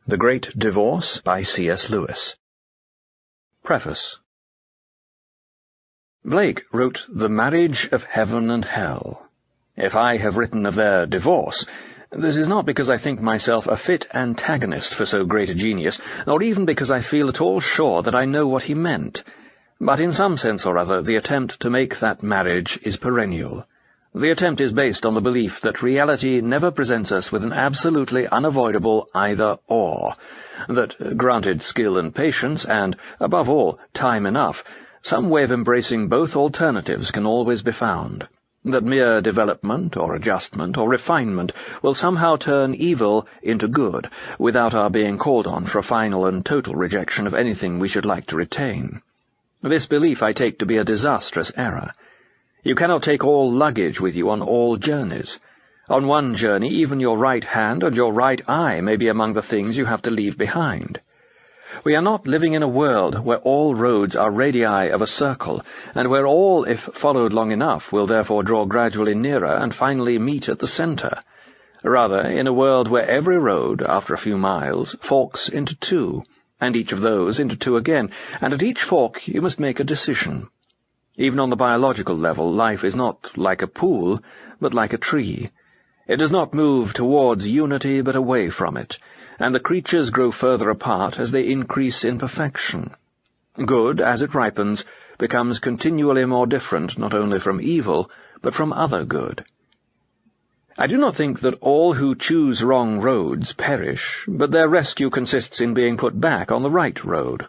The Great Divorce by C.S. Lewis. Preface. Blake wrote The Marriage of Heaven and Hell. If I have written of their divorce, this is not because I think myself a fit antagonist for so great a genius, nor even because I feel at all sure that I know what he meant, but in some sense or other the attempt to make that marriage is perennial. The attempt is based on the belief that reality never presents us with an absolutely unavoidable either-or, that, granted skill and patience, and, above all, time enough, some way of embracing both alternatives can always be found, that mere development or adjustment or refinement will somehow turn evil into good, without our being called on for a final and total rejection of anything we should like to retain. This belief I take to be a disastrous error. You cannot take all luggage with you on all journeys. On one journey, even your right hand and your right eye may be among the things you have to leave behind. We are not living in a world where all roads are radii of a circle, and where all, if followed long enough, will therefore draw gradually nearer and finally meet at the centre. Rather, in a world where every road, after a few miles, forks into two, and each of those into two again, and at each fork you must make a decision. Even on the biological level, life is not like a pool, but like a tree. It does not move towards unity, but away from it, and the creatures grow further apart as they increase in perfection. Good, as it ripens, becomes continually more different not only from evil, but from other good. I do not think that all who choose wrong roads perish, but their rescue consists in being put back on the right road.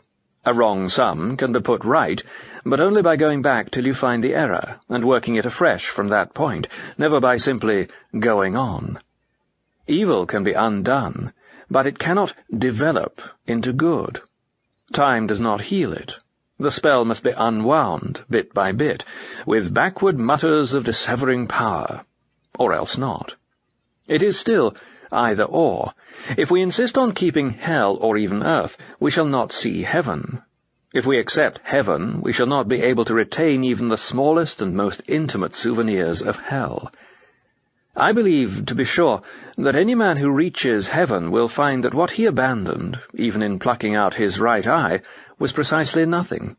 A wrong sum can be put right, but only by going back till you find the error, and working it afresh from that point, never by simply going on. Evil can be undone, but it cannot develop into good. Time does not heal it. The spell must be unwound, bit by bit, with backward mutters of dissevering power, or else not. It is still either-or. If we insist on keeping hell or even earth, we shall not see heaven. If we accept heaven, we shall not be able to retain even the smallest and most intimate souvenirs of hell. I believe, to be sure, that any man who reaches heaven will find that what he abandoned, even in plucking out his right eye, was precisely nothing,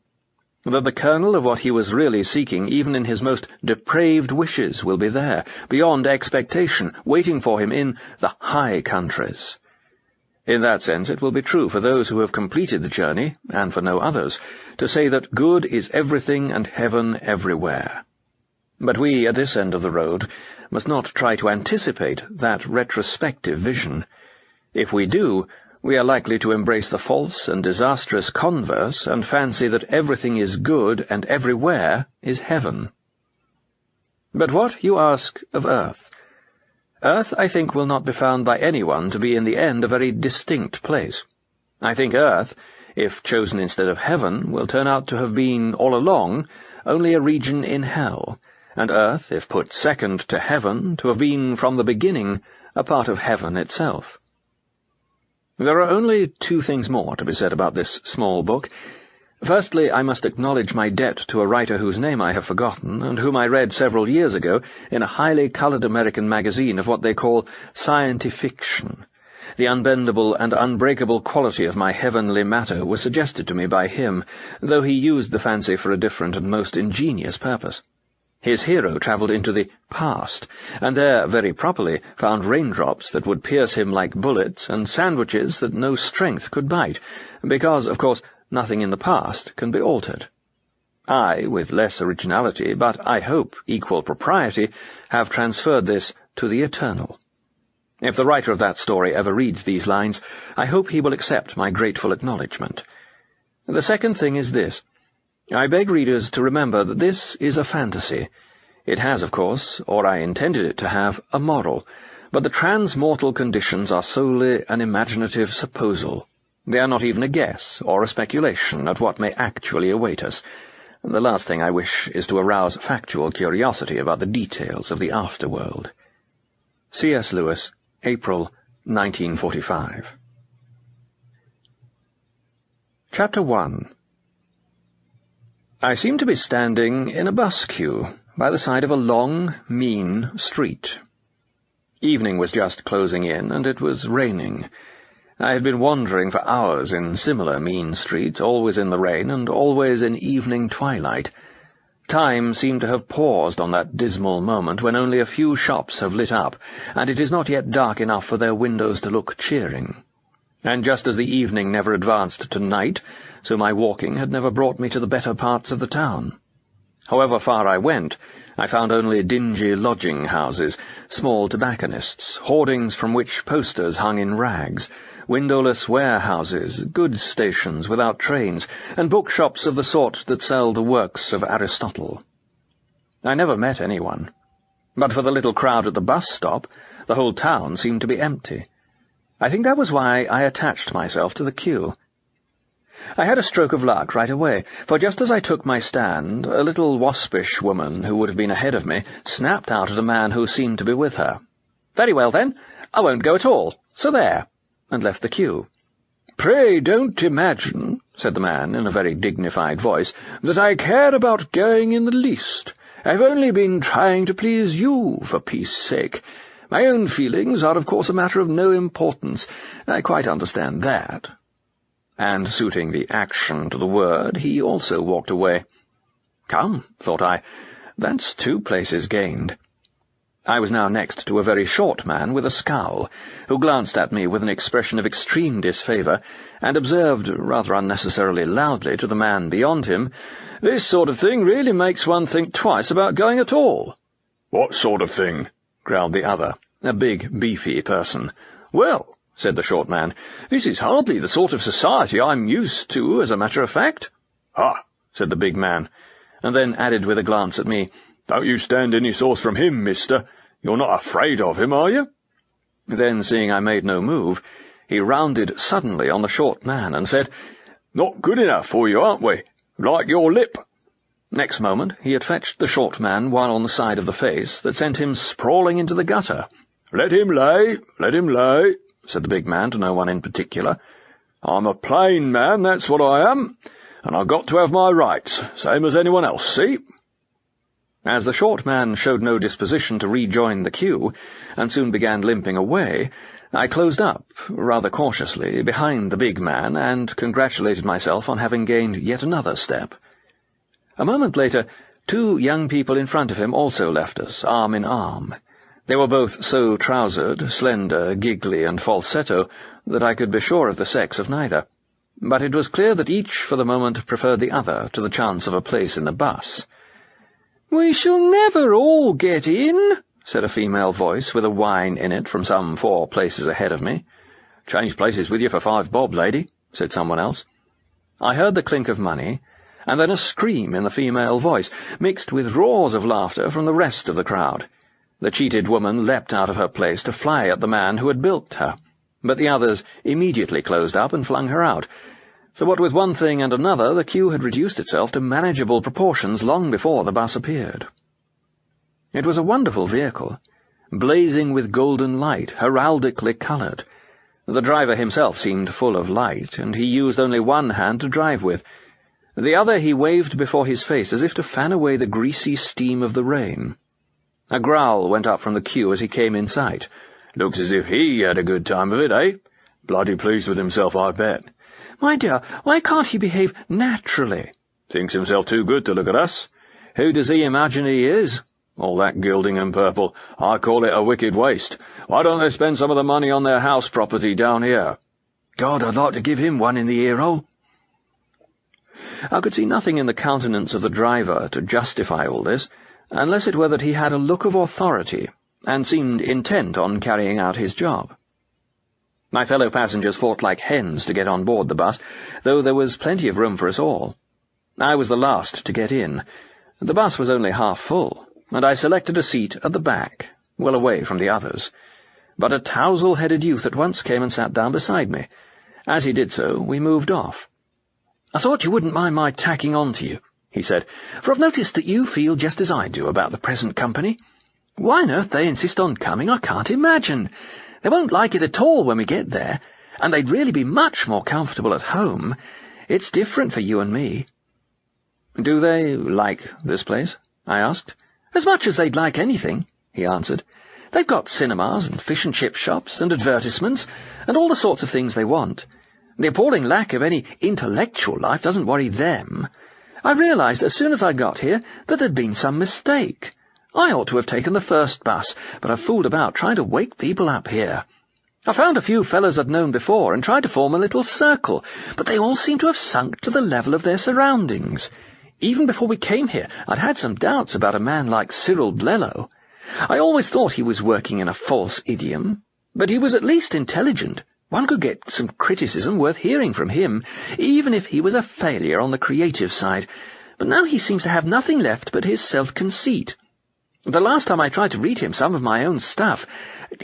that the kernel of what he was really seeking, even in his most depraved wishes, will be there, beyond expectation, waiting for him in the high countries. In that sense it will be true for those who have completed the journey, and for no others, to say that good is everything and heaven everywhere. But we, at this end of the road, must not try to anticipate that retrospective vision. If we do, we are likely to embrace the false and disastrous converse and fancy that everything is good and everywhere is heaven. But what, you ask, of earth? Earth, I think, will not be found by anyone to be in the end a very distinct place. I think earth, if chosen instead of heaven, will turn out to have been, all along, only a region in hell, and earth, if put second to heaven, to have been, from the beginning, a part of heaven itself. There are only two things more to be said about this small book. Firstly, I must acknowledge my debt to a writer whose name I have forgotten, and whom I read several years ago in a highly coloured American magazine of what they call scientifiction. The unbendable and unbreakable quality of my heavenly matter was suggested to me by him, though he used the fancy for a different and most ingenious purpose. His hero travelled into the past, and there, very properly, found raindrops that would pierce him like bullets, and sandwiches that no strength could bite, because, of course, nothing in the past can be altered. I, with less originality, but, I hope, equal propriety, have transferred this to the eternal. If the writer of that story ever reads these lines, I hope he will accept my grateful acknowledgment. The second thing is this. I beg readers to remember that this is a fantasy. It has, of course, or I intended it to have, a moral, but the transmortal conditions are solely an imaginative supposal. They are not even a guess or a speculation at what may actually await us. The last thing I wish is to arouse factual curiosity about the details of the afterworld. C.S. Lewis, April 1945. Chapter 1. I seem to be standing in a bus queue by the side of a long, mean street. Evening was just closing in, and it was raining. I had been wandering for hours in similar mean streets, always in the rain and always in evening twilight. Time seemed to have paused on that dismal moment when only a few shops have lit up, and it is not yet dark enough for their windows to look cheering. And just as the evening never advanced to night, so my walking had never brought me to the better parts of the town. However far I went, I found only dingy lodging-houses, small tobacconists, hoardings from which posters hung in rags, windowless warehouses, goods stations without trains, and bookshops of the sort that sell the works of Aristotle. I never met anyone. But for the little crowd at the bus stop, the whole town seemed to be empty. I think that was why I attached myself to the queue. I had a stroke of luck right away, for just as I took my stand, a little waspish woman who would have been ahead of me snapped out at a man who seemed to be with her. "Very well, then, I won't go at all, so there," and left the queue. "Pray don't imagine," said the man in a very dignified voice, "that I care about going in the least. I've only been trying to please you, for peace sake. My own feelings are, of course, a matter of no importance. I quite understand that." And, suiting the action to the word, he also walked away. Come, thought I, that's 2 places gained. I was now next to a very short man with a scowl, who glanced at me with an expression of extreme disfavour, and observed, rather unnecessarily loudly, to the man beyond him, "This sort of thing really makes one think twice about going at all." "What sort of thing?" growled the other, a big, beefy person. "Well," said the short man, "this is hardly the sort of society I'm used to, as a matter of fact." "Ah," said the big man, and then added with a glance at me, "Don't you stand any sauce from him, mister. You're not afraid of him, are you?" Then, seeing I made no move, he rounded suddenly on the short man and said, "Not good enough for you, aren't we? Like your lip." Next moment he had fetched the short man one on the side of the face that sent him sprawling into the gutter. Let him lay," said the big man to no one in particular. "I'm a plain man, that's what I am, and I've got to have my rights, same as anyone else, see?" As the short man showed no disposition to rejoin the queue, and soon began limping away, I closed up, rather cautiously, behind the big man, and congratulated myself on having gained yet another step. A moment later, 2 young people in front of him also left us, arm in arm. They were both so trousered, slender, giggly, and falsetto, that I could be sure of the sex of neither. But it was clear that each, for the moment, preferred the other to the chance of a place in the bus. "We shall never all get in," said a female voice with a whine in it from some 4 places ahead of me. "Change places with you for 5 bob, lady," said someone else. I heard the clink of money, and then a scream in the female voice, mixed with roars of laughter from the rest of the crowd. The cheated woman leapt out of her place to fly at the man who had bilked her, but the others immediately closed up and flung her out. So what with one thing and another, the queue had reduced itself to manageable proportions long before the bus appeared. It was a wonderful vehicle, blazing with golden light, heraldically coloured. The driver himself seemed full of light, and he used only one hand to drive with. The other he waved before his face as if to fan away the greasy steam of the rain. A growl went up from the queue as he came in sight. "Looks as if he had a good time of it, eh? Bloody pleased with himself, I bet." "My dear, why can't he behave naturally?" "Thinks himself too good to look at us. Who does he imagine he is? All that gilding and purple, I call it a wicked waste. Why don't they spend some of the money on their house property down here? God, I'd like to give him one in the ear-hole." I could see nothing in the countenance of the driver to justify all this, unless it were that he had a look of authority, and seemed intent on carrying out his job. My fellow passengers fought like hens to get on board the bus, though there was plenty of room for us all. I was the last to get in. The bus was only half full, and I selected a seat at the back, well away from the others. But a tousle-headed youth at once came and sat down beside me. As he did so, we moved off. "I thought you wouldn't mind my tacking on to you," he said, "for I've noticed that you feel just as I do about the present company. Why on earth they insist on coming, I can't imagine. They won't like it at all when we get there, and they'd really be much more comfortable at home. It's different for you and me." "Do they like this place?" I asked. "As much as they'd like anything," he answered. "They've got cinemas and fish and chip shops and advertisements, and all the sorts of things they want. The appalling lack of any intellectual life doesn't worry them. I realized as soon as I got here that there'd been some mistake. I ought to have taken the first bus, but I've fooled about trying to wake people up here. I found a few fellows I'd known before and tried to form a little circle, but they all seem to have sunk to the level of their surroundings. Even before we came here, I'd had some doubts about a man like Cyril Blellow. I always thought he was working in a false idiom, but he was at least intelligent. One could get some criticism worth hearing from him, even if he was a failure on the creative side. But now he seems to have nothing left but his self-conceit. The last time I tried to read him some of my own stuff—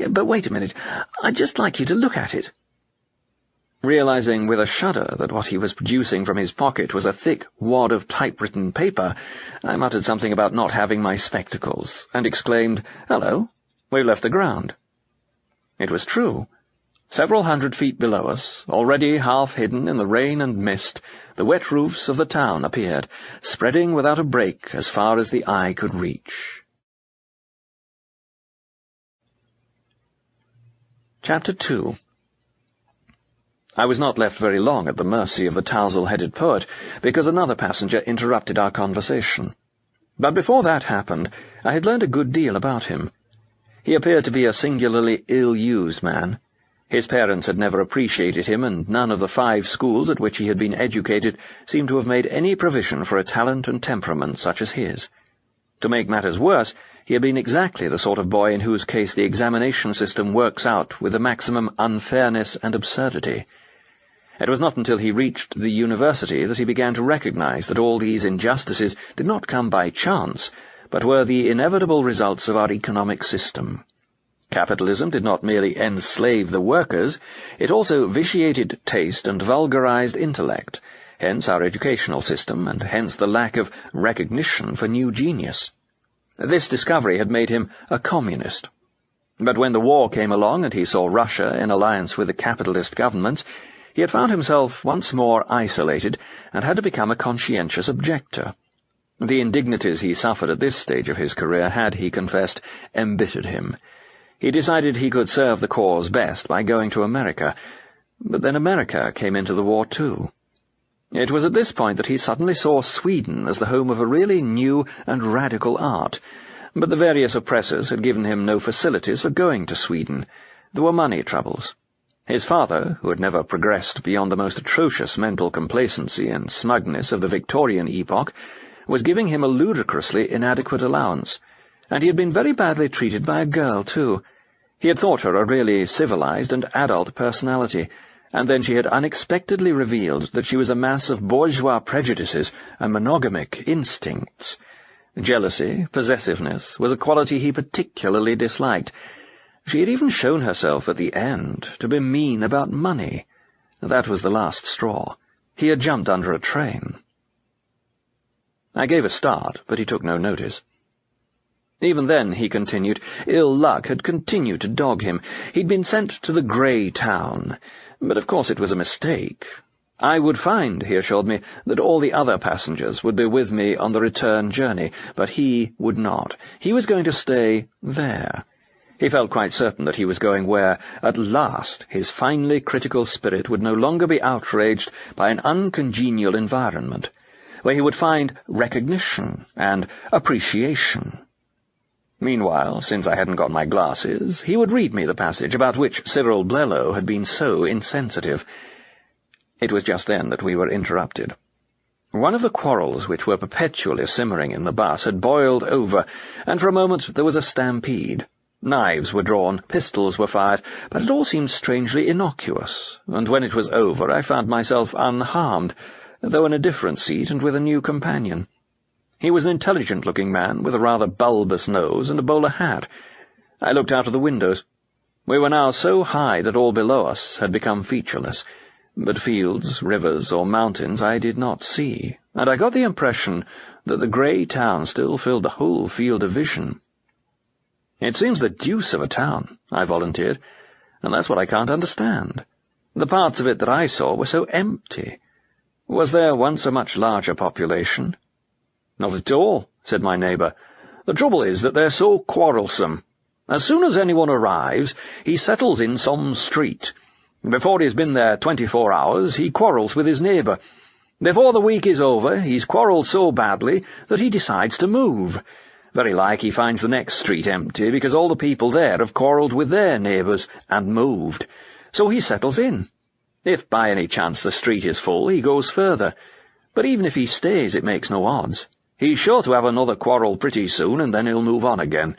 but wait a minute, I'd just like you to look at it. Realizing with a shudder that what he was producing from his pocket was a thick wad of typewritten paper, I muttered something about not having my spectacles, and exclaimed, "Hello, we've left the ground." It was true. Several 100 feet below us, already half hidden in the rain and mist, the wet roofs of the town appeared, spreading without a break as far as the eye could reach. Chapter 2. I was not left very long at the mercy of the tousle-headed poet, because another passenger interrupted our conversation. But before that happened, I had learned a good deal about him. He appeared to be a singularly ill-used man. His parents had never appreciated him, and none of the 5 schools at which he had been educated seemed to have made any provision for a talent and temperament such as his. To make matters worse, he had been exactly the sort of boy in whose case the examination system works out with the maximum unfairness and absurdity. It was not until he reached the university that he began to recognize that all these injustices did not come by chance, but were the inevitable results of our economic system. Capitalism did not merely enslave the workers, it also vitiated taste and vulgarized intellect, hence our educational system, and hence the lack of recognition for new genius. This discovery had made him a communist. But when the war came along and he saw Russia in alliance with the capitalist governments, he had found himself once more isolated and had to become a conscientious objector. The indignities he suffered at this stage of his career had, he confessed, embittered him. He decided he could serve the cause best by going to America, but then America came into the war too. It was at this point that he suddenly saw Sweden as the home of a really new and radical art, but the various oppressors had given him no facilities for going to Sweden. There were money troubles. His father, who had never progressed beyond the most atrocious mental complacency and smugness of the Victorian epoch, was giving him a ludicrously inadequate allowance, and he had been very badly treated by a girl, too. He had thought her a really civilized and adult personality, and then she had unexpectedly revealed that she was a mass of bourgeois prejudices and monogamic instincts. Jealousy, possessiveness, was a quality he particularly disliked. She had even shown herself at the end to be mean about money. That was the last straw. He had jumped under a train. I gave a start, but he took no notice. Even then, he continued, ill luck had continued to dog him. He'd been sent to the grey town, but of course it was a mistake. I would find, he assured me, that all the other passengers would be with me on the return journey, but he would not. He was going to stay there. He felt quite certain that he was going where, at last, his finely critical spirit would no longer be outraged by an uncongenial environment, where he would find recognition and appreciation. Meanwhile, since I hadn't got my glasses, he would read me the passage about which Cyril Blellow had been so insensitive. It was just then that we were interrupted. One of the quarrels which were perpetually simmering in the bus had boiled over, and for a moment there was a stampede. Knives were drawn, pistols were fired, but it all seemed strangely innocuous, and when it was over I found myself unharmed, though in a different seat and with a new companion. He was an intelligent-looking man with a rather bulbous nose and a bowler hat. I looked out of the windows. We were now so high that all below us had become featureless, but fields, rivers, or mountains I did not see, and I got the impression that the grey town still filled the whole field of vision. "It seems the deuce of a town," I volunteered, "and that's what I can't understand. The parts of it that I saw were so empty. Was there once a much larger population?" "Not at all," said my neighbour. "The trouble is that they're so quarrelsome. As soon as anyone arrives, he settles in some street. Before he's been there 24 hours, he quarrels with his neighbour. Before the week is over, he's quarrelled so badly that he decides to move. Very like he finds the next street empty because all the people there have quarrelled with their neighbours and moved. So he settles in. If by any chance the street is full, he goes further. But even if he stays, it makes no odds. He's sure to have another quarrel pretty soon, and then he'll move on again.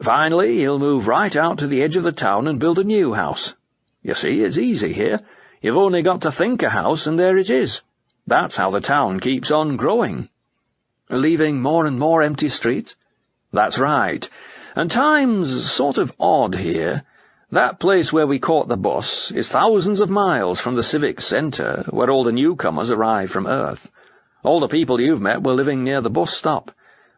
Finally, he'll move right out to the edge of the town and build a new house. You see, it's easy here. You've only got to think a house, and there it is. That's how the town keeps on growing. Leaving more and more empty streets? That's right. And time's sort of odd here. That place where we caught the bus is thousands of miles from the civic centre, where all the newcomers arrive from Earth. All the people you've met were living near the bus stop,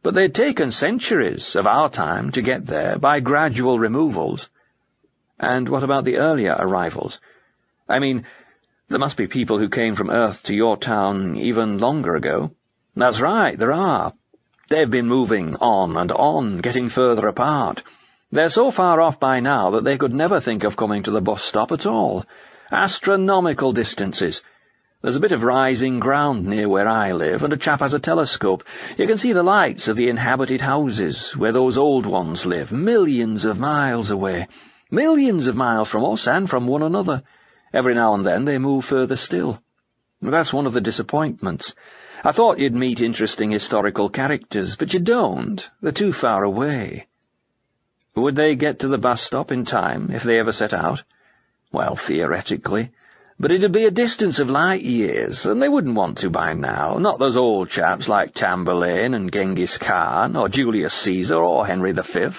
but they'd taken centuries of our time to get there by gradual removals. And what about the earlier arrivals? I mean, there must be people who came from Earth to your town even longer ago. That's right, there are. They've been moving on and on, getting further apart. They're so far off by now that they could never think of coming to the bus stop at all. Astronomical distances. There's a bit of rising ground near where I live, and a chap has a telescope. You can see the lights of the inhabited houses, where those old ones live, millions of miles away. Millions of miles from us and from one another. Every now and then they move further still. That's one of the disappointments. I thought you'd meet interesting historical characters, but you don't. They're too far away. Would they get to the bus stop in time, if they ever set out? Well, theoretically. But it'd be a distance of light years, and they wouldn't want to by now, not those old chaps like Tamburlaine and Genghis Khan, or Julius Caesar, or Henry V.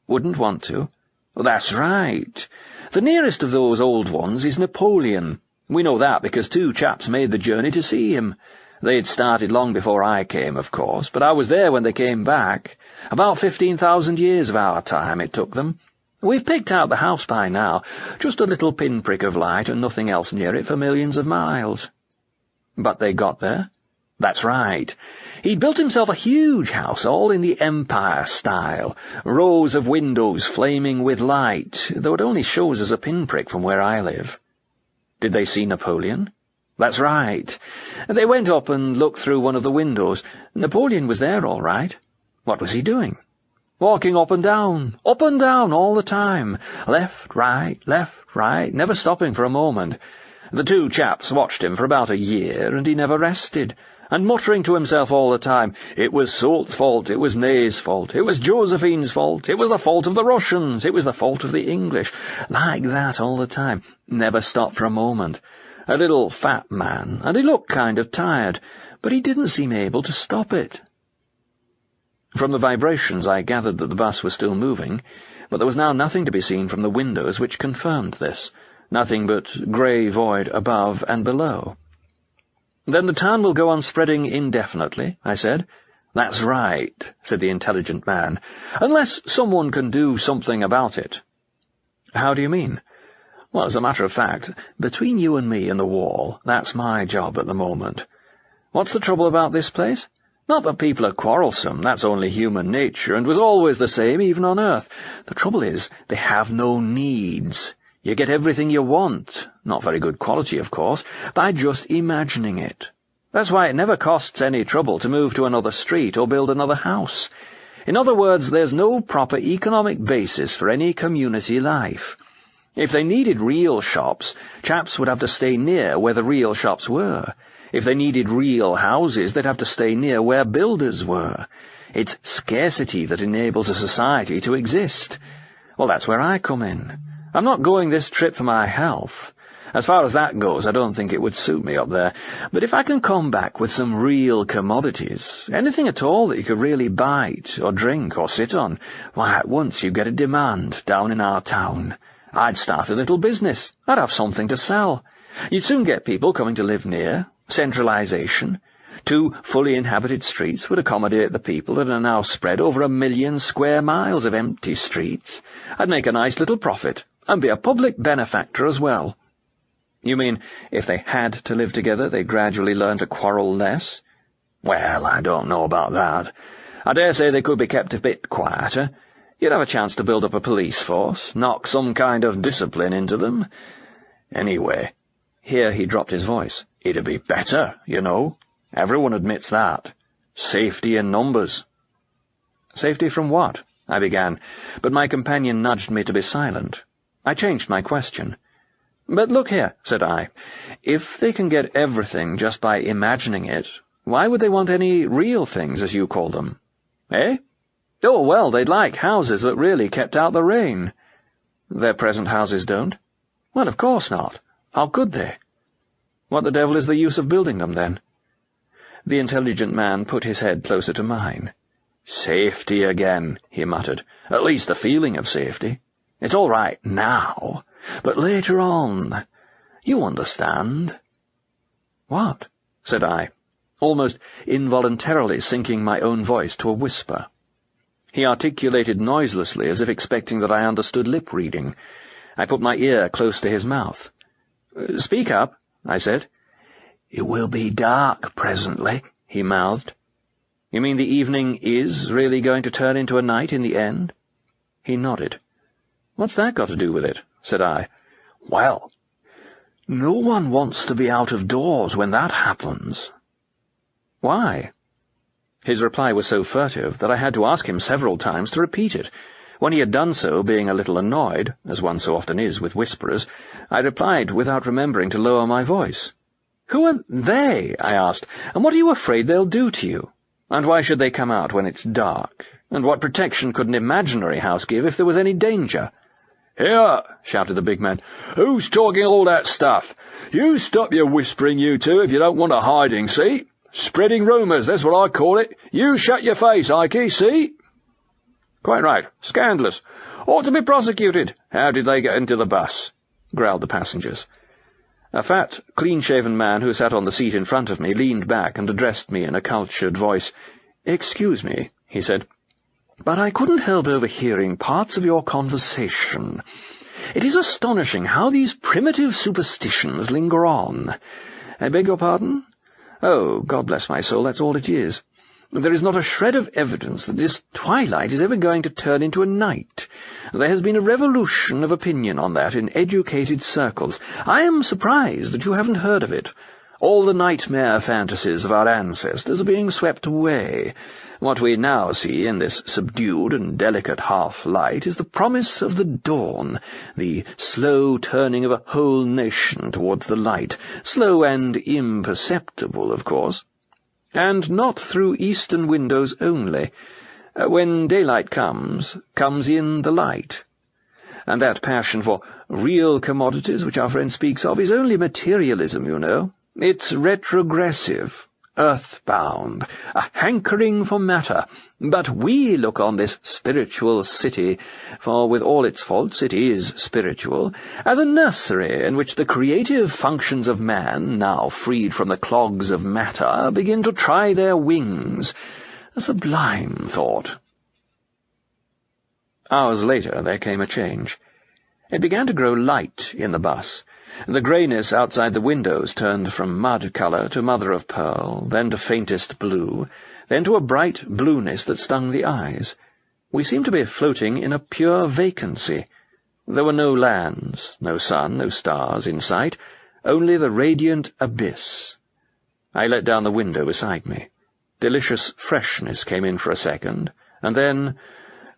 Wouldn't want to? Well, that's right. The nearest of those old ones is Napoleon. We know that because two chaps made the journey to see him. They'd started long before I came, of course, but I was there when they came back. About 15,000 years of our time it took them. We've picked out the house by now, just a little pinprick of light and nothing else near it for millions of miles. But they got there? That's right. He'd built himself a huge house, all in the Empire style, rows of windows flaming with light, though it only shows as a pinprick from where I live. Did they see Napoleon? That's right. They went up and looked through one of the windows. Napoleon was there all right. What was he doing? Walking up and down all the time. Left, right, never stopping for a moment. The two chaps watched him for about a year, and he never rested, and muttering to himself all the time, "It was Soult's fault, it was Ney's fault, it was Josephine's fault, it was the fault of the Russians, it was the fault of the English," like that all the time, never stopped for a moment. A little fat man, and he looked kind of tired, but he didn't seem able to stop it. From the vibrations I gathered that the bus was still moving, but there was now nothing to be seen from the windows which confirmed this, nothing but grey void above and below. "Then the town will go on spreading indefinitely," I said. "That's right," said the intelligent man, "unless someone can do something about it." "How do you mean?" "Well, as a matter of fact, between you and me and the wall, that's my job at the moment. What's the trouble about this place? Not that people are quarrelsome, that's only human nature, and was always the same even on Earth. The trouble is, they have no needs. You get everything you want, not very good quality, of course, by just imagining it. That's why it never costs any trouble to move to another street or build another house. In other words, there's no proper economic basis for any community life. If they needed real shops, chaps would have to stay near where the real shops were. If they needed real houses, they'd have to stay near where builders were. It's scarcity that enables a society to exist. Well, that's where I come in. I'm not going this trip for my health. As far as that goes, I don't think it would suit me up there. But if I can come back with some real commodities, anything at all that you could really bite, or drink, or sit on, why, at once you get a demand down in our town. I'd start a little business. I'd have something to sell. You'd soon get people coming to live near. Centralization. 2 fully inhabited streets would accommodate the people that are now spread over 1 million square miles of empty streets. I'd make a nice little profit, and be a public benefactor as well. You mean, if they had to live together, they gradually learn to quarrel less? Well, I don't know about that. I dare say they could be kept a bit quieter. You'd have a chance to build up a police force, knock some kind of discipline into them. Anyway, here he dropped his voice, it'd be better, you know. Everyone admits that. Safety in numbers. Safety from what? I began, but my companion nudged me to be silent. I changed my question. But look here, said I, if they can get everything just by imagining it, why would they want any real things, as you call them? Eh? Oh, well, they'd like houses that really kept out the rain. Their present houses don't? Well, of course not. How could they? What the devil is the use of building them, then? The intelligent man put his head closer to mine. Safety again, he muttered. At least the feeling of safety. It's all right now, but later on, you understand. What? Said I, almost involuntarily sinking my own voice to a whisper. He articulated noiselessly, as if expecting that I understood lip-reading. I put my ear close to his mouth. Speak up, I said. It will be dark presently, he mouthed. You mean the evening is really going to turn into a night in the end? He nodded. What's that got to do with it? Said I. Well, no one wants to be out of doors when that happens. Why? His reply was so furtive that I had to ask him several times to repeat it. When he had done so, being a little annoyed, as one so often is with whisperers, I replied without remembering to lower my voice. Who are they? I asked, and what are you afraid they'll do to you? And why should they come out when it's dark? And what protection could an imaginary house give if there was any danger? Here, shouted the big man, who's talking all that stuff? You stop your whispering, you two, if you don't want a hiding, see? Spreading rumours, that's what I call it. You shut your face, Ikey, see? Quite right. Scandalous. Ought to be prosecuted. How did they get into the bus? Growled the passengers. A fat, clean-shaven man who sat on the seat in front of me leaned back and addressed me in a cultured voice. Excuse me, he said, but I couldn't help overhearing parts of your conversation. It is astonishing how these primitive superstitions linger on. I beg your pardon? Oh, God bless my soul, that's all it is. There is not a shred of evidence that this twilight is ever going to turn into a night. There has been a revolution of opinion on that in educated circles. I am surprised that you haven't heard of it. All the nightmare fantasies of our ancestors are being swept away. What we now see in this subdued and delicate half-light is the promise of the dawn, the slow turning of a whole nation towards the light, slow and imperceptible, of course. And not through eastern windows only. When daylight comes in the light. And that passion for real commodities which our friend speaks of is only materialism, you know. It's retrogressive, earthbound, a hankering for matter. But we look on this spiritual city, for with all its faults it is spiritual, as a nursery in which the creative functions of man, now freed from the clogs of matter, begin to try their wings. A sublime thought. Hours later there came a change. It began to grow light in the bus. The greyness outside the windows turned from mud colour to mother-of-pearl, then to faintest blue, then to a bright blueness that stung the eyes. We seemed to be floating in a pure vacancy. There were no lands, no sun, no stars in sight, only the radiant abyss. I let down the window beside me. Delicious freshness came in for a second, and then—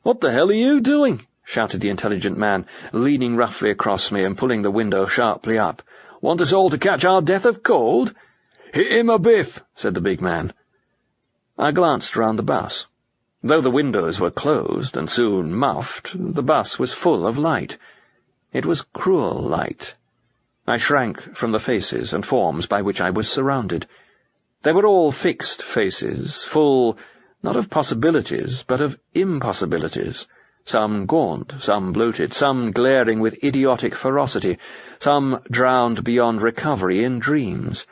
"What the hell are you doing?" shouted the intelligent man, leaning roughly across me and pulling the window sharply up. "Want us all to catch our death of cold?" "Hit him a biff," said the big man. I glanced round the bus. Though the windows were closed and soon muffed, the bus was full of light. It was cruel light. I shrank from the faces and forms by which I was surrounded. They were all fixed faces, full, not of possibilities, but of impossibilities. Some gaunt, some bloated, some glaring with idiotic ferocity, some drowned beyond recovery in dreams,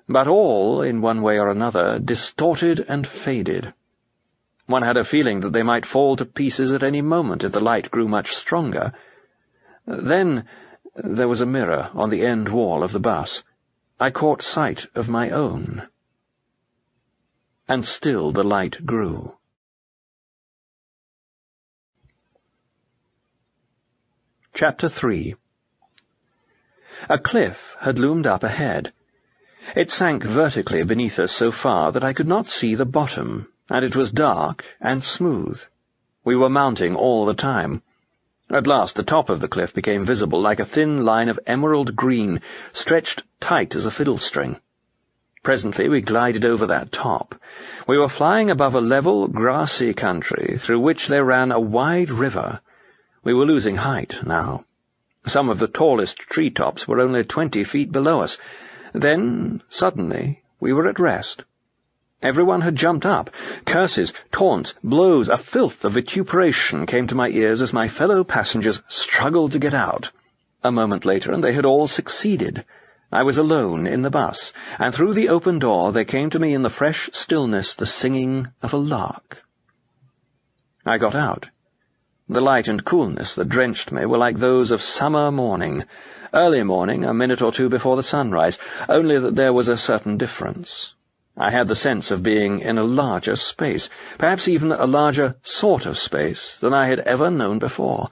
but all, in one way or another, distorted and faded. One had a feeling that they might fall to pieces at any moment if the light grew much stronger. Then there was a mirror on the end wall of the bus. I caught sight of my own. And still the light grew. Chapter 3. A cliff had loomed up ahead. It sank vertically beneath us so far that I could not see the bottom, and it was dark and smooth. We were mounting all the time. At last the top of the cliff became visible like a thin line of emerald green, stretched tight as a fiddle string. Presently we glided over that top. We were flying above a level, grassy country through which there ran a wide river. We were losing height now. Some of the tallest tree-tops were only 20 feet below us. Then, suddenly, we were at rest. Everyone had jumped up. Curses, taunts, blows, a filth of vituperation came to my ears as my fellow passengers struggled to get out. A moment later, and they had all succeeded. I was alone in the bus, and through the open door there came to me in the fresh stillness the singing of a lark. I got out. The light and coolness that drenched me were like those of summer morning, early morning, a minute or two before the sunrise, only that there was a certain difference. I had the sense of being in a larger space, perhaps even a larger sort of space than I had ever known before,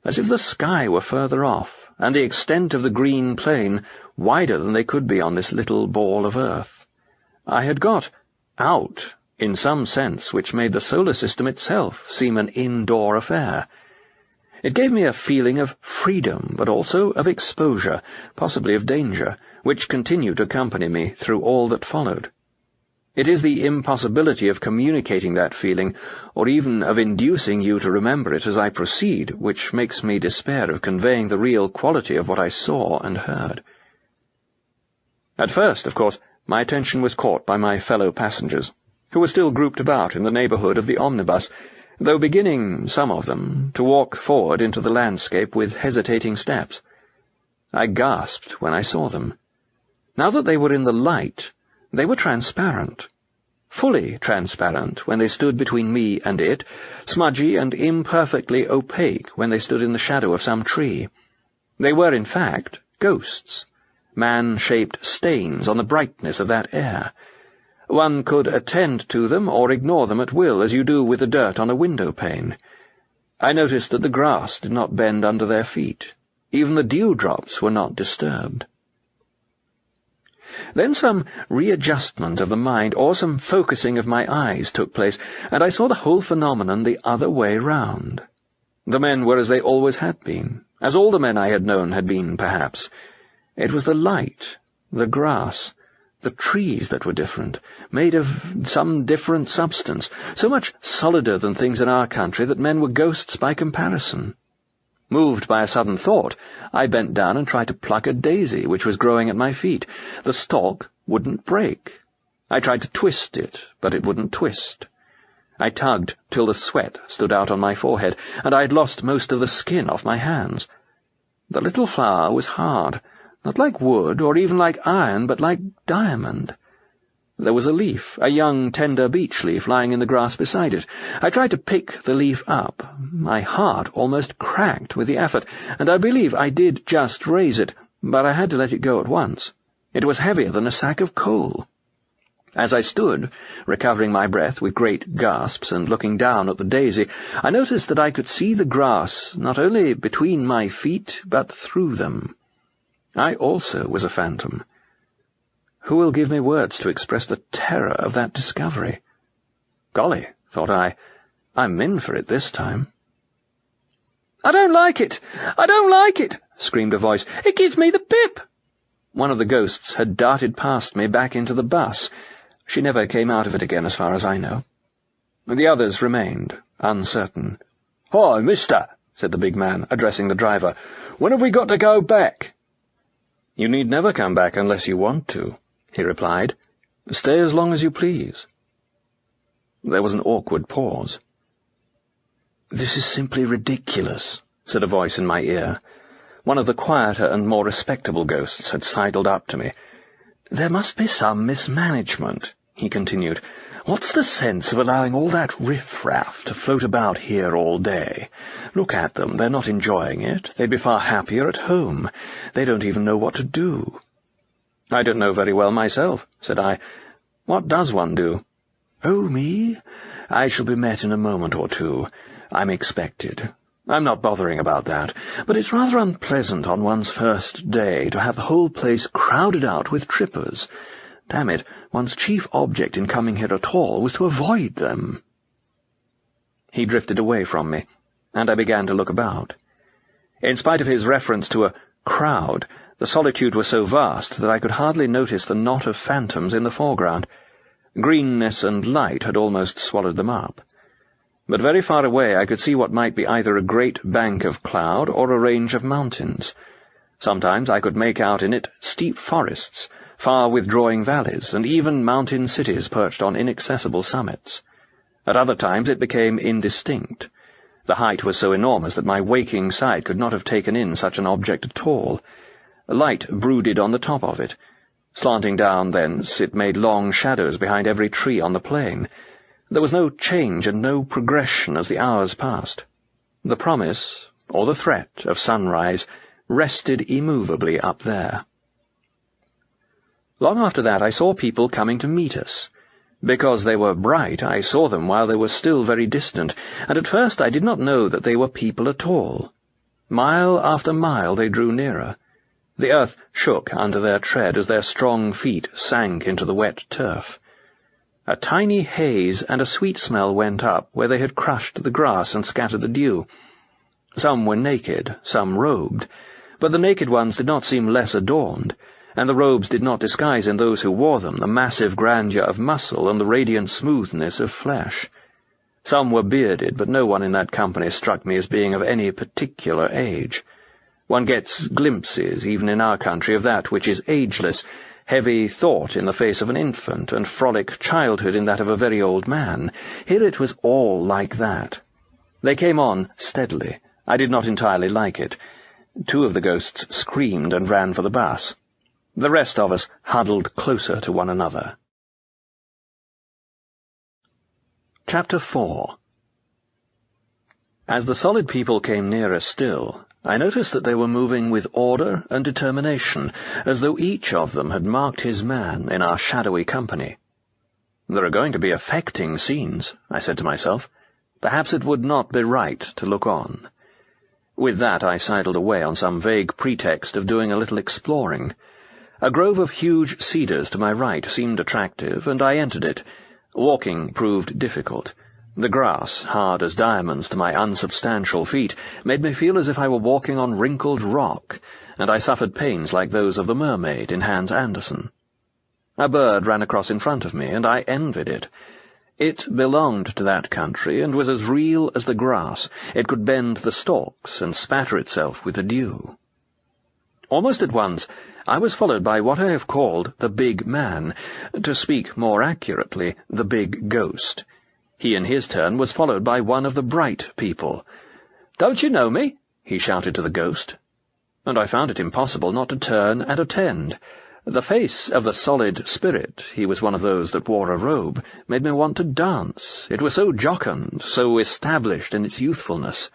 as if the sky were further off, and the extent of the green plain wider than they could be on this little ball of earth. I had got out, in some sense which made the solar system itself seem an indoor affair. It gave me a feeling of freedom, but also of exposure, possibly of danger, which continued to accompany me through all that followed. It is the impossibility of communicating that feeling, or even of inducing you to remember it as I proceed, which makes me despair of conveying the real quality of what I saw and heard. At first, of course, my attention was caught by my fellow passengers, who were still grouped about in the neighbourhood of the omnibus, though beginning, some of them, to walk forward into the landscape with hesitating steps. I gasped when I saw them. Now that they were in the light, they were transparent. Fully transparent when they stood between me and it, smudgy and imperfectly opaque when they stood in the shadow of some tree. They were, in fact, ghosts, man-shaped stains on the brightness of that air. One could attend to them or ignore them at will, as you do with the dirt on a window-pane. I noticed that the grass did not bend under their feet. Even the dewdrops were not disturbed. Then some readjustment of the mind, or some focusing of my eyes, took place, and I saw the whole phenomenon the other way round. The men were as they always had been, as all the men I had known had been, perhaps. It was the light, the grass, the trees that were different, made of some different substance, so much solider than things in our country that men were ghosts by comparison. Moved by a sudden thought, I bent down and tried to pluck a daisy which was growing at my feet. The stalk wouldn't break. I tried to twist it, but it wouldn't twist. I tugged till the sweat stood out on my forehead, and I had lost most of the skin off my hands. The little flower was hard, not like wood or even like iron, but like diamond. There was a leaf, a young, tender beech leaf, lying in the grass beside it. I tried to pick the leaf up. My heart almost cracked with the effort, and I believe I did just raise it, but I had to let it go at once. It was heavier than a sack of coal. As I stood, recovering my breath with great gasps and looking down at the daisy, I noticed that I could see the grass not only between my feet, but through them. I also was a phantom. Who will give me words to express the terror of that discovery? Golly, thought I, I'm in for it this time. "I don't like it! I don't like it!" screamed a voice. "It gives me the pip!" One of the ghosts had darted past me back into the bus. She never came out of it again, as far as I know. The others remained, uncertain. "Hi, mister," said the big man, addressing the driver. "When have we got to go back?" "You need never come back unless you want to," he replied. "Stay as long as you please." There was an awkward pause. "This is simply ridiculous," said a voice in my ear. One of the quieter and more respectable ghosts had sidled up to me. "There must be some mismanagement," he continued. "What's the sense of allowing all that riff-raff to float about here all day? Look at them, they're not enjoying it. They'd be far happier at home. They don't even know what to do." "I don't know very well myself," said I. "What does one do?" "Oh, me? I shall be met in a moment or two. I'm expected. I'm not bothering about that, but it's rather unpleasant on one's first day to have the whole place crowded out with trippers. Damn it, one's chief object in coming here at all was to avoid them." He drifted away from me, and I began to look about. In spite of his reference to a crowd, the solitude was so vast that I could hardly notice the knot of phantoms in the foreground. Greenness and light had almost swallowed them up. But very far away I could see what might be either a great bank of cloud or a range of mountains. Sometimes I could make out in it steep forests, far withdrawing valleys, and even mountain cities perched on inaccessible summits. At other times it became indistinct. The height was so enormous that my waking sight could not have taken in such an object at all. Light brooded on the top of it. Slanting down thence, it made long shadows behind every tree on the plain. There was no change and no progression as the hours passed. The promise, or the threat, of sunrise rested immovably up there. Long after that I saw people coming to meet us. Because they were bright, I saw them while they were still very distant, and at first I did not know that they were people at all. Mile after mile they drew nearer. The earth shook under their tread as their strong feet sank into the wet turf. A tiny haze and a sweet smell went up where they had crushed the grass and scattered the dew. Some were naked, some robed, but the naked ones did not seem less adorned, and the robes did not disguise in those who wore them the massive grandeur of muscle and the radiant smoothness of flesh. Some were bearded, but no one in that company struck me as being of any particular age. One gets glimpses, even in our country, of that which is ageless, heavy thought in the face of an infant, and frolic childhood in that of a very old man. Here it was all like that. They came on steadily. I did not entirely like it. 2 of the ghosts screamed and ran for the bus. The rest of us huddled closer to one another. Chapter 4. As the solid people came nearer still, I noticed that they were moving with order and determination, as though each of them had marked his man in our shadowy company. "There are going to be affecting scenes," I said to myself. Perhaps it would not be right to look on. With that I sidled away on some vague pretext of doing a little exploring. A grove of huge cedars to my right seemed attractive, and I entered it. Walking proved difficult. The grass, hard as diamonds to my unsubstantial feet, made me feel as if I were walking on wrinkled rock, and I suffered pains like those of the mermaid in Hans Andersen. A bird ran across in front of me, and I envied it. It belonged to that country, and was as real as the grass. It could bend the stalks and spatter itself with the dew. Almost at once I was followed by what I have called the big man, to speak more accurately, the big ghost. He in his turn was followed by one of the bright people. "Don't you know me?" he shouted to the ghost. And I found it impossible not to turn and attend. The face of the solid spirit, he was one of those that wore a robe, made me want to dance. It was so jocund, so established in its youthfulness.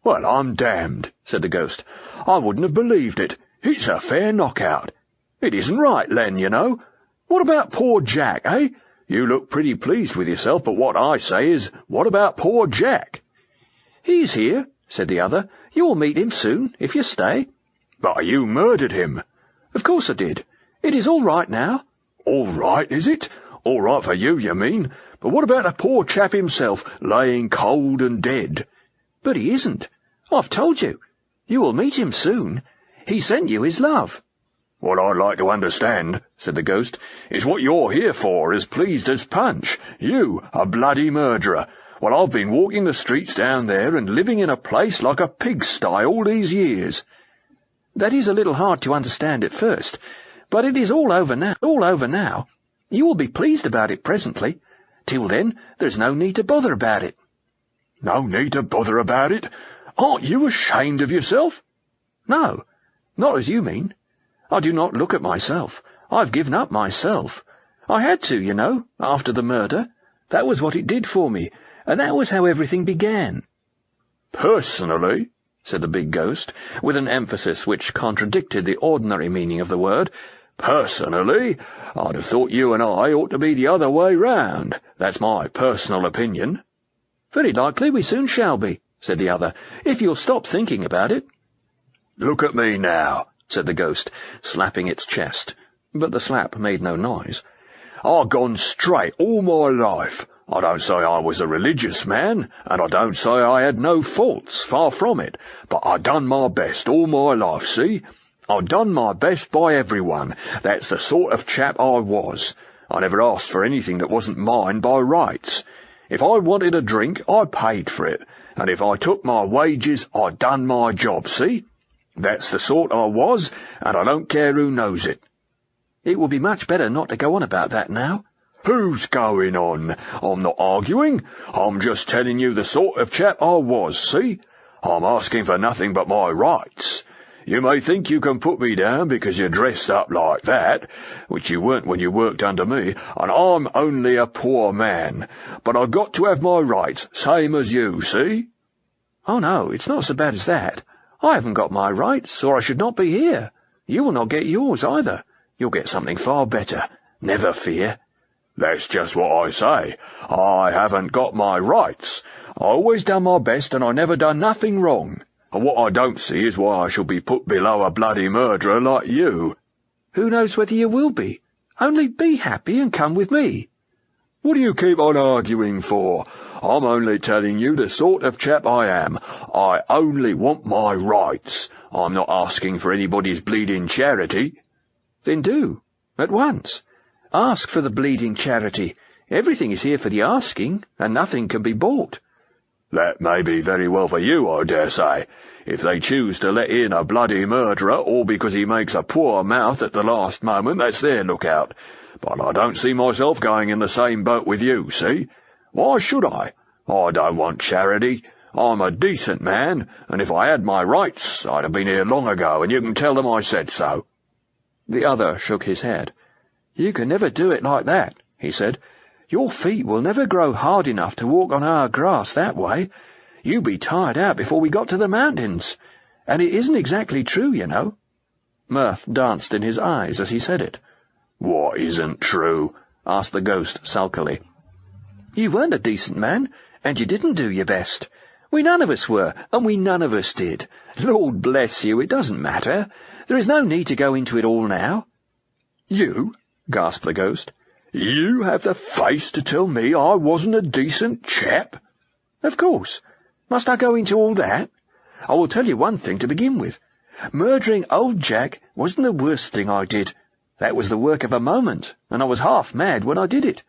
"Well, I'm damned," said the ghost. "I wouldn't have believed it. It's a fair knockout. It isn't right, Len, you know. What about poor Jack, eh? You look pretty pleased with yourself, but what I say is, what about poor Jack?" "He's here," said the other. "You'll meet him soon, if you stay." "But you murdered him." "Of course I did. It is all right now." "All right, is it? All right for you, you mean. But what about the poor chap himself, laying cold and dead?" "But he isn't. I've told you. You will meet him soon. He sent you his love." "What I'd like to understand," said the ghost, "is what you're here for, as pleased as Punch. You, a bloody murderer, while I've been walking the streets down there and living in a place like a pigsty all these years." "That is a little hard to understand at first, but it is all over now. You will be pleased about it presently. Till then, there's no need to bother about it." "No need to bother about it? Aren't you ashamed of yourself?" "No, not as you mean. I do not look at myself. I've given up myself. I had to, you know, after the murder. That was what it did for me, and that was how everything began." "Personally?" said the big ghost, with an emphasis which contradicted the ordinary meaning of the word. "Personally? I'd have thought you and I ought to be the other way round. That's my personal opinion." "Very likely we soon shall be," said the other, "if you'll stop thinking about it." "Look at me now," said the ghost, slapping its chest, but the slap made no noise. "I've gone straight all my life. I don't say I was a religious man, and I don't say I had no faults, far from it, but I done my best all my life, see? I done my best by everyone. That's the sort of chap I was. I never asked for anything that wasn't mine by rights. If I wanted a drink, I paid for it, and if I took my wages, I done my job, see? That's the sort I was, and I don't care who knows it." "It would be much better not to go on about that now." "Who's going on? I'm not arguing. I'm just telling you the sort of chap I was, see? I'm asking for nothing but my rights. You may think you can put me down because you're dressed up like that, which you weren't when you worked under me, and I'm only a poor man, but I've got to have my rights, same as you, see?" "Oh, no, it's not so bad as that. I haven't got my rights, or I should not be here. You will not get yours either. You'll get something far better. Never fear." "That's just what I say. I haven't got my rights. I always done my best, and I never done nothing wrong. And what I don't see is why I shall be put below a bloody murderer like you." "Who knows whether you will be? Only be happy and come with me." "What do you keep on arguing for? I'm only telling you the sort of chap I am. I only want my rights. I'm not asking for anybody's bleeding charity." "Then do, at once. Ask for the bleeding charity. Everything is here for the asking, and nothing can be bought." "That may be very well for you, I dare say. If they choose to let in a bloody murderer, all because he makes a poor mouth at the last moment, that's their lookout. But I don't see myself going in the same boat with you, see? Why should I? I don't want charity. I'm a decent man, and if I had my rights, I'd have been here long ago, and you can tell them I said so." The other shook his head. "You can never do it like that," he said. "Your feet will never grow hard enough to walk on our grass that way. You'd be tired out before we got to the mountains. And it isn't exactly true, you know." Mirth danced in his eyes as he said it. "What isn't true?" asked the ghost sulkily. "You weren't a decent man, and you didn't do your best. We none of us were, and we none of us did. Lord bless you, it doesn't matter. There is no need to go into it all now." "You?" gasped the ghost. "You have the face to tell me I wasn't a decent chap?" "Of course. Must I go into all that? I will tell you one thing to begin with. Murdering old Jack wasn't the worst thing I did. That was the work of a moment, and I was half mad when I did it.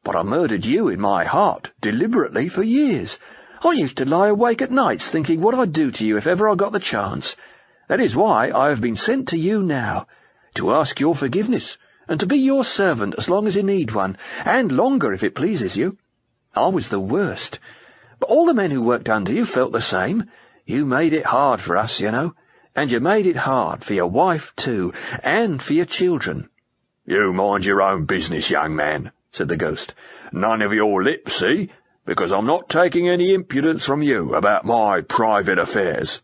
But I murdered you in my heart, deliberately, for years. I used to lie awake at nights thinking what I'd do to you if ever I got the chance. That is why I have been sent to you now, to ask your forgiveness, and to be your servant as long as you need one, and longer if it pleases you. I was the worst. But all the men who worked under you felt the same. You made it hard for us, you know, and you made it hard for your wife, too, and for your children." "You mind your own business, young man," said the ghost. "None of your lips, see? Because I'm not taking any impudence from you about my private affairs."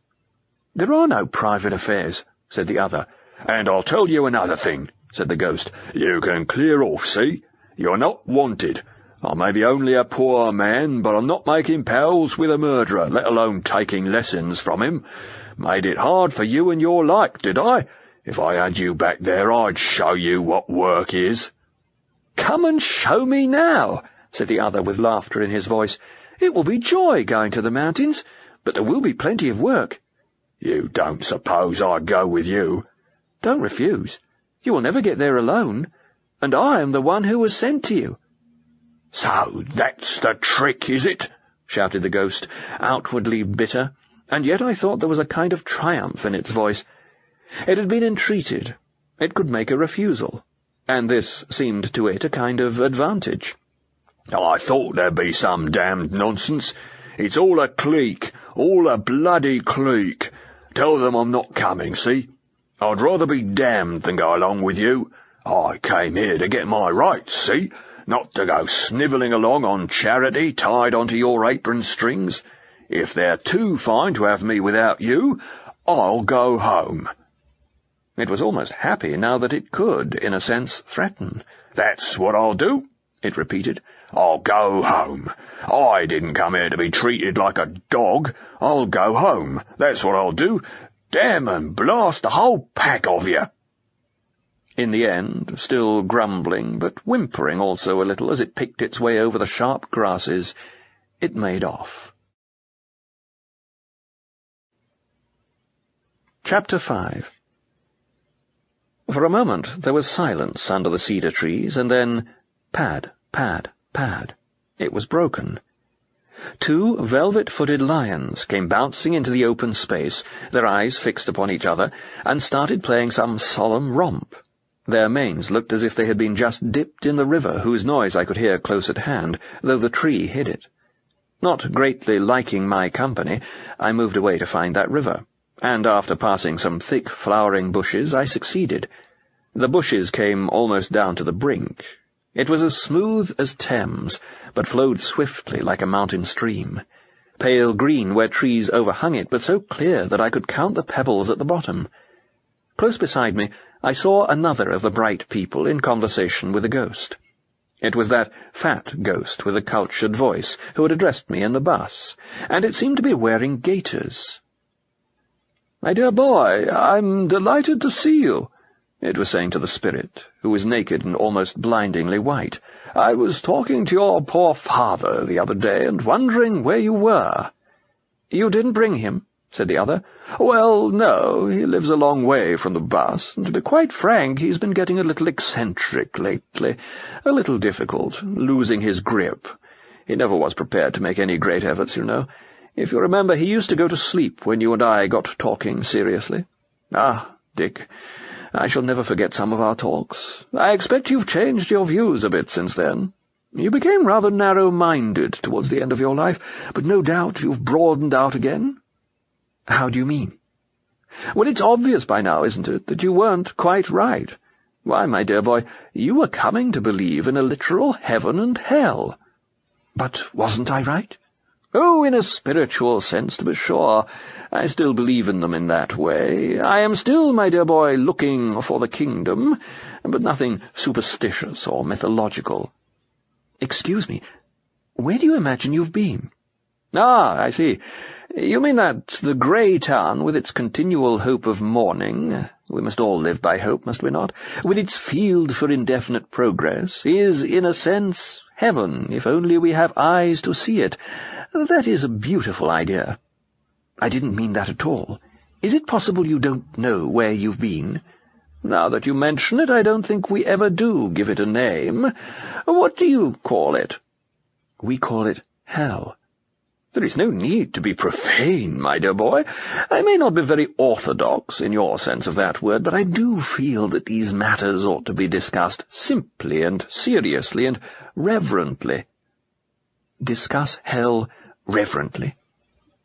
"There are no private affairs," said the other. "And I'll tell you another thing," said the ghost. "You can clear off, see? You're not wanted. I may be only a poor man, but I'm not making pals with a murderer, let alone taking lessons from him. Made it hard for you and your like, did I? If I had you back there, I'd show you what work is." "Come and show me now," said the other with laughter in his voice. "It will be joy going to the mountains, but there will be plenty of work." "You don't suppose I'd go with you?" "Don't refuse. You will never get there alone, and I am the one who was sent to you." "So that's the trick, is it?" shouted the ghost, outwardly bitter, and yet I thought there was a kind of triumph in its voice. It had been entreated. It could make a refusal, and this seemed to it a kind of advantage. "I thought there'd be some damned nonsense. It's all a clique, all a bloody clique. Tell them I'm not coming, see? I'd rather be damned than go along with you. I came here to get my rights, see? Not to go snivelling along on charity tied onto your apron strings. If they're too fine to have me without you, I'll go home." It was almost happy now that it could, in a sense, threaten. "That's what I'll do. it repeated. "I'll go home. I didn't come here to be treated like a dog. I'll go home. That's what I'll do. Damn and blast the whole pack of you." In the end, still grumbling, but whimpering also a little as it picked its way over the sharp grasses, it made off. Chapter 5. For a moment there was silence under the cedar trees, and then pad, pad, pad. It was broken. 2 velvet-footed lions came bouncing into the open space, their eyes fixed upon each other, and started playing some solemn romp. Their manes looked as if they had been just dipped in the river, whose noise I could hear close at hand, though the tree hid it. Not greatly liking my company, I moved away to find that river, and after passing some thick flowering bushes I succeeded. The bushes came almost down to the brink. It was as smooth as Thames, but flowed swiftly like a mountain stream, pale green where trees overhung it, but so clear that I could count the pebbles at the bottom. Close beside me I saw another of the bright people in conversation with a ghost. It was that fat ghost with a cultured voice who had addressed me in the bus, and it seemed to be wearing gaiters. "My dear boy, I'm delighted to see you," it was saying to the spirit, who was naked and almost blindingly white. "I was talking to your poor father the other day and wondering where you were." "You didn't bring him?" said the other. "Well, no, he lives a long way from the bus, and to be quite frank, he's been getting a little eccentric lately, a little difficult, losing his grip. He never was prepared to make any great efforts, you know. If you remember, he used to go to sleep when you and I got talking seriously. Ah, Dick, I shall never forget some of our talks. I expect you've changed your views a bit since then. You became rather narrow-minded towards the end of your life, but no doubt you've broadened out again." "How do you mean?" "Well, it's obvious by now, isn't it, that you weren't quite right. Why, my dear boy, you were coming to believe in a literal heaven and hell." "But wasn't I right?" "Oh, in a spiritual sense, to be sure. I still believe in them in that way. I am still, my dear boy, looking for the kingdom, but nothing superstitious or mythological." "Excuse me, where do you imagine you've been?" "Ah, I see. You mean that the grey town, with its continual hope of morning— we must all live by hope, must we not?— with its field for indefinite progress, is, in a sense, heaven, if only we have eyes to see it. That is a beautiful idea." "I didn't mean that at all. Is it possible you don't know where you've been?" "Now that you mention it, I don't think we ever do give it a name. What do you call it?" "We call it hell." "There is no need to be profane, my dear boy. I may not be very orthodox in your sense of that word, but I do feel that these matters ought to be discussed simply and seriously and reverently." "Discuss hell reverently?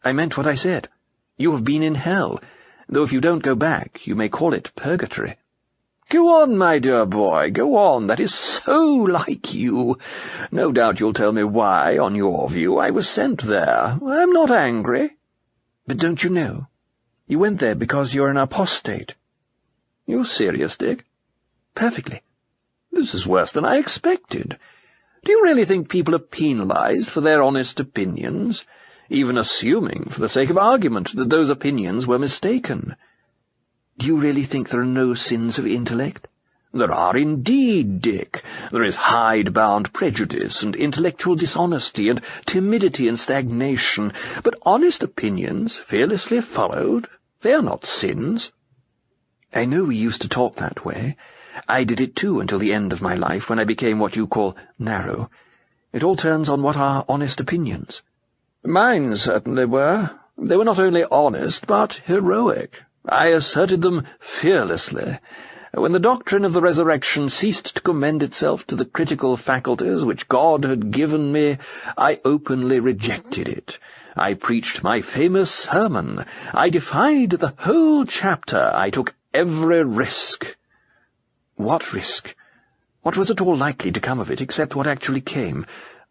I meant what I said. You have been in hell, though if you don't go back, you may call it purgatory." "Go on, my dear boy, go on. That is so like you. No doubt you'll tell me why, on your view, I was sent there. I'm not angry." "But don't you know? You went there because you're an apostate." "You serious, Dick?" "Perfectly." "This is worse than I expected. Do you really think people are penalized for their honest opinions, even assuming, for the sake of argument, that those opinions were mistaken?" "Do you really think there are no sins of intellect?" "There are indeed, Dick. There is hide-bound prejudice and intellectual dishonesty and timidity and stagnation. But honest opinions, fearlessly followed, they are not sins." "I know we used to talk that way. I did it too until the end of my life, when I became what you call narrow. It all turns on what are honest opinions." "Mine certainly were. They were not only honest, but heroic. I asserted them fearlessly. When the doctrine of the resurrection ceased to commend itself to the critical faculties which God had given me, I openly rejected it. I preached my famous sermon. I defied the whole chapter. I took every risk." "What risk? What was at all likely to come of it, except what actually came?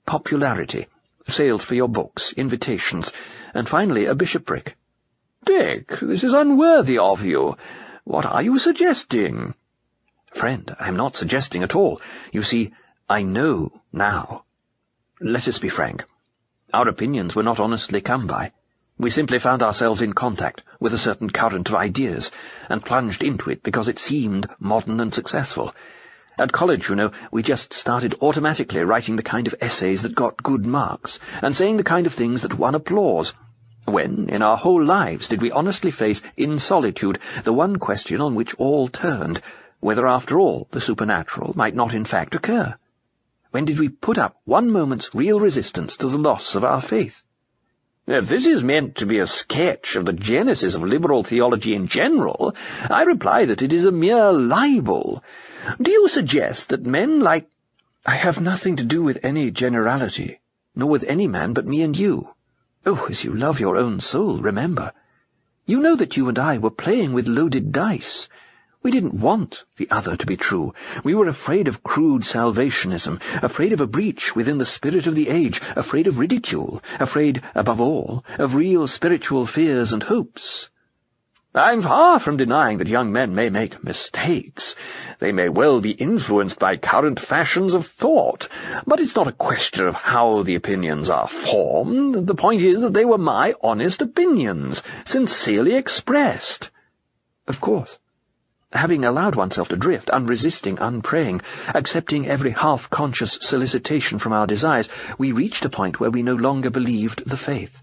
Popularity, sales for your books, invitations, and finally a bishopric." "Dick, this is unworthy of you. What are you suggesting?" "Friend, I am not suggesting at all. You see, I know now. Let us be frank. Our opinions were not honestly come by. We simply found ourselves in contact with a certain current of ideas, and plunged into it because it seemed modern and successful. At college, we just started automatically writing the kind of essays that got good marks, and saying the kind of things that won applause. When, in our whole lives, did we honestly face, in solitude, the one question on which all turned, whether, after all, the supernatural might not in fact occur? When did we put up one moment's real resistance to the loss of our faith? If this is meant to be a sketch of the genesis of liberal theology in general, I reply that it is a mere libel. Do you suggest that men like— I have nothing to do with any generality, nor with any man but me and you. Oh, as you love your own soul, remember. You know that you and I were playing with loaded dice. We didn't want the other to be true. We were afraid of crude salvationism, afraid of a breach within the spirit of the age, afraid of ridicule, afraid, above all, of real spiritual fears and hopes. I'm far from denying that young men may make mistakes. They may well be influenced by current fashions of thought, but it's not a question of how the opinions are formed. The point is that they were my honest opinions, sincerely expressed. Of course. Having allowed oneself to drift, unresisting, unpraying, accepting every half-conscious solicitation from our desires, we reached a point where we no longer believed the faith.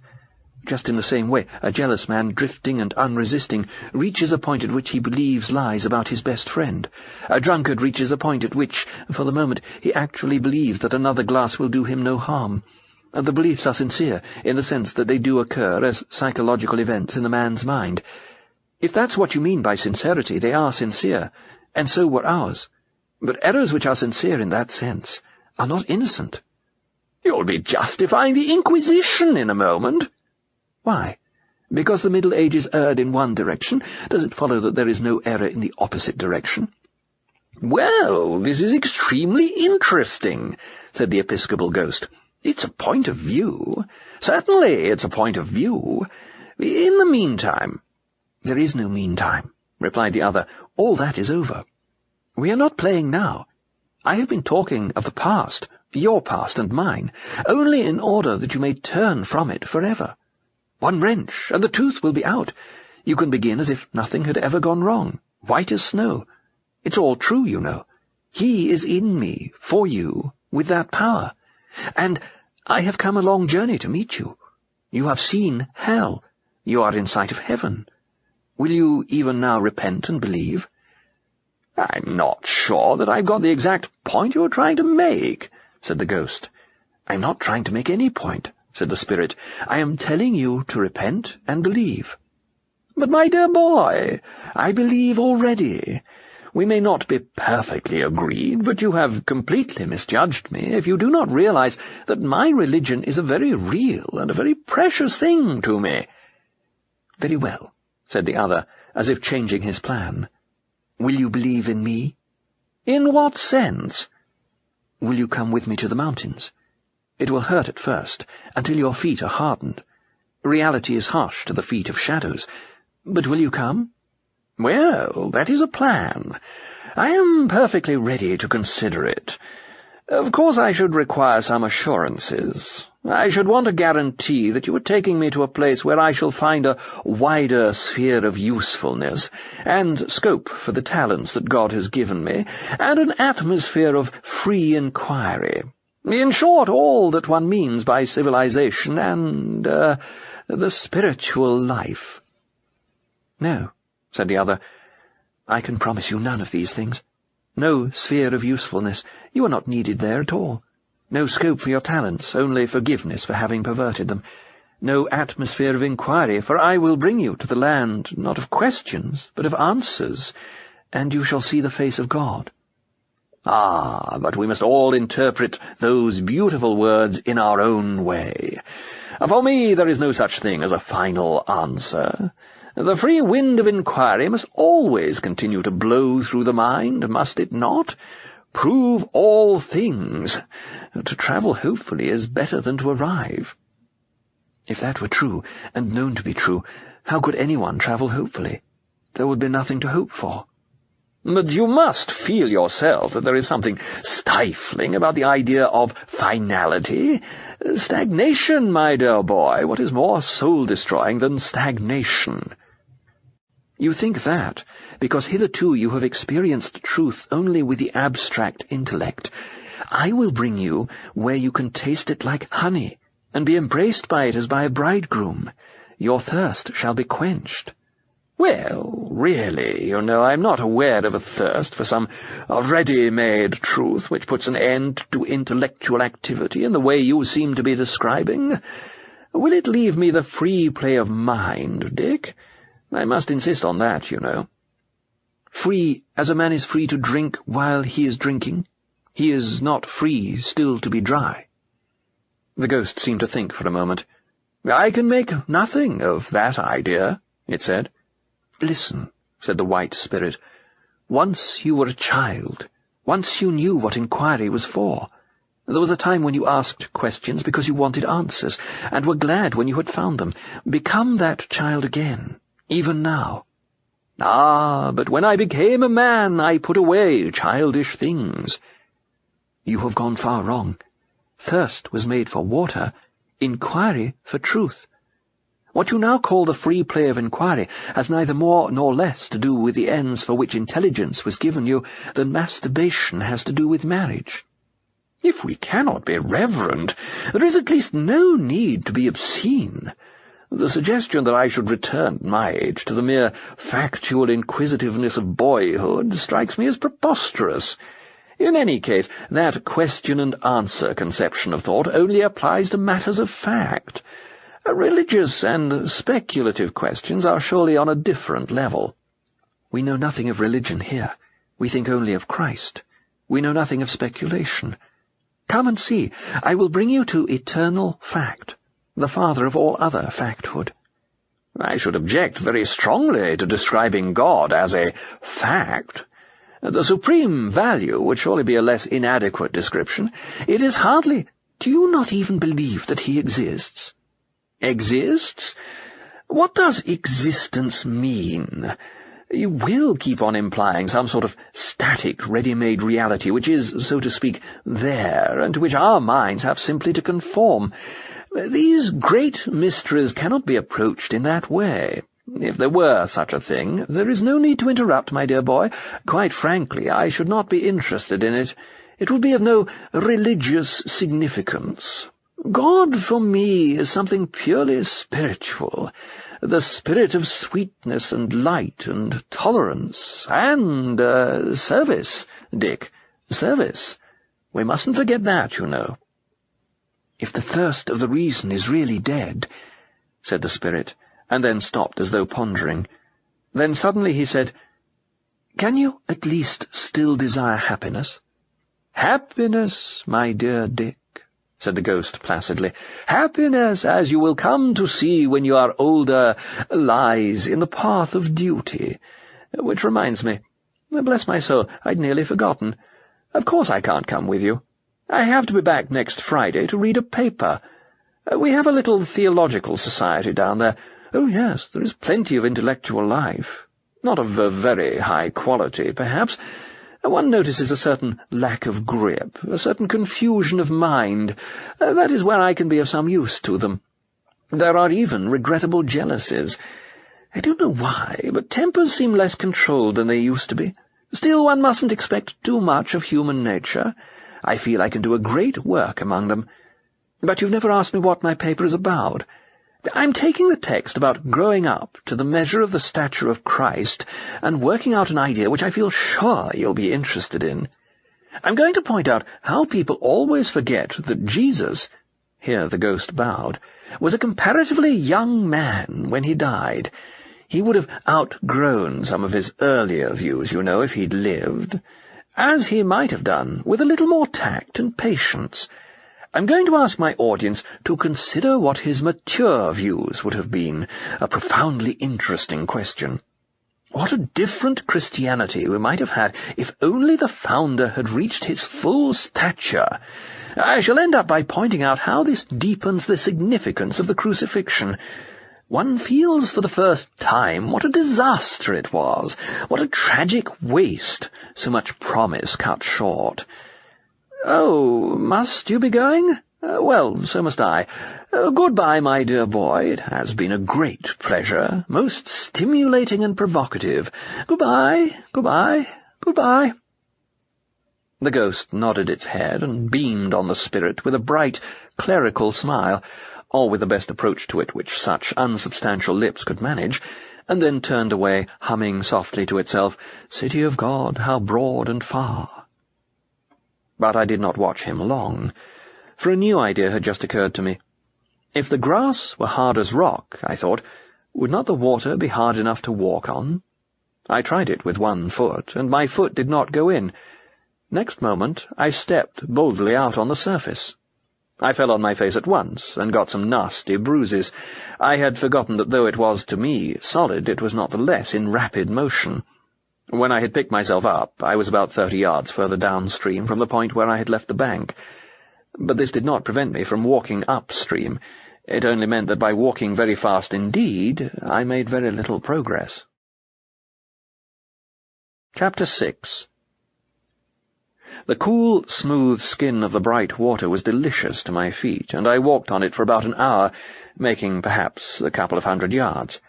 Just in the same way, a jealous man, drifting and unresisting, reaches a point at which he believes lies about his best friend. A drunkard reaches a point at which, for the moment, he actually believes that another glass will do him no harm. The beliefs are sincere, in the sense that they do occur as psychological events in the man's mind. If that's what you mean by sincerity, they are sincere, and so were ours. But errors which are sincere in that sense are not innocent. You'll be justifying the Inquisition in a moment. Why? Because the Middle Ages erred in one direction, does it follow that there is no error in the opposite direction? Well, this is extremely interesting, said the Episcopal ghost. It's a point of view. Certainly it's a point of view. In the meantime— There is no meantime, replied the other. All that is over. We are not playing now. I have been talking of the past, your past and mine, only in order that you may turn from it forever. One wrench, and the tooth will be out. You can begin as if nothing had ever gone wrong, white as snow. It's all true, you know. He is in me, for you, with that power. And I have come a long journey to meet you. You have seen hell. You are in sight of heaven. Will you even now repent and believe? I'm not sure that I've got the exact point you're trying to make, said the ghost. I'm not trying to make any point, said the spirit. I am telling you to repent and believe. But, my dear boy, I believe already. We may not be perfectly agreed, but you have completely misjudged me if you do not realize that my religion is a very real and a very precious thing to me. Very well, said the other, as if changing his plan. Will you believe in me? In what sense? Will you come with me to the mountains? It will hurt at first, until your feet are hardened. Reality is harsh to the feet of shadows. But will you come? Well, that is a plan. I am perfectly ready to consider it. Of course I should require some assurances. I should want a guarantee that you are taking me to a place where I shall find a wider sphere of usefulness, and scope for the talents that God has given me, and an atmosphere of free inquiry. In short, all that one means by civilization and, the spiritual life. No, said the other. I can promise you none of these things. No sphere of usefulness. You are not needed there at all. No scope for your talents, only forgiveness for having perverted them. No atmosphere of inquiry, for I will bring you to the land, not of questions, but of answers, and you shall see the face of God. Ah, but we must all interpret those beautiful words in our own way. For me, there is no such thing as a final answer. The free wind of inquiry must always continue to blow through the mind, must it not? Prove all things. To travel hopefully is better than to arrive. If that were true, and known to be true, how could anyone travel hopefully? There would be nothing to hope for. But you must feel yourself that there is something stifling about the idea of finality. Stagnation, my dear boy, what is more soul-destroying than stagnation? You think that, because hitherto you have experienced truth only with the abstract intellect. I will bring you where you can taste it like honey, and be embraced by it as by a bridegroom. Your thirst shall be quenched. Well, really, I'm not aware of a thirst for some ready-made truth which puts an end to intellectual activity in the way you seem to be describing. Will it leave me the free play of mind, Dick? I must insist on that, Free as a man is free to drink while he is drinking. He is not free still to be dry. The ghost seemed to think for a moment. I can make nothing of that idea, it said. Listen, said the white spirit. Once you were a child. Once you knew what inquiry was for. There was a time when you asked questions because you wanted answers, and were glad when you had found them. Become that child again, even now. Ah, but when I became a man, I put away childish things. You have gone far wrong. Thirst was made for water, inquiry for truth. What you now call the free play of inquiry has neither more nor less to do with the ends for which intelligence was given you than masturbation has to do with marriage. If we cannot be reverent, there is at least no need to be obscene. The suggestion that I should return at my age to the mere factual inquisitiveness of boyhood strikes me as preposterous. In any case, that question-and-answer conception of thought only applies to matters of fact. Religious and speculative questions are surely on a different level. We know nothing of religion here. We think only of Christ. We know nothing of speculation. Come and see. I will bring you to eternal fact, the father of all other facthood. I should object very strongly to describing God as a fact. The supreme value would surely be a less inadequate description. It is hardly— Do you not even believe that he exists? Exists? What does existence mean? You will keep on implying some sort of static, ready-made reality which is, so to speak, there, and to which our minds have simply to conform. These great mysteries cannot be approached in that way. If there were such a thing, there is no need to interrupt, my dear boy. Quite frankly, I should not be interested in it. It would be of no religious significance. God, for me, is something purely spiritual, the spirit of sweetness and light and tolerance, and service, Dick, service. We mustn't forget that, If the thirst of the reason is really dead, said the spirit, and then stopped as though pondering. Then suddenly he said, Can you at least still desire happiness? Happiness, my dear Dick, said the ghost placidly. Happiness, as you will come to see when you are older, lies in the path of duty. Which reminds me, bless my soul, I'd nearly forgotten. Of course I can't come with you. I have to be back next Friday to read a paper. We have a little theological society down there. Oh, yes, there is plenty of intellectual life. Not of a very high quality, perhaps. One notices a certain lack of grip, a certain confusion of mind. That is where I can be of some use to them. There are even regrettable jealousies. I don't know why, but tempers seem less controlled than they used to be. Still, one mustn't expect too much of human nature. I feel I can do a great work among them. But you've never asked me what my paper is about. I'm taking the text about growing up to the measure of the stature of Christ and working out an idea which I feel sure you'll be interested in. I'm going to point out how people always forget that Jesus, here the ghost bowed, was a comparatively young man when he died. He would have outgrown some of his earlier views, if he'd lived, as he might have done with a little more tact and patience. I'm going to ask my audience to consider what his mature views would have been, a profoundly interesting question. What a different Christianity we might have had if only the founder had reached his full stature. I shall end up by pointing out how this deepens the significance of the crucifixion. One feels for the first time what a disaster it was, what a tragic waste, so much promise cut short. "Oh, must you be going? Well, so must I. Goodbye, my dear boy. It has been a great pleasure, most stimulating and provocative. Goodbye, goodbye, goodbye." The ghost nodded its head and beamed on the spirit with a bright, clerical smile, or with the best approach to it which such unsubstantial lips could manage, and then turned away, humming softly to itself, "City of God, how broad and far." But I did not watch him long, for a new idea had just occurred to me. If the grass were hard as rock, I thought, would not the water be hard enough to walk on? I tried it with one foot, and my foot did not go in. Next moment I stepped boldly out on the surface. I fell on my face at once, and got some nasty bruises. I had forgotten that though it was to me solid, it was not the less in rapid motion. When I had picked myself up, I was about 30 yards further downstream from the point where I had left the bank. But this did not prevent me from walking upstream. It only meant that by walking very fast indeed, I made very little progress. Chapter 6. The cool, smooth skin of the bright water was delicious to my feet, and I walked on it for about an hour, making perhaps a couple of 100 yards.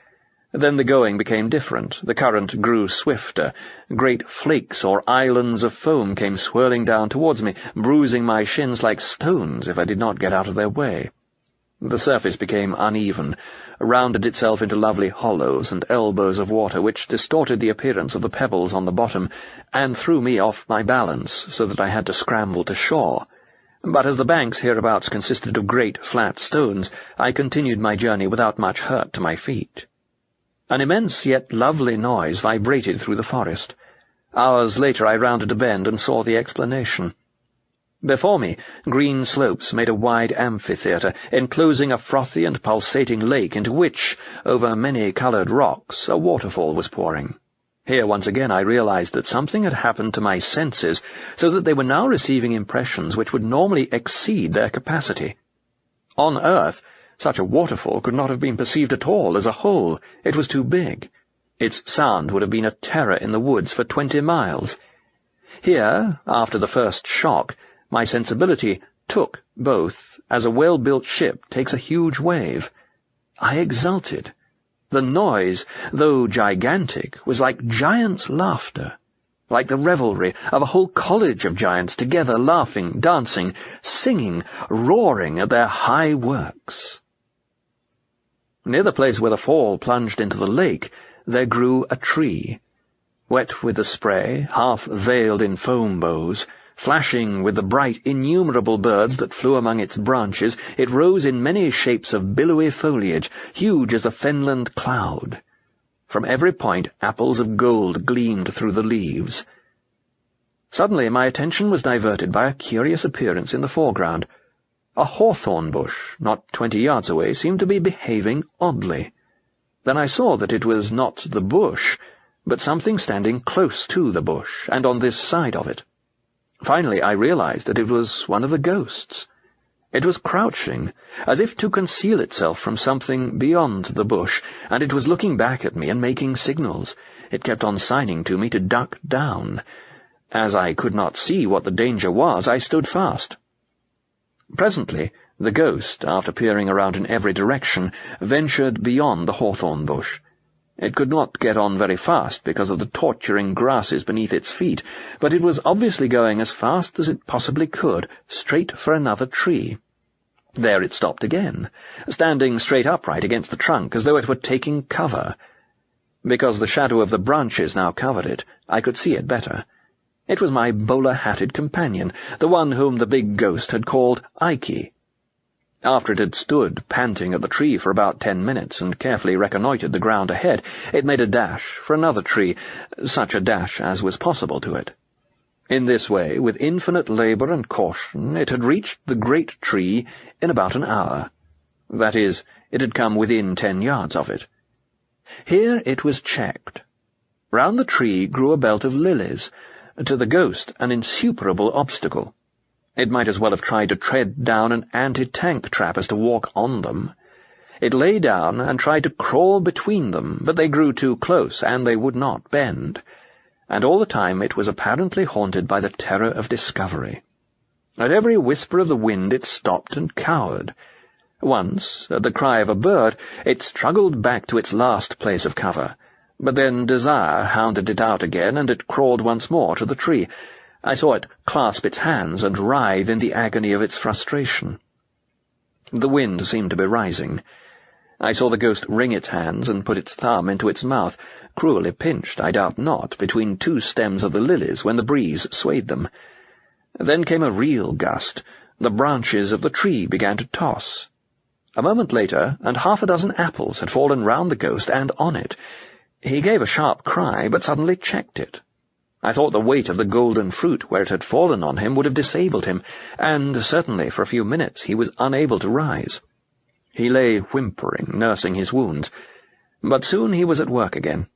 Then the going became different. The current grew swifter. Great flakes or islands of foam came swirling down towards me, bruising my shins like stones if I did not get out of their way. The surface became uneven, rounded itself into lovely hollows and elbows of water, which distorted the appearance of the pebbles on the bottom, and threw me off my balance, so that I had to scramble to shore. But as the banks hereabouts consisted of great flat stones, I continued my journey without much hurt to my feet. An immense yet lovely noise vibrated through the forest. Hours later I rounded a bend and saw the explanation. Before me, green slopes made a wide amphitheatre, enclosing a frothy and pulsating lake into which, over many-coloured rocks, a waterfall was pouring. Here once again I realized that something had happened to my senses, so that they were now receiving impressions which would normally exceed their capacity. On earth, such a waterfall could not have been perceived at all as a whole. It was too big. Its sound would have been a terror in the woods for 20 miles. Here, after the first shock, my sensibility took both, as a well-built ship takes a huge wave. I exulted. The noise, though gigantic, was like giants' laughter, like the revelry of a whole college of giants together laughing, dancing, singing, roaring at their high works. Near the place where the fall plunged into the lake, there grew a tree. Wet with the spray, half veiled in foam bows, flashing with the bright, innumerable birds that flew among its branches, it rose in many shapes of billowy foliage, huge as a fenland cloud. From every point apples of gold gleamed through the leaves. Suddenly my attention was diverted by a curious appearance in the foreground. A hawthorn bush, not 20 yards away, seemed to be behaving oddly. Then I saw that it was not the bush, but something standing close to the bush, and on this side of it. Finally I realized that it was one of the ghosts. It was crouching, as if to conceal itself from something beyond the bush, and it was looking back at me and making signals. It kept on signing to me to duck down. As I could not see what the danger was, I stood fast. Presently, the ghost, after peering around in every direction, ventured beyond the hawthorn bush. It could not get on very fast because of the torturing grasses beneath its feet, but it was obviously going as fast as it possibly could, straight for another tree. There it stopped again, standing straight upright against the trunk, as though it were taking cover. Because the shadow of the branches now covered it, I could see it better. It was my bowler-hatted companion, the one whom the big ghost had called Ike. After it had stood panting at the tree for about 10 minutes and carefully reconnoitred the ground ahead, it made a dash for another tree, such a dash as was possible to it. In this way, with infinite labour and caution, it had reached the great tree in about an hour. That is, it had come within 10 yards of it. Here it was checked. Round the tree grew a belt of lilies, to the ghost an insuperable obstacle. It might as well have tried to tread down an anti-tank trap as to walk on them. It lay down and tried to crawl between them, but they grew too close, and they would not bend. And all the time it was apparently haunted by the terror of discovery. At every whisper of the wind it stopped and cowered. Once, at the cry of a bird, it struggled back to its last place of cover, but then desire hounded it out again, and it crawled once more to the tree. I saw it clasp its hands and writhe in the agony of its frustration. The wind seemed to be rising. I saw the ghost wring its hands and put its thumb into its mouth, cruelly pinched, I doubt not, between two stems of the lilies when the breeze swayed them. Then came a real gust. The branches of the tree began to toss. A moment later, and 6 apples had fallen round the ghost and on it. He gave a sharp cry, but suddenly checked it. I thought the weight of the golden fruit where it had fallen on him would have disabled him, and certainly for a few minutes he was unable to rise. He lay whimpering, nursing his wounds, but soon he was at work again.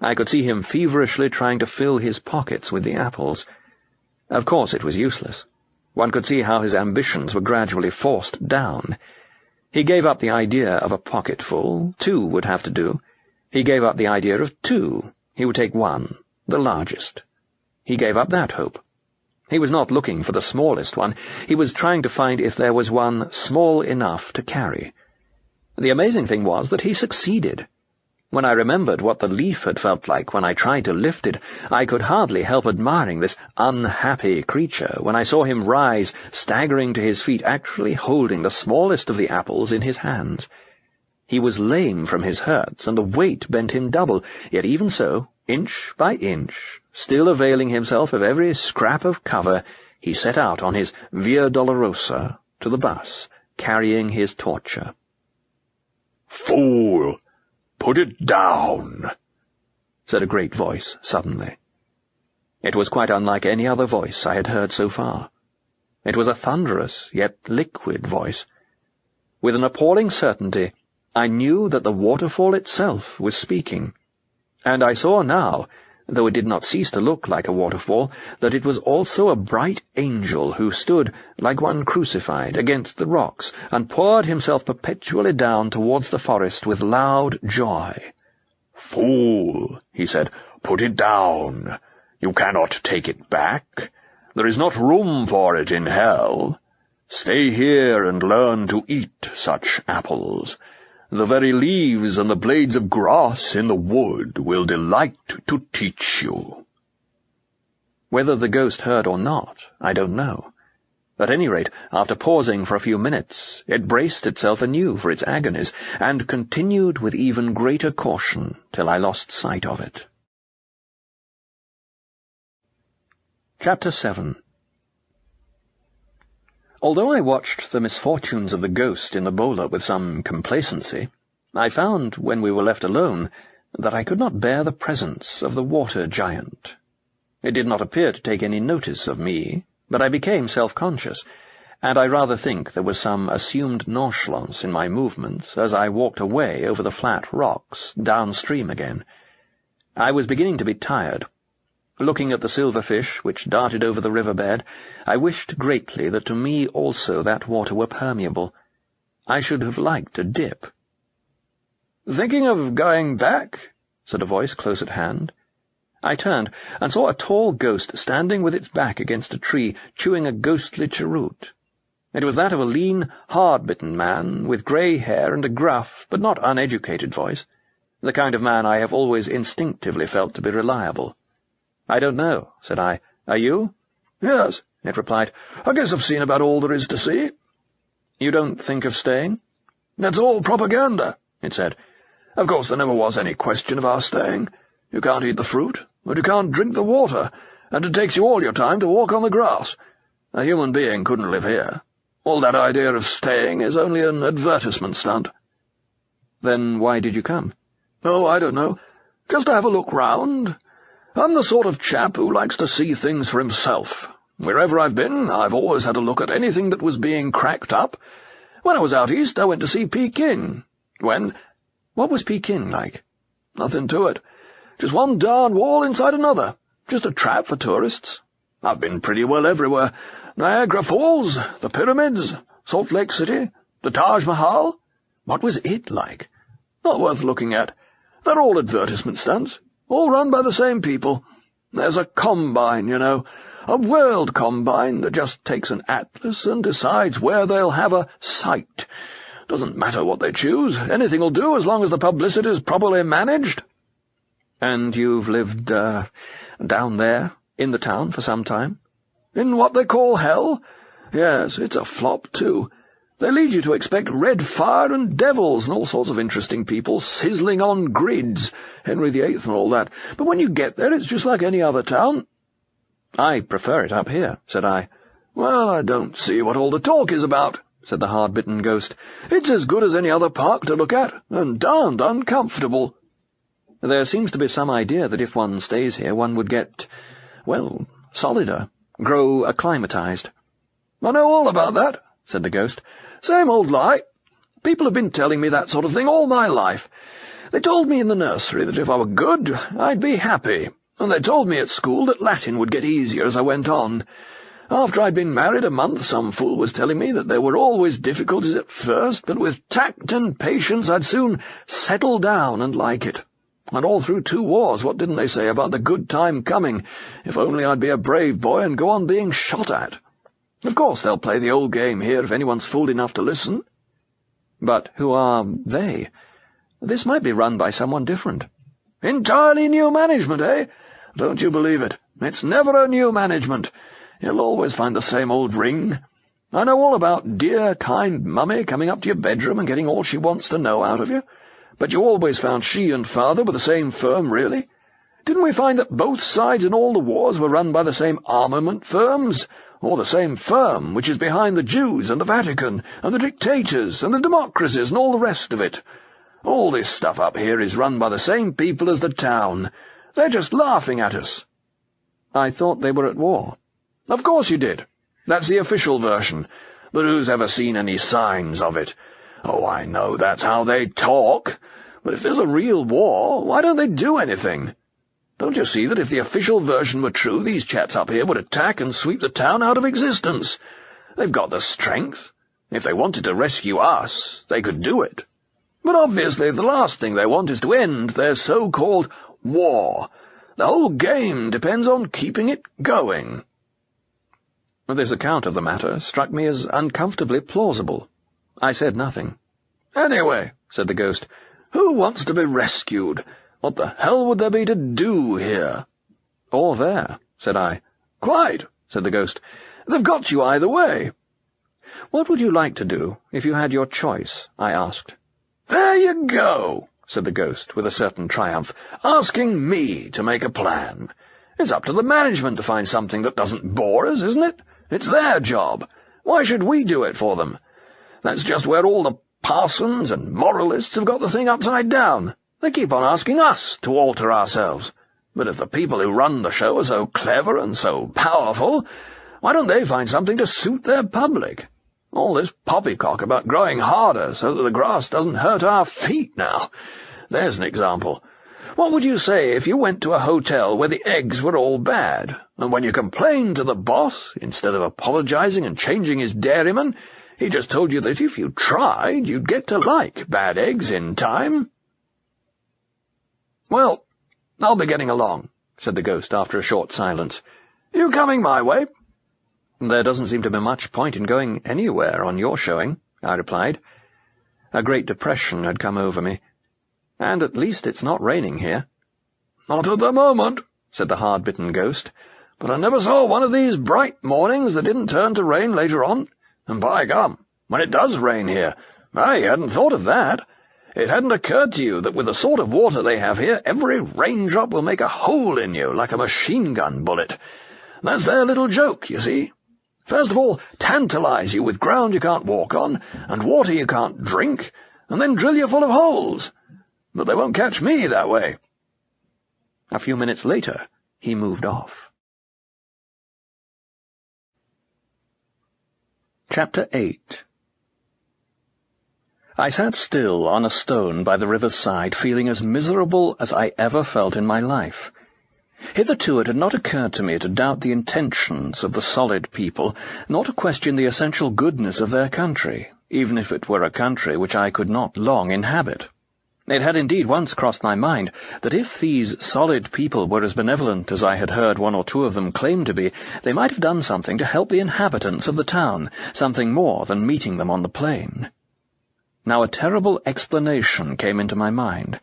I could see him feverishly trying to fill his pockets with the apples. Of course it was useless. One could see how his ambitions were gradually forced down. He gave up the idea of a pocketful. 2 would have to do. He gave up the idea of 2. He would take 1, the largest. He gave up that hope. He was not looking for the smallest one. He was trying to find if there was one small enough to carry. The amazing thing was that he succeeded. When I remembered what the leaf had felt like when I tried to lift it, I could hardly help admiring this unhappy creature when I saw him rise, staggering to his feet, actually holding the smallest of the apples in his hands. He was lame from his hurts, and the weight bent him double, yet even so, inch by inch, still availing himself of every scrap of cover, he set out on his Via Dolorosa to the bus, carrying his torture. "Fool! Put it down," said a great voice suddenly. It was quite unlike any other voice I had heard so far. It was a thunderous, yet liquid voice. With an appalling certainty, I knew that the waterfall itself was speaking, and I saw now, though it did not cease to look like a waterfall, that it was also a bright angel who stood, like one crucified, against the rocks, and poured himself perpetually down towards the forest with loud joy. "Fool," he said, "put it down. You cannot take it back. There is not room for it in hell. Stay here and learn to eat such apples. The very leaves and the blades of grass in the wood will delight to teach you." Whether the ghost heard or not, I don't know. At any rate, after pausing for a few minutes, it braced itself anew for its agonies, and continued with even greater caution till I lost sight of it. Chapter 7. Although I watched the misfortunes of the ghost in the bowler with some complacency, I found, when we were left alone, that I could not bear the presence of the water giant. It did not appear to take any notice of me, but I became self-conscious, and I rather think there was some assumed nonchalance in my movements as I walked away over the flat rocks, downstream again. I was beginning to be tired. Looking at the silverfish which darted over the riverbed, I wished greatly that to me also that water were permeable. I should have liked to dip. "Thinking of going back?" said a voice close at hand. I turned, and saw a tall ghost standing with its back against a tree, chewing a ghostly cheroot. It was that of a lean, hard-bitten man, with grey hair and a gruff, but not uneducated voice, the kind of man I have always instinctively felt to be reliable. "I don't know," said I. "Are you?" "Yes," it replied. "I guess I've seen about all there is to see." "You don't think of staying?" "That's all propaganda," it said. "Of course there never was any question of our staying. You can't eat the fruit, but you can't drink the water, and it takes you all your time to walk on the grass. A human being couldn't live here. All that idea of staying is only an advertisement stunt." "Then why did you come?" "Oh, I don't know. Just to have a look round. I'm the sort of chap who likes to see things for himself. Wherever I've been, I've always had a look at anything that was being cracked up. When I was out east, I went to see Pekin. What was Pekin like?" "Nothing to it. Just one darn wall inside another. Just a trap for tourists. I've been pretty well everywhere. Niagara Falls, the Pyramids, Salt Lake City, the Taj Mahal. What was it like? Not worth looking at. They're all advertisement stunts, all run by the same people. There's a combine, you know, a world combine that just takes an atlas and decides where they'll have a site. Doesn't matter what they choose, anything will do as long as the publicity is properly managed. And you've lived, down there, in the town, for some time? In what they call hell? Yes, it's a flop, too. They lead you to expect red fire and devils and all sorts of interesting people sizzling on grids, Henry VIII and all that. But when you get there, it's just like any other town. I prefer it up here, said I. Well, I don't see what all the talk is about, said the hard-bitten ghost. It's as good as any other park to look at, and darned uncomfortable. There seems to be some idea that if one stays here, one would get, well, solider, grow acclimatized. I know all about that, said the ghost. Same old lie. People have been telling me that sort of thing all my life. They told me in the nursery that if I were good, I'd be happy, and they told me at school that Latin would get easier as I went on. After I'd been married a month, some fool was telling me that there were always difficulties at first, but with tact and patience I'd soon settle down and like it. And all through 2 wars, what didn't they say about the good time coming, if only I'd be a brave boy and go on being shot at? Of course they'll play the old game here if anyone's fooled enough to listen. But who are they? This might be run by someone different. Entirely new management, eh? Don't you believe it. It's never a new management. You'll always find the same old ring. I know all about dear, kind Mummy coming up to your bedroom and getting all she wants to know out of you. But you always found she and Father were the same firm, really. Didn't we find that both sides in all the wars were run by the same armament firms? Or the same firm which is behind the Jews and the Vatican and the dictators and the democracies and all the rest of it? All this stuff up here is run by the same people as the town. They're just laughing at us. I thought they were at war. Of course you did. That's the official version. But who's ever seen any signs of it? Oh, I know that's how they talk. But if there's a real war, why don't they do anything? Don't you see that if the official version were true, these chaps up here would attack and sweep the town out of existence? They've got the strength. If they wanted to rescue us, they could do it. But obviously the last thing they want is to end their so-called war. The whole game depends on keeping it going. This account of the matter struck me as uncomfortably plausible. I said nothing. Anyway, said the ghost, who wants to be rescued? What the hell would there be to do here? Or there, said I. Quite, said the ghost. They've got you either way. What would you like to do if you had your choice? I asked. There you go, said the ghost with a certain triumph, asking me to make a plan. It's up to the management to find something that doesn't bore us, isn't it? It's their job. Why should we do it for them? That's just where all the parsons and moralists have got the thing upside down. They keep on asking us to alter ourselves. But if the people who run the show are so clever and so powerful, why don't they find something to suit their public? All this poppycock about growing harder so that the grass doesn't hurt our feet now. There's an example. What would you say if you went to a hotel where the eggs were all bad, and when you complained to the boss, instead of apologizing and changing his dairyman, he just told you that if you tried, you'd get to like bad eggs in time? Well, I'll be getting along, said the ghost after a short silence. You coming my way? There doesn't seem to be much point in going anywhere on your showing, I replied. A great depression had come over me. And at least it's not raining here. Not at the moment, said the hard-bitten ghost, but I never saw one of these bright mornings that didn't turn to rain later on. And by gum, when it does rain here, I hadn't thought of that. It hadn't occurred to you that with the sort of water they have here, every raindrop will make a hole in you like a machine-gun bullet. That's their little joke, you see. First of all, tantalize you with ground you can't walk on, and water you can't drink, and then drill you full of holes. But they won't catch me that way. A few minutes later, he moved off. Chapter 8. I sat still on a stone by the river's side, feeling as miserable as I ever felt in my life. Hitherto it had not occurred to me to doubt the intentions of the solid people, nor to question the essential goodness of their country, even if it were a country which I could not long inhabit. It had indeed once crossed my mind that if these solid people were as benevolent as I had heard one or two of them claim to be, they might have done something to help the inhabitants of the town, something more than meeting them on the plain. Now a terrible explanation came into my mind.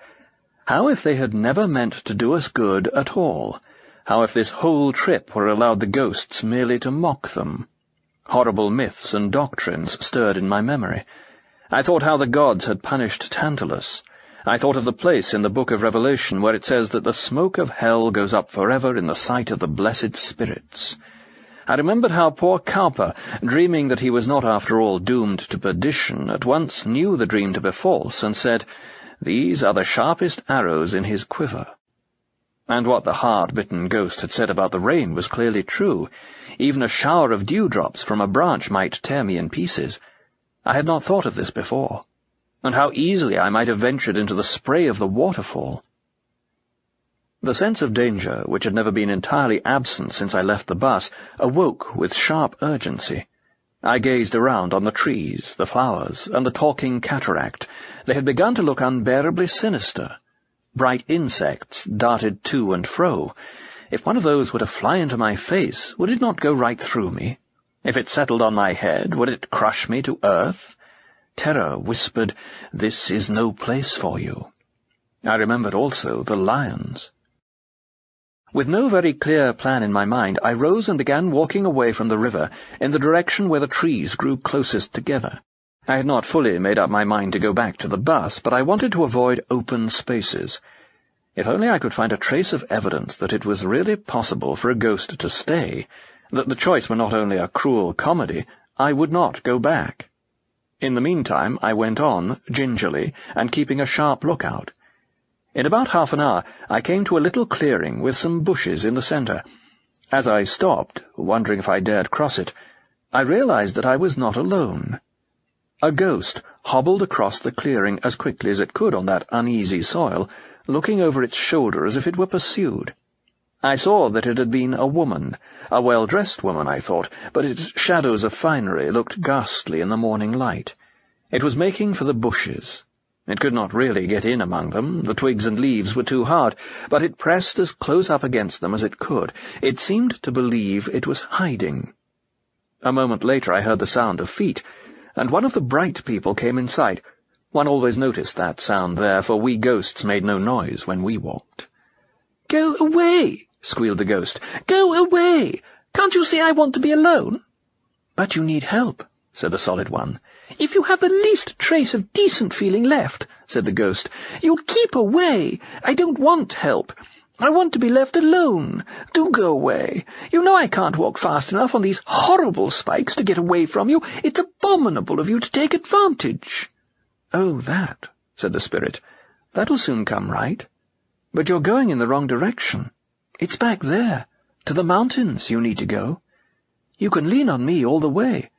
How if they had never meant to do us good at all? How if this whole trip were allowed the ghosts merely to mock them? Horrible myths and doctrines stirred in my memory. I thought how the gods had punished Tantalus. I thought of the place in the book of Revelation where it says that the smoke of hell goes up forever in the sight of the blessed spirits. I remembered how poor Cowper, dreaming that he was not after all doomed to perdition, at once knew the dream to be false, and said, "These are the sharpest arrows in his quiver." And what the hard-bitten ghost had said about the rain was clearly true. Even a shower of dewdrops from a branch might tear me in pieces. I had not thought of this before. And how easily I might have ventured into the spray of the waterfall. The sense of danger, which had never been entirely absent since I left the bus, awoke with sharp urgency. I gazed around on the trees, the flowers, and the talking cataract. They had begun to look unbearably sinister. Bright insects darted to and fro. If one of those were to fly into my face, would it not go right through me? If it settled on my head, would it crush me to earth? Terror whispered, "This is no place for you." I remembered also the lions. With no very clear plan in my mind, I rose and began walking away from the river in the direction where the trees grew closest together. I had not fully made up my mind to go back to the bus, but I wanted to avoid open spaces. If only I could find a trace of evidence that it was really possible for a ghost to stay, that the choice were not only a cruel comedy, I would not go back. In the meantime, I went on, gingerly, and keeping a sharp lookout. In about half an hour, I came to a little clearing with some bushes in the centre. As I stopped, wondering if I dared cross it, I realized that I was not alone. A ghost hobbled across the clearing as quickly as it could on that uneasy soil, looking over its shoulder as if it were pursued. I saw that it had been a woman, a well-dressed woman, I thought, but its shadows of finery looked ghastly in the morning light. It was making for the bushes. It could not really get in among them, the twigs and leaves were too hard, but it pressed as close up against them as it could. It seemed to believe it was hiding. A moment later I heard the sound of feet, and one of the bright people came in sight. One always noticed that sound there, for we ghosts made no noise when we walked. "Go away!" squealed the ghost. "Go away! Can't you see I want to be alone?" "But you need help," said the solid one. "If you have the least trace of decent feeling left," said the ghost, "you'll keep away. I don't want help. I want to be left alone. Do go away. You know I can't walk fast enough on these horrible spikes to get away from you. It's abominable of you to take advantage." "Oh, that," said the spirit. "That'll soon come right. But you're going in the wrong direction. It's back there, to the mountains you need to go. You can lean on me all the way.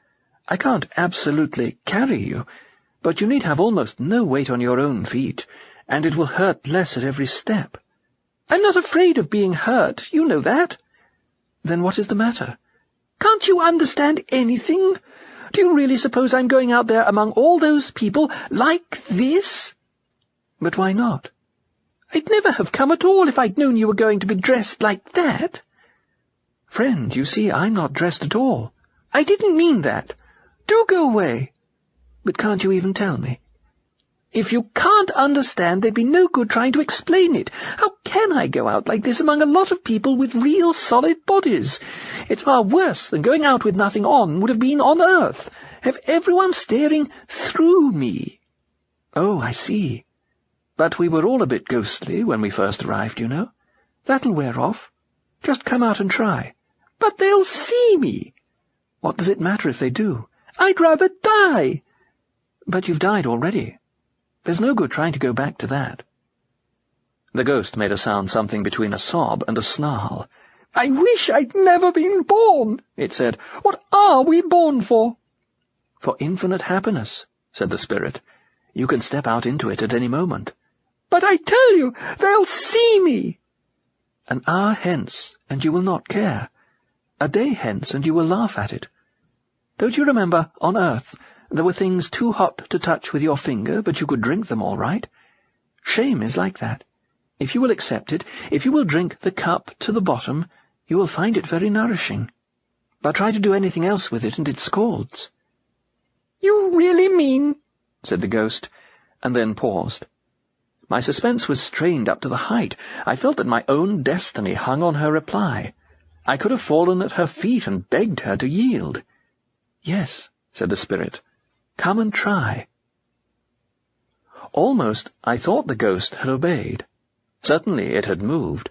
I can't absolutely carry you, but you need have almost no weight on your own feet, and it will hurt less at every step." "I'm not afraid of being hurt, you know that." "Then what is the matter?" "Can't you understand anything? Do you really suppose I'm going out there among all those people like this?" "But why not?" "I'd never have come at all if I'd known you were going to be dressed like that." "Friend, you see, I'm not dressed at all." "I didn't mean that. Do go away." "But can't you even tell me?" "If you can't understand, there'd be no good trying to explain it. How can I go out like this among a lot of people with real solid bodies? It's far worse than going out with nothing on would have been on earth. Have everyone staring through me." "Oh, I see. But we were all a bit ghostly when we first arrived, you know. That'll wear off. Just come out and try." "But they'll see me." "What does it matter if they do?" "I'd rather die." "But you've died already. There's no good trying to go back to that." The ghost made a sound something between a sob and a snarl. "I wish I'd never been born," it said. "What are we born for?" "For infinite happiness," said the spirit. "You can step out into it at any moment." "But I tell you, they'll see me." "An hour hence, and you will not care. A day hence, and you will laugh at it. Don't you remember, on earth, There were things too hot to touch with your finger, but you could drink them all right. Shame is like that. If you will accept it, if you will drink the cup to the bottom, you will find it very nourishing. But try to do anything else with it, and it scalds." "You really mean—" said the ghost, and then paused. My suspense was strained up to the height. I felt that my own destiny hung on her reply. I could have fallen at her feet and begged her to yield. "Yes," said the spirit, "come and try." Almost I thought the ghost had obeyed. Certainly it had moved.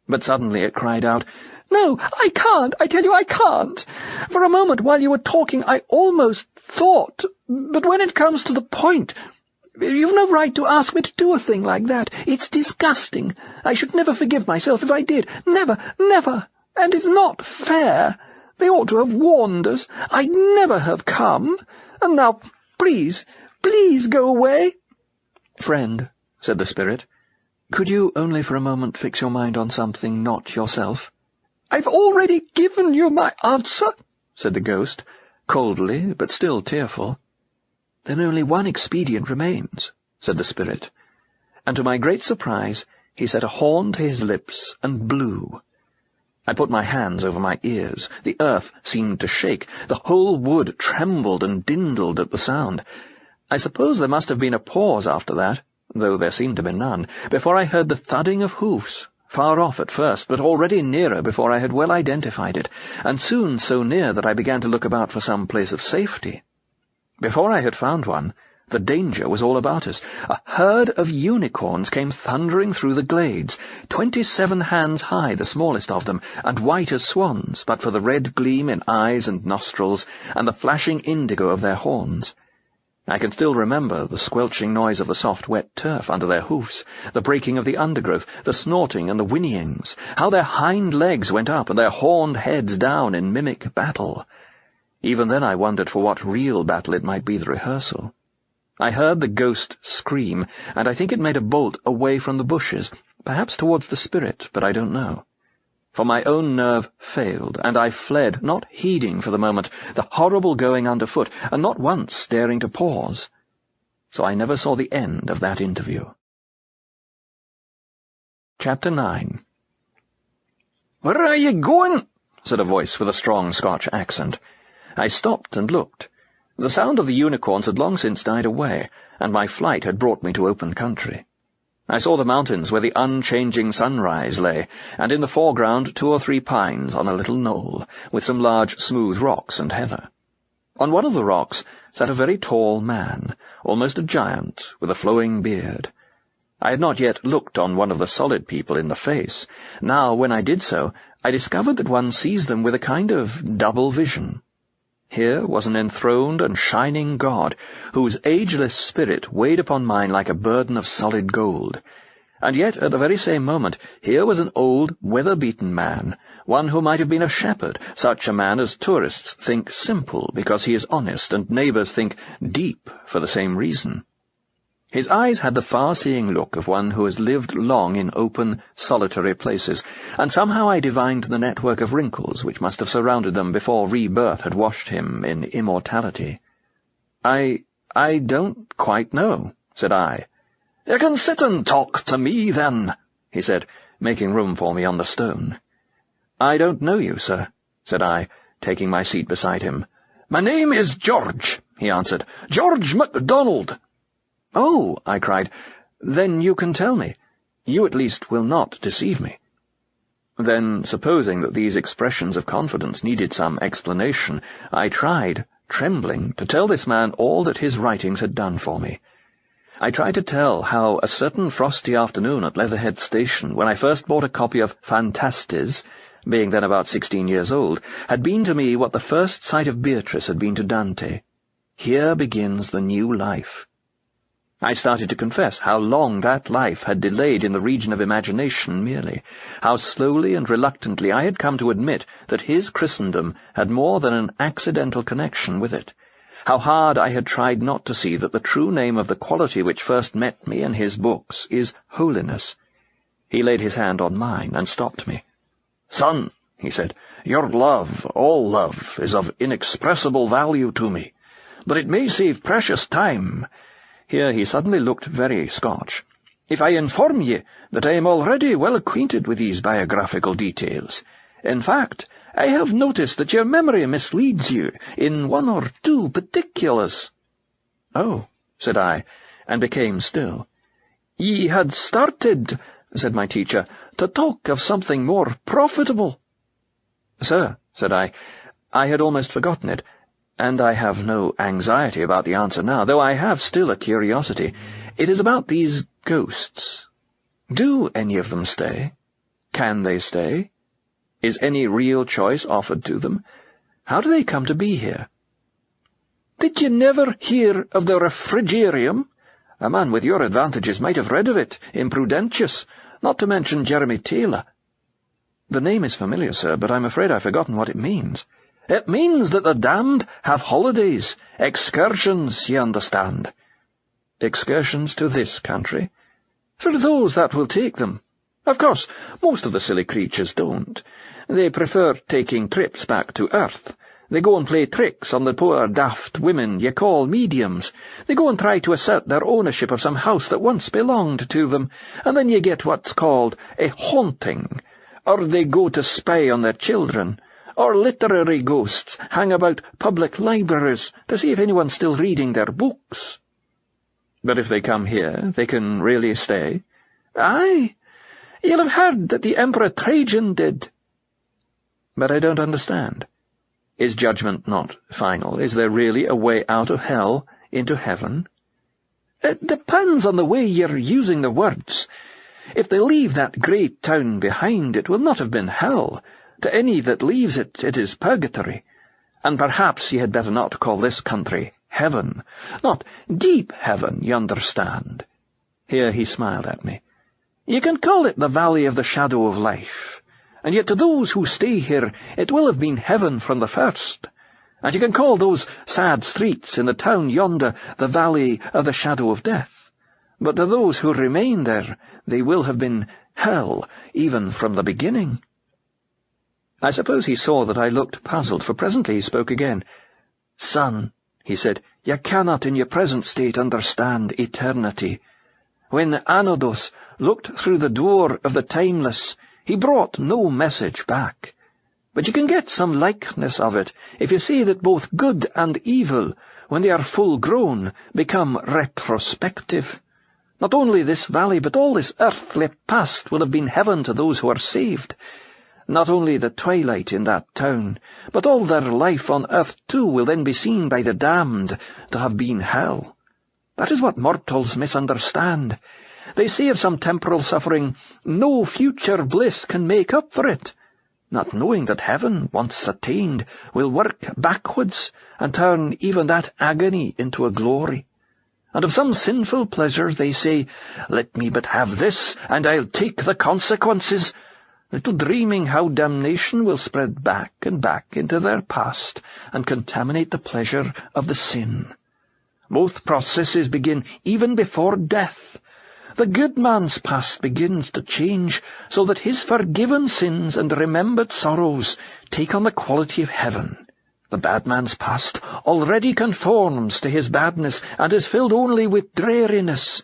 But suddenly it cried out, "No, I can't! I tell you I can't! For a moment while you were talking I almost thought, but when it comes to the point, you've no right to ask me to do a thing like that. It's disgusting. I should never forgive myself if I did. Never, never! And it's not fair. They ought to have warned us. I'd never have come. And now, please, please go away." "Friend," said the spirit, "could you only for a moment fix your mind on something not yourself?" "I've already given you my answer," said the ghost, coldly but still tearful. "Then only one expedient remains," said the spirit, and to my great surprise he set a horn to his lips and blew. I put my hands over my ears. The earth seemed to shake. The whole wood trembled and dindled at the sound. I suppose there must have been a pause after that, though there seemed to be none, before I heard the thudding of hoofs, far off at first, but already nearer before I had well identified it, and soon so near that I began to look about for some place of safety. Before I had found one, the danger was all about us. A herd of unicorns came thundering through the glades, 27 hands high, the smallest of them, and white as swans, but for the red gleam in eyes and nostrils, and the flashing indigo of their horns. I can still remember the squelching noise of the soft wet turf under their hoofs, the breaking of the undergrowth, the snorting and the whinnyings, how their hind legs went up and their horned heads down in mimic battle. Even then I wondered for what real battle it might be the rehearsal. I heard the ghost scream, and I think it made a bolt away from the bushes, perhaps towards the spirit, but I don't know. For my own nerve failed, and I fled, not heeding for the moment the horrible going underfoot, and not once daring to pause. So I never saw the end of that interview. Chapter 9. "Where are you going?" said a voice with a strong Scotch accent. I stopped and looked. The sound of the unicorns had long since died away, and my flight had brought me to open country. I saw the mountains where the unchanging sunrise lay, and in the foreground 2 or 3 pines on a little knoll, with some large smooth rocks and heather. On one of the rocks sat a very tall man, almost a giant, with a flowing beard. I had not yet looked on one of the solid people in the face. Now, when I did so, I discovered that one sees them with a kind of double vision. Here was an enthroned and shining God, whose ageless spirit weighed upon mine like a burden of solid gold. And yet, at the very same moment, here was an old, weather-beaten man, one who might have been a shepherd, such a man as tourists think simple because he is honest, and neighbours think deep for the same reason. His eyes had the far-seeing look of one who has lived long in open, solitary places, and somehow I divined the network of wrinkles which must have surrounded them before rebirth had washed him in immortality. I don't quite know," said I. "You can sit and talk to me, then," he said, making room for me on the stone. "I don't know you, sir," said I, taking my seat beside him. "My name is George," he answered. "George MacDonald." "Oh," I cried, "then you can tell me. You at least will not deceive me." Then, supposing that these expressions of confidence needed some explanation, I tried, trembling, to tell this man all that his writings had done for me. I tried to tell how a certain frosty afternoon at Leatherhead Station, when I first bought a copy of Phantastes, being then about 16 years old, had been to me what the first sight of Beatrice had been to Dante. Here begins the new life. I started to confess how long that life had delayed in the region of imagination merely, how slowly and reluctantly I had come to admit that his Christendom had more than an accidental connection with it, how hard I had tried not to see that the true name of the quality which first met me in his books is holiness. He laid his hand on mine and stopped me. "Son," he said, "your love, all love, is of inexpressible value to me. but it may save precious time." Here he suddenly looked very Scotch. "If I inform ye that I am already well acquainted with these biographical details. In fact, I have noticed that your memory misleads you in one or two particulars." "Oh," said I, and became still. "Ye had started," said my teacher, "to talk of something more profitable." "Sir," said I had almost forgotten it, and I have no anxiety about the answer now, though I have still a curiosity. It is about these ghosts. Do any of them stay? Can they stay? Is any real choice offered to them? How do they come to be here?" "Did you never hear of the refrigerium? A man with your advantages might have read of it in Prudentius, not to mention Jeremy Taylor." "The name is familiar, sir, but I'm afraid I've forgotten what it means." "It means that the damned have holidays, excursions, ye understand." "Excursions to this country?" "For those that will take them. Of course, most of the silly creatures don't. They prefer taking trips back to Earth. They go and play tricks on the poor daft women ye call mediums. They go and try to assert their ownership of some house that once belonged to them, and then you get what's called a haunting. Or they go to spy on their children. Or literary ghosts hang about public libraries to see if anyone's still reading their books." "But if they come here, they can really stay?" "Aye. You'll have heard that the Emperor Trajan did." "But I don't understand. Is judgment not final? Is there really a way out of hell into heaven?" "It depends on the way you're using the words. If they leave that great town behind, it will not have been hell. To any that leaves it, it is purgatory. And perhaps ye had better not call this country heaven. Not deep heaven, you understand." Here he smiled at me. "You can call it the Valley of the Shadow of Life. And yet to those who stay here it will have been heaven from the first. And you can call those sad streets in the town yonder the Valley of the Shadow of Death. But to those who remain there, they will have been hell even from the beginning." I suppose he saw that I looked puzzled, for presently he spoke again. "Son," he said, "you cannot in your present state understand eternity. When Anodos looked through the door of the timeless, he brought no message back. But you can get some likeness of it if you see that both good and evil, when they are full-grown, become retrospective. Not only this valley, but all this earthly past will have been heaven to those who are saved. Not only the twilight in that town, but all their life on earth too will then be seen by the damned to have been hell. That is what mortals misunderstand. They say of some temporal suffering, no future bliss can make up for it, not knowing that heaven, once attained, will work backwards and turn even that agony into a glory. And of some sinful pleasure they say, let me but have this, and I'll take the consequences, little dreaming how damnation will spread back and back into their past and contaminate the pleasure of the sin. Both processes begin even before death. The good man's past begins to change so that his forgiven sins and remembered sorrows take on the quality of heaven. The bad man's past already conforms to his badness and is filled only with dreariness.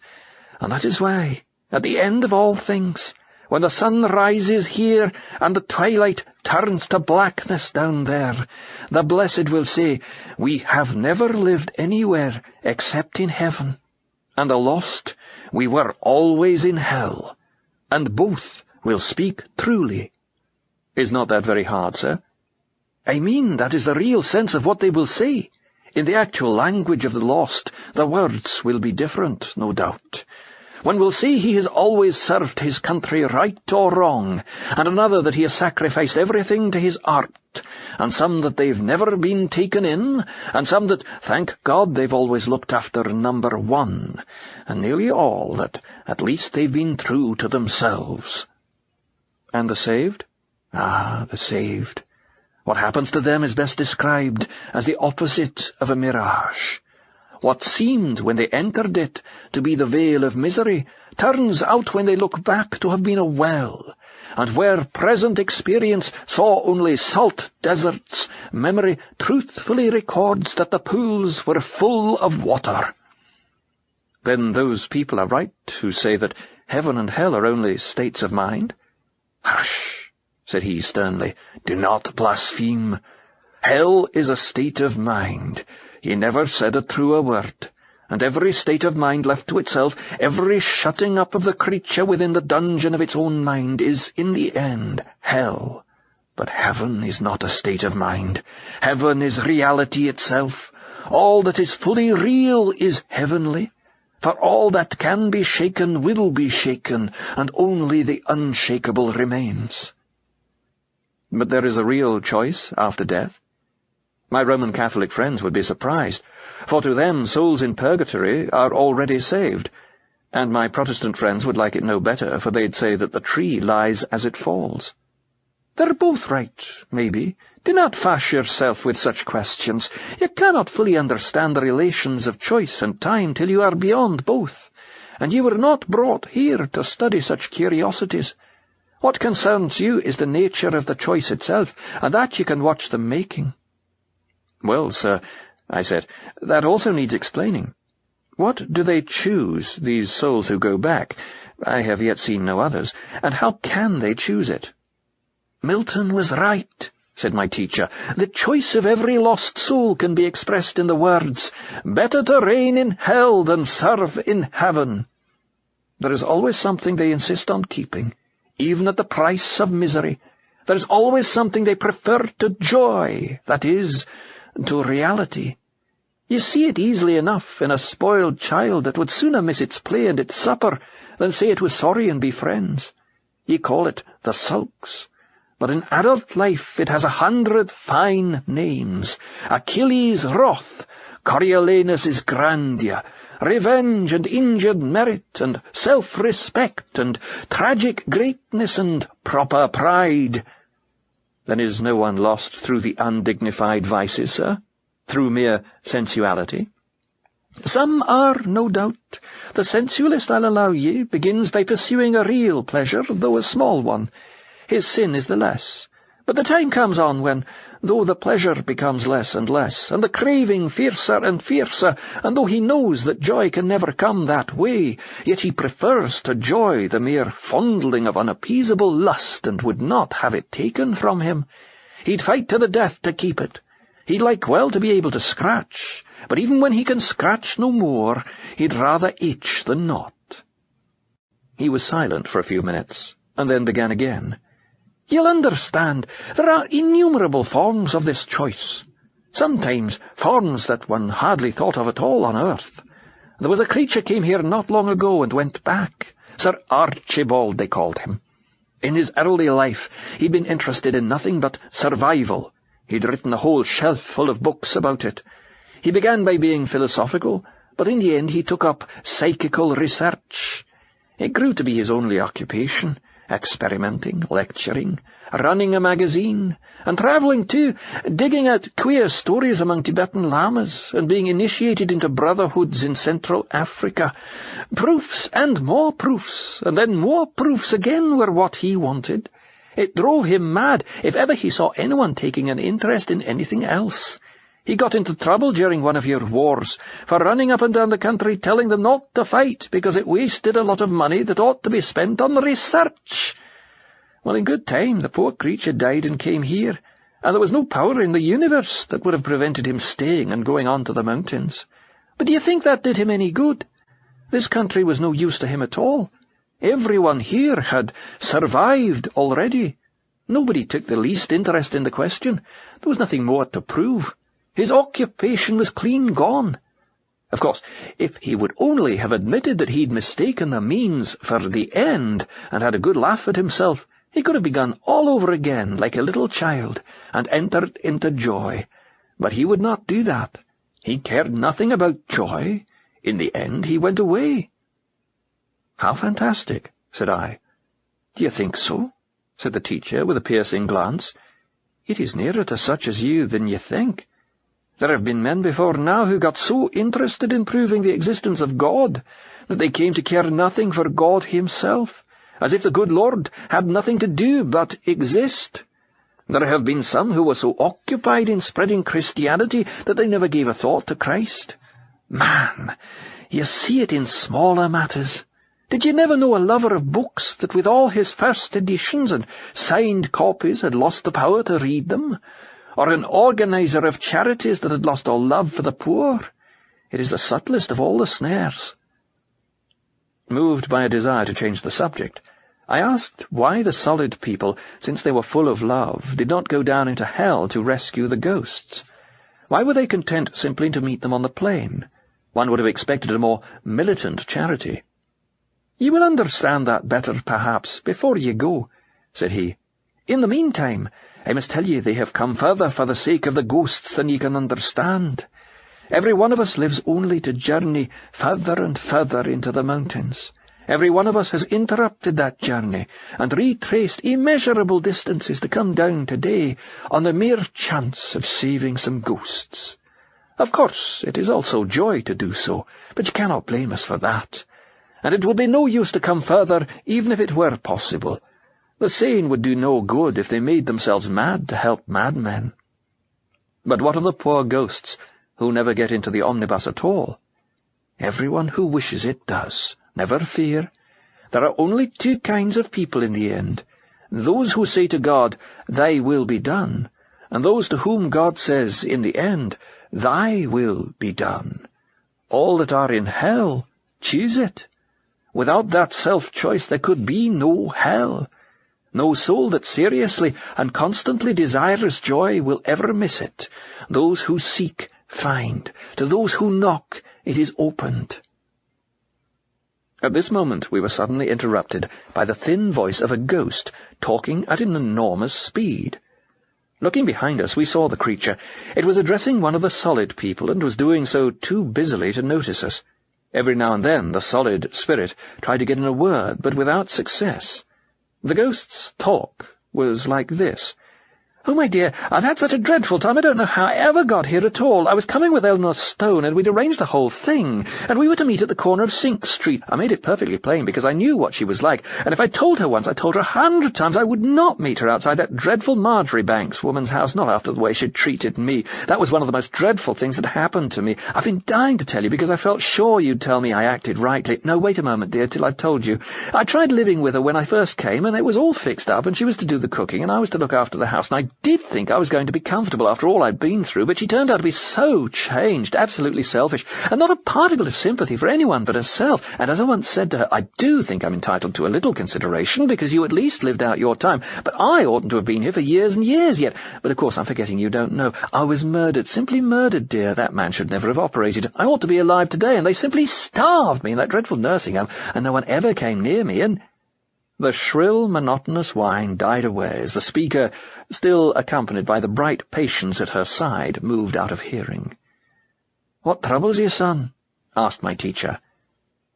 And that is why, at the end of all things, when the sun rises here and the twilight turns to blackness down there, the blessed will say, we have never lived anywhere except in heaven. And the lost, we were always in hell. And both will speak truly. Is not that very hard, sir? I mean, that is the real sense of what they will say. In the actual language of the lost, the words will be different, no doubt. One will say he has always served his country right or wrong, and another that he has sacrificed everything to his art, and some that they've never been taken in, and some that, thank God, they've always looked after number one, and nearly all that at least they've been true to themselves. And the saved? Ah, the saved. What happens to them is best described as the opposite of a mirage. What seemed, when they entered it, to be the veil of misery, turns out when they look back to have been a well, and where present experience saw only salt deserts, memory truthfully records that the pools were full of water." "Then those people are right who say that heaven and hell are only states of mind?" "Hush," said he sternly. "Do not blaspheme. Hell is a state of mind. He never said a truer word. And every state of mind left to itself, every shutting up of the creature within the dungeon of its own mind, is, in the end, hell. But heaven is not a state of mind. Heaven is reality itself. All that is fully real is heavenly. For all that can be shaken will be shaken, and only the unshakable remains." "But there is a real choice after death? My Roman Catholic friends would be surprised, for to them souls in purgatory are already saved, and my Protestant friends would like it no better, for they'd say that the tree lies as it falls." "They're both right, maybe. Do not fash yourself with such questions. You cannot fully understand the relations of choice and time till you are beyond both, and you were not brought here to study such curiosities. What concerns you is the nature of the choice itself, and that you can watch them making." "Well, sir," I said, "that also needs explaining. What do they choose, these souls who go back? I have yet seen no others. And how can they choose it?" "Milton was right," said my teacher. "The choice of every lost soul can be expressed in the words, 'Better to reign in hell than serve in heaven.' There is always something they insist on keeping, even at the price of misery. There is always something they prefer to joy, that is, to reality. You see it easily enough in a spoiled child that would sooner miss its play and its supper than say it was sorry and be friends. Ye call it the sulks. But in adult life it has 100 fine names: Achilles' wrath, Coriolanus' grandeur, revenge and injured merit, and self-respect, and tragic greatness, and proper pride." "Then is no one lost through the undignified vices, sir? Through mere sensuality?" "Some are, no doubt. The sensualist, I'll allow ye, begins by pursuing a real pleasure, though a small one. His sin is the less. But the time comes on when, though the pleasure becomes less and less, and the craving fiercer and fiercer, and though he knows that joy can never come that way, yet he prefers to joy the mere fondling of unappeasable lust, and would not have it taken from him. He'd fight to the death to keep it. He'd like well to be able to scratch, but even when he can scratch no more, he'd rather itch than not." He was silent for a few minutes, and then began again. "You'll understand, there are innumerable forms of this choice. Sometimes forms that one hardly thought of at all on earth. There was a creature came here not long ago and went back. Sir Archibald, they called him. In his early life he'd been interested in nothing but survival. He'd written a whole shelf full of books about it. He began by being philosophical, but in the end he took up psychical research. It grew to be his only occupation, experimenting, lecturing, running a magazine, and travelling too, digging out queer stories among Tibetan lamas, and being initiated into brotherhoods in Central Africa. Proofs and more proofs, and then more proofs again were what he wanted. It drove him mad if ever he saw anyone taking an interest in anything else. He got into trouble during one of your wars for running up and down the country telling them not to fight because it wasted a lot of money that ought to be spent on research. Well, in good time, the poor creature died and came here, and there was no power in the universe that would have prevented him staying and going on to the mountains. But do you think that did him any good? This country was no use to him at all. Everyone here had survived already. Nobody took the least interest in the question. There was nothing more to prove. His occupation was clean gone. Of course, if he would only have admitted that he'd mistaken the means for the end and had a good laugh at himself, he could have begun all over again like a little child and entered into joy. But he would not do that. He cared nothing about joy. In the end he went away." "How fantastic," said I. "Do you think so?" said the teacher with a piercing glance. "It is nearer to such as you than you think. There have been men before now who got so interested in proving the existence of God that they came to care nothing for God himself, as if the good Lord had nothing to do but exist. There have been some who were so occupied in spreading Christianity that they never gave a thought to Christ. Man, you see it in smaller matters. Did you never know a lover of books that with all his first editions and signed copies had lost the power to read them? Or an organizer of charities that had lost all love for the poor? It is the subtlest of all the snares. Moved by a desire to change the subject, I asked why the solid people, since they were full of love, did not go down into hell to rescue the ghosts. Why were they content simply to meet them on the plain? One would have expected a more militant charity. "You will understand that better, perhaps, before you go," said he. "In the meantime, I must tell you they have come further for the sake of the ghosts than you can understand. Every one of us lives only to journey further and further into the mountains. Every one of us has interrupted that journey and retraced immeasurable distances to come down today on the mere chance of saving some ghosts. Of course, it is also joy to do so, but you cannot blame us for that. And it would be no use to come further even if it were possible. The sane would do no good if they made themselves mad to help madmen. But what of the poor ghosts who never get into the omnibus at all? Everyone who wishes it does. Never fear. There are only two kinds of people in the end. Those who say to God, "Thy will be done," and those to whom God says, in the end, "Thy will be done." All that are in hell choose it. Without that self-choice there could be no hell. No soul that seriously and constantly desires joy will ever miss it. Those who seek find. To those who knock it is opened. At this moment we were suddenly interrupted by the thin voice of a ghost talking at an enormous speed. Looking behind us, we saw the creature. It was addressing one of the solid people, and was doing so too busily to notice us. Every now and then the solid spirit tried to get in a word, but without success. The ghost's talk was like this. "Oh, my dear, I've had such a dreadful time, I don't know how I ever got here at all. I was coming with Eleanor Stone, and we'd arranged the whole thing, and we were to meet at the corner of Sink Street. I made it perfectly plain, because I knew what she was like, and if I told her once, I told her 100 times I would not meet her outside that dreadful Marjorie Banks woman's house, not after the way she'd treated me. That was one of the most dreadful things that happened to me. I've been dying to tell you, because I felt sure you'd tell me I acted rightly. No, wait a moment, dear, till I've told you. I tried living with her when I first came, and it was all fixed up, and she was to do the cooking, and I was to look after the house, and I did think I was going to be comfortable after all I'd been through, but she turned out to be so changed, absolutely selfish, and not a particle of sympathy for anyone but herself. And as I once said to her, I do think I'm entitled to a little consideration, because you at least lived out your time, but I oughtn't to have been here for years and years yet. But of course I'm forgetting you don't know. I was murdered, simply murdered, dear. That man should never have operated. I ought to be alive today, and they simply starved me in that dreadful nursing home, and no one ever came near me, and—" The shrill, monotonous whine died away as the speaker, still accompanied by the bright Patience at her side, moved out of hearing. "What troubles you, son?" asked my teacher.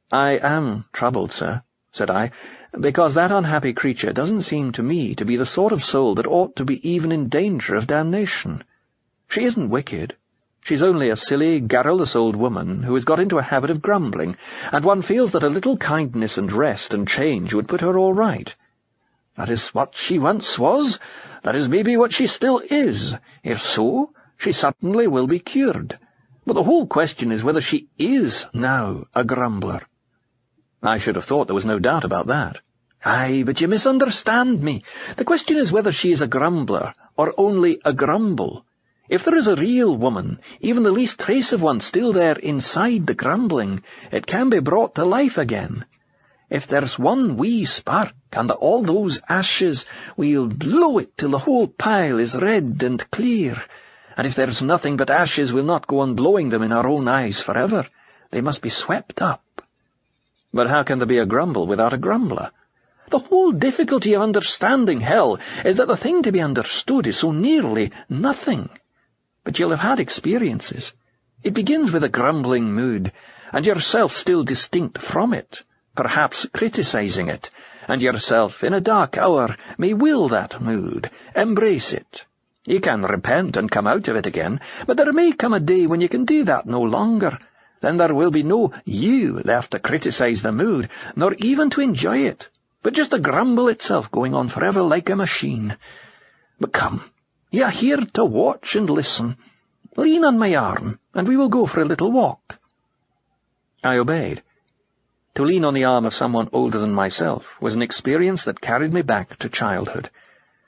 "I am troubled, sir," said I, "because that unhappy creature doesn't seem to me to be the sort of soul that ought to be even in danger of damnation. She isn't wicked. She's only a silly, garrulous old woman who has got into a habit of grumbling, and one feels that a little kindness and rest and change would put her all right. That is what she once was. That is maybe what she still is. If so, she certainly will be cured. But the whole question is whether she is now a grumbler." "I should have thought there was no doubt about that." "Aye, but you misunderstand me. The question is whether she is a grumbler or only a grumble. If there is a real woman, even the least trace of one still there inside the grumbling, it can be brought to life again. If there's one wee spark under all those ashes, we'll blow it till the whole pile is red and clear. And if there's nothing but ashes, we'll not go on blowing them in our own eyes forever. They must be swept up." "But how can there be a grumble without a grumbler?" "The whole difficulty of understanding hell is that the thing to be understood is so nearly nothing. But you'll have had experiences. It begins with a grumbling mood, and yourself still distinct from it, perhaps criticizing it, and yourself in a dark hour may will that mood, embrace it. You can repent and come out of it again, but there may come a day when you can do that no longer. Then there will be no you left to criticize the mood, nor even to enjoy it. but just the grumble itself going on forever like a machine. But come, you are here to watch and listen. Lean on my arm, and we will go for a little walk." I obeyed. To lean on the arm of someone older than myself was an experience that carried me back to childhood,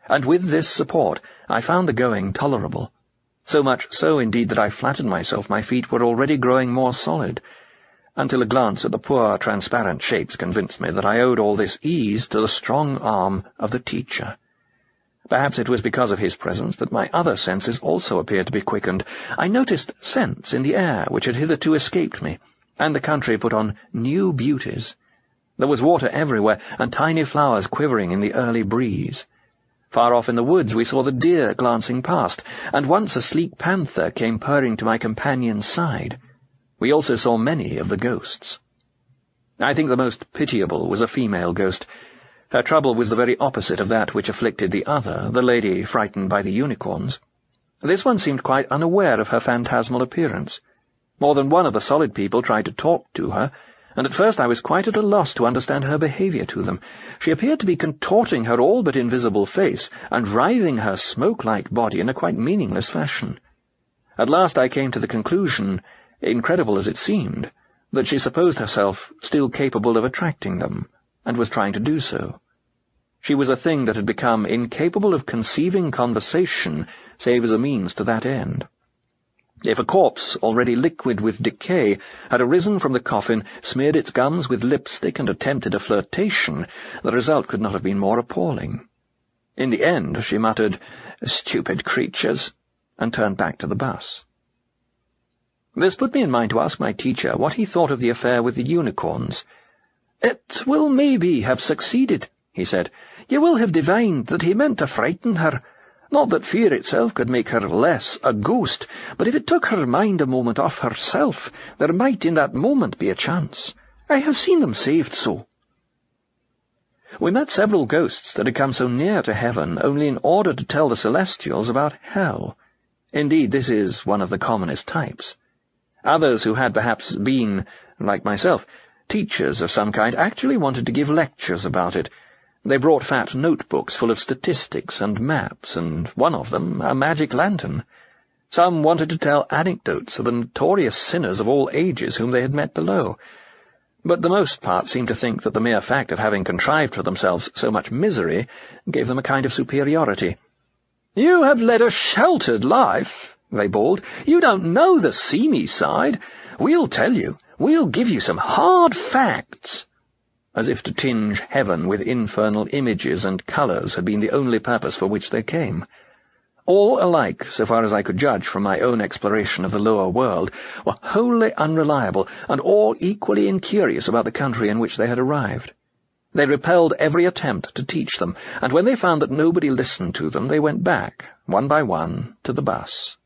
and with this support I found the going tolerable. So much so, indeed, that I flattered myself my feet were already growing more solid, until a glance at the poor, transparent shapes convinced me that I owed all this ease to the strong arm of the teacher. Perhaps it was because of his presence that my other senses also appeared to be quickened. I noticed scents in the air which had hitherto escaped me, and the country put on new beauties. There was water everywhere, and tiny flowers quivering in the early breeze. Far off in the woods we saw the deer glancing past, and once a sleek panther came purring to my companion's side. We also saw many of the ghosts. I think the most pitiable was a female ghost. Her trouble was the very opposite of that which afflicted the other, the lady frightened by the unicorns. This one seemed quite unaware of her phantasmal appearance. More than one of the solid people tried to talk to her, and at first I was quite at a loss to understand her behaviour to them. She appeared to be contorting her all but invisible face, and writhing her smoke-like body in a quite meaningless fashion. At last I came to the conclusion, incredible as it seemed, that she supposed herself still capable of attracting them, and was trying to do so. She was a thing that had become incapable of conceiving conversation save as a means to that end. If a corpse, already liquid with decay, had arisen from the coffin, smeared its gums with lipstick, and attempted a flirtation, the result could not have been more appalling. In the end she muttered, "Stupid creatures," and turned back to the bus. This put me in mind to ask my teacher what he thought of the affair with the unicorns. "It will maybe have succeeded," he said. "You will have divined that he meant to frighten her. Not that fear itself could make her less a ghost, but if it took her mind a moment off herself, there might in that moment be a chance. I have seen them saved so." We met several ghosts that had come so near to heaven only in order to tell the celestials about hell. Indeed, this is one of the commonest types. Others who had perhaps been, like myself, teachers of some kind, actually wanted to give lectures about it. They brought fat notebooks full of statistics and maps, and one of them a magic lantern. Some wanted to tell anecdotes of the notorious sinners of all ages whom they had met below. But the most part seemed to think that the mere fact of having contrived for themselves so much misery gave them a kind of superiority. "You have led a sheltered life," they bawled. "You don't know the seamy side. We'll tell you. We'll give you some hard facts." As if to tinge heaven with infernal images and colours had been the only purpose for which they came. All alike, so far as I could judge from my own exploration of the lower world, were wholly unreliable, and all equally incurious about the country in which they had arrived. They repelled every attempt to teach them, and when they found that nobody listened to them, they went back, one by one, to the bus.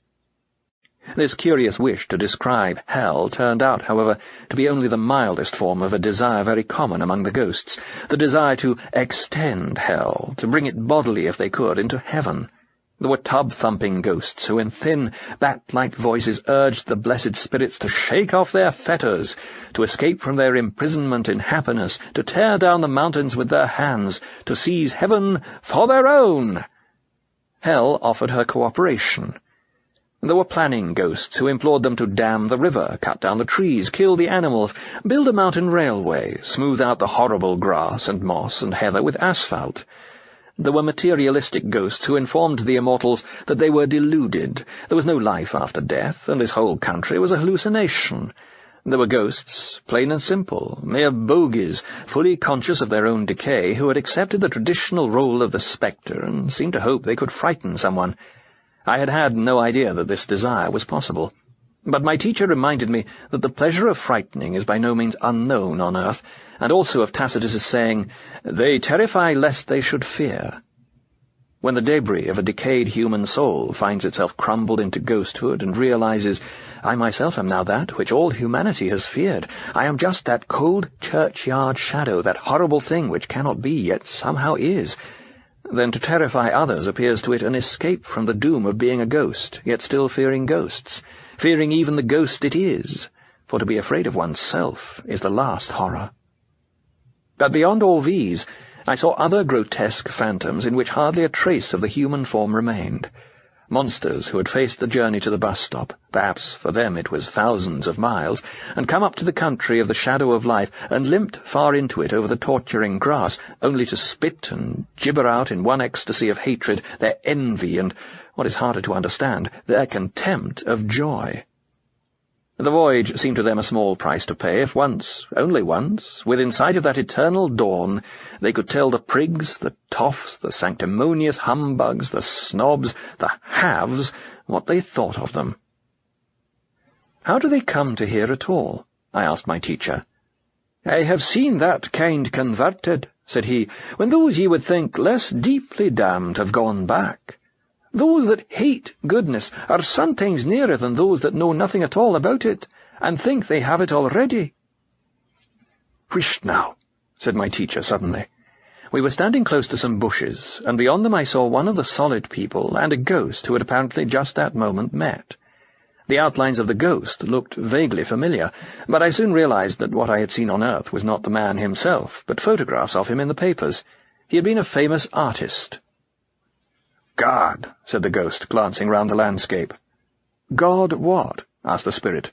This curious wish to describe hell turned out, however, to be only the mildest form of a desire very common among the ghosts, the desire to extend hell, to bring it bodily, if they could, into heaven. There were tub-thumping ghosts who in thin, bat-like voices urged the blessed spirits to shake off their fetters, to escape from their imprisonment in happiness, to tear down the mountains with their hands, to seize heaven for their own. Hell offered her cooperation. There were planning ghosts who implored them to dam the river, cut down the trees, kill the animals, build a mountain railway, smooth out the horrible grass and moss and heather with asphalt. There were materialistic ghosts who informed the immortals that they were deluded, there was no life after death, and this whole country was a hallucination. There were ghosts, plain and simple, mere bogies, fully conscious of their own decay, who had accepted the traditional role of the spectre and seemed to hope they could frighten someone. I had had no idea that this desire was possible, but my teacher reminded me that the pleasure of frightening is by no means unknown on earth, and also of Tacitus's saying, "They terrify lest they should fear." When the debris of a decayed human soul finds itself crumbled into ghosthood and realizes, "I myself am now that which all humanity has feared. I am just that cold churchyard shadow, that horrible thing which cannot be, yet somehow is," then to terrify others appears to it an escape from the doom of being a ghost, yet still fearing ghosts, fearing even the ghost it is, for to be afraid of oneself is the last horror. But beyond all these, I saw other grotesque phantoms in which hardly a trace of the human form remained. Monsters who had faced the journey to the bus stop, perhaps for them it was thousands of miles, and come up to the country of the shadow of life and limped far into it over the torturing grass, only to spit and gibber out in one ecstasy of hatred their envy and, what is harder to understand, their contempt of joy. The voyage seemed to them a small price to pay if once, only once, within sight of that eternal dawn, they could tell the prigs, the toffs, the sanctimonious humbugs, the snobs, the halves, what they thought of them. "How do they come to here at all?" I asked my teacher. "I have seen that kind converted," said he, "when those ye would think less deeply damned have gone back. Those that hate goodness are sometimes nearer than those that know nothing at all about it, and think they have it already." "Whisht now," said my teacher suddenly. We were standing close to some bushes, and beyond them I saw one of the solid people and a ghost who had apparently just that moment met. The outlines of the ghost looked vaguely familiar, but I soon realized that what I had seen on earth was not the man himself, but photographs of him in the papers. He had been a famous artist. "God," said the ghost, glancing round the landscape. "God what?" asked the spirit.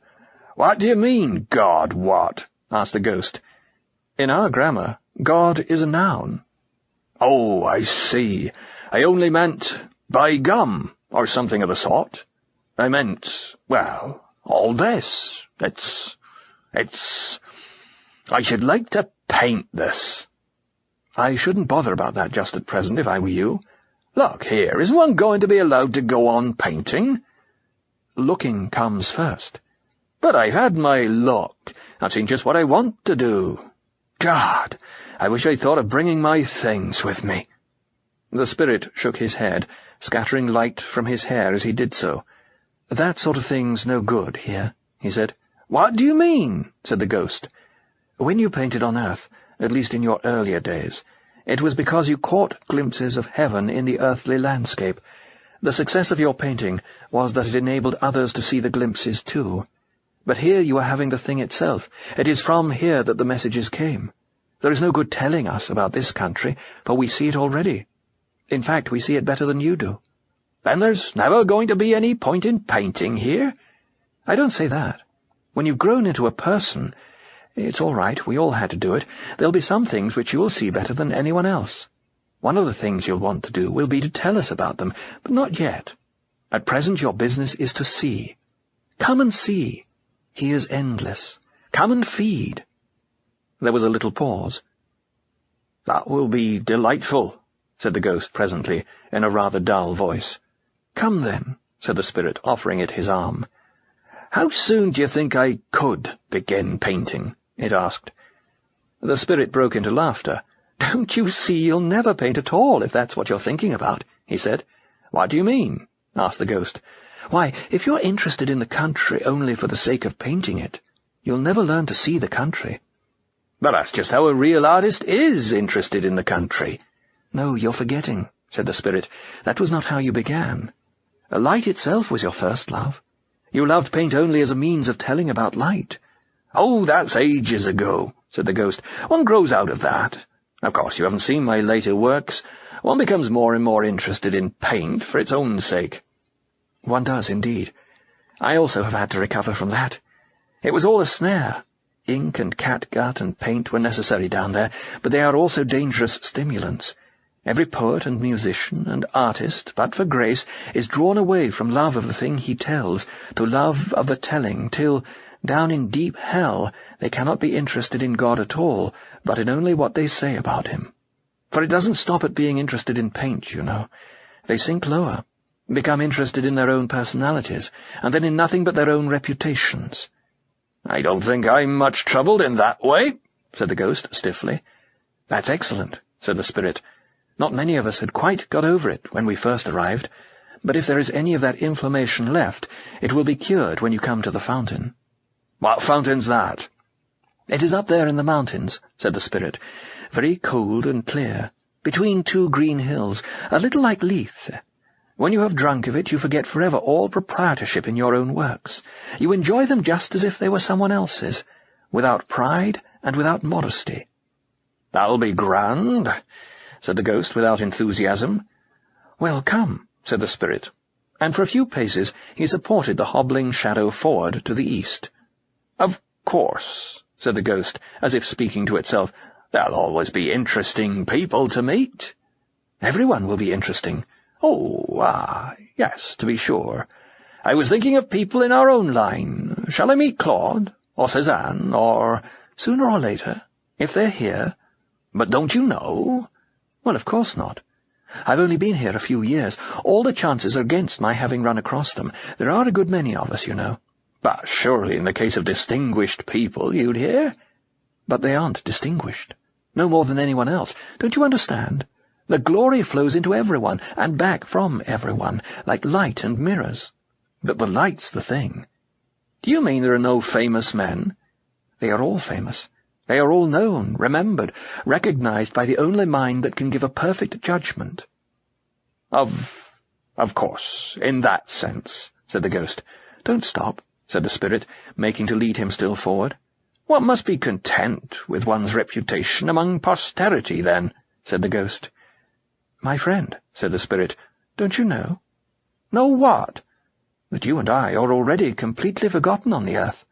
"What do you mean, God what?" asked the ghost. "In our grammar, God is a noun." "Oh, I see. I only meant, by gum, or something of the sort. I meant, well, all this. It's... I should like to paint this." "I shouldn't bother about that just at present, if I were you." "Look here, isn't one going to be allowed to go on painting?" "Looking comes first." "But I've had my look. I've seen just what I want to do. God, I wish I'd thought of bringing my things with me." The spirit shook his head, scattering light from his hair as he did so. "That sort of thing's no good here," he said. "What do you mean?" said the ghost. "When you painted on earth, at least in your earlier days, it was because you caught glimpses of heaven in the earthly landscape. The success of your painting was that it enabled others to see the glimpses too. But here you are having the thing itself. It is from here that the messages came. There is no good telling us about this country, for we see it already. In fact, we see it better than you do." "Then there's never going to be any point in painting here?" "I don't say that. When you've grown into a person, it's all right, we all had to do it. There'll be some things which you will see better than anyone else. One of the things you'll want to do will be to tell us about them, but not yet. At present your business is to see. Come and see. He is endless. Come and feed." There was a little pause. "That will be delightful," said the ghost presently, in a rather dull voice. "Come then," said the spirit, offering it his arm. "How soon do you think I could begin painting?" it asked. The spirit broke into laughter. "Don't you see you'll never paint at all, if that's what you're thinking about?" he said. "What do you mean?" asked the ghost. "Why, if you're interested in the country only for the sake of painting it, you'll never learn to see the country." "But that's just how a real artist is interested in the country." "No, you're forgetting," said the spirit. "That was not how you began. Light itself was your first love. You loved paint only as a means of telling about light." "Oh, that's ages ago," said the ghost. "One grows out of that. Of course, you haven't seen my later works. One becomes more and more interested in paint for its own sake." "One does, indeed. I also have had to recover from that. It was all a snare. Ink and catgut and paint were necessary down there, but they are also dangerous stimulants. Every poet and musician and artist, but for grace, is drawn away from love of the thing he tells to love of the telling, till, down in deep hell, they cannot be interested in God at all, but in only what they say about him. For it doesn't stop at being interested in paint, you know. They sink lower, become interested in their own personalities, and then in nothing but their own reputations." "I don't think I'm much troubled in that way," said the ghost stiffly. "That's excellent," said the spirit. "Not many of us had quite got over it when we first arrived, but if there is any of that inflammation left, it will be cured when you come to the fountain." "What fountain's that?" "It is up there in the mountains," said the spirit, "very cold and clear, between two green hills, a little like Leith. When you have drunk of it, you forget forever all proprietorship in your own works. You enjoy them just as if they were someone else's, without pride and without modesty." "That'll be grand," said the ghost without enthusiasm. "Well, come," said the spirit, and for a few paces he supported the hobbling shadow forward to the east. "Of course," said the ghost, as if speaking to itself, "there'll always be interesting people to meet." "Everyone will be interesting." Yes, to be sure. I was thinking of people in our own line. Shall I meet Claude, or Cézanne, or—" "Sooner or later, if they're here." "But don't you know?" "Well, of course not. I've only been here a few years. All the chances are against my having run across them. There are a good many of us, you know." "But surely in the case of distinguished people you'd hear?" "But they aren't distinguished. No more than anyone else. Don't you understand? The glory flows into everyone, and back from everyone, like light and mirrors. But the light's the thing." "Do you mean there are no famous men?" "They are all famous. They are all known, remembered, recognized by the only mind that can give a perfect judgment." Of course, in that sense," said the ghost. "Don't stop," said the spirit, making to lead him still forward. "One must be content with one's reputation among posterity, then," said the ghost. "My friend," said the spirit, "don't you know?" "Know what?" "That you and I are already completely forgotten on the earth."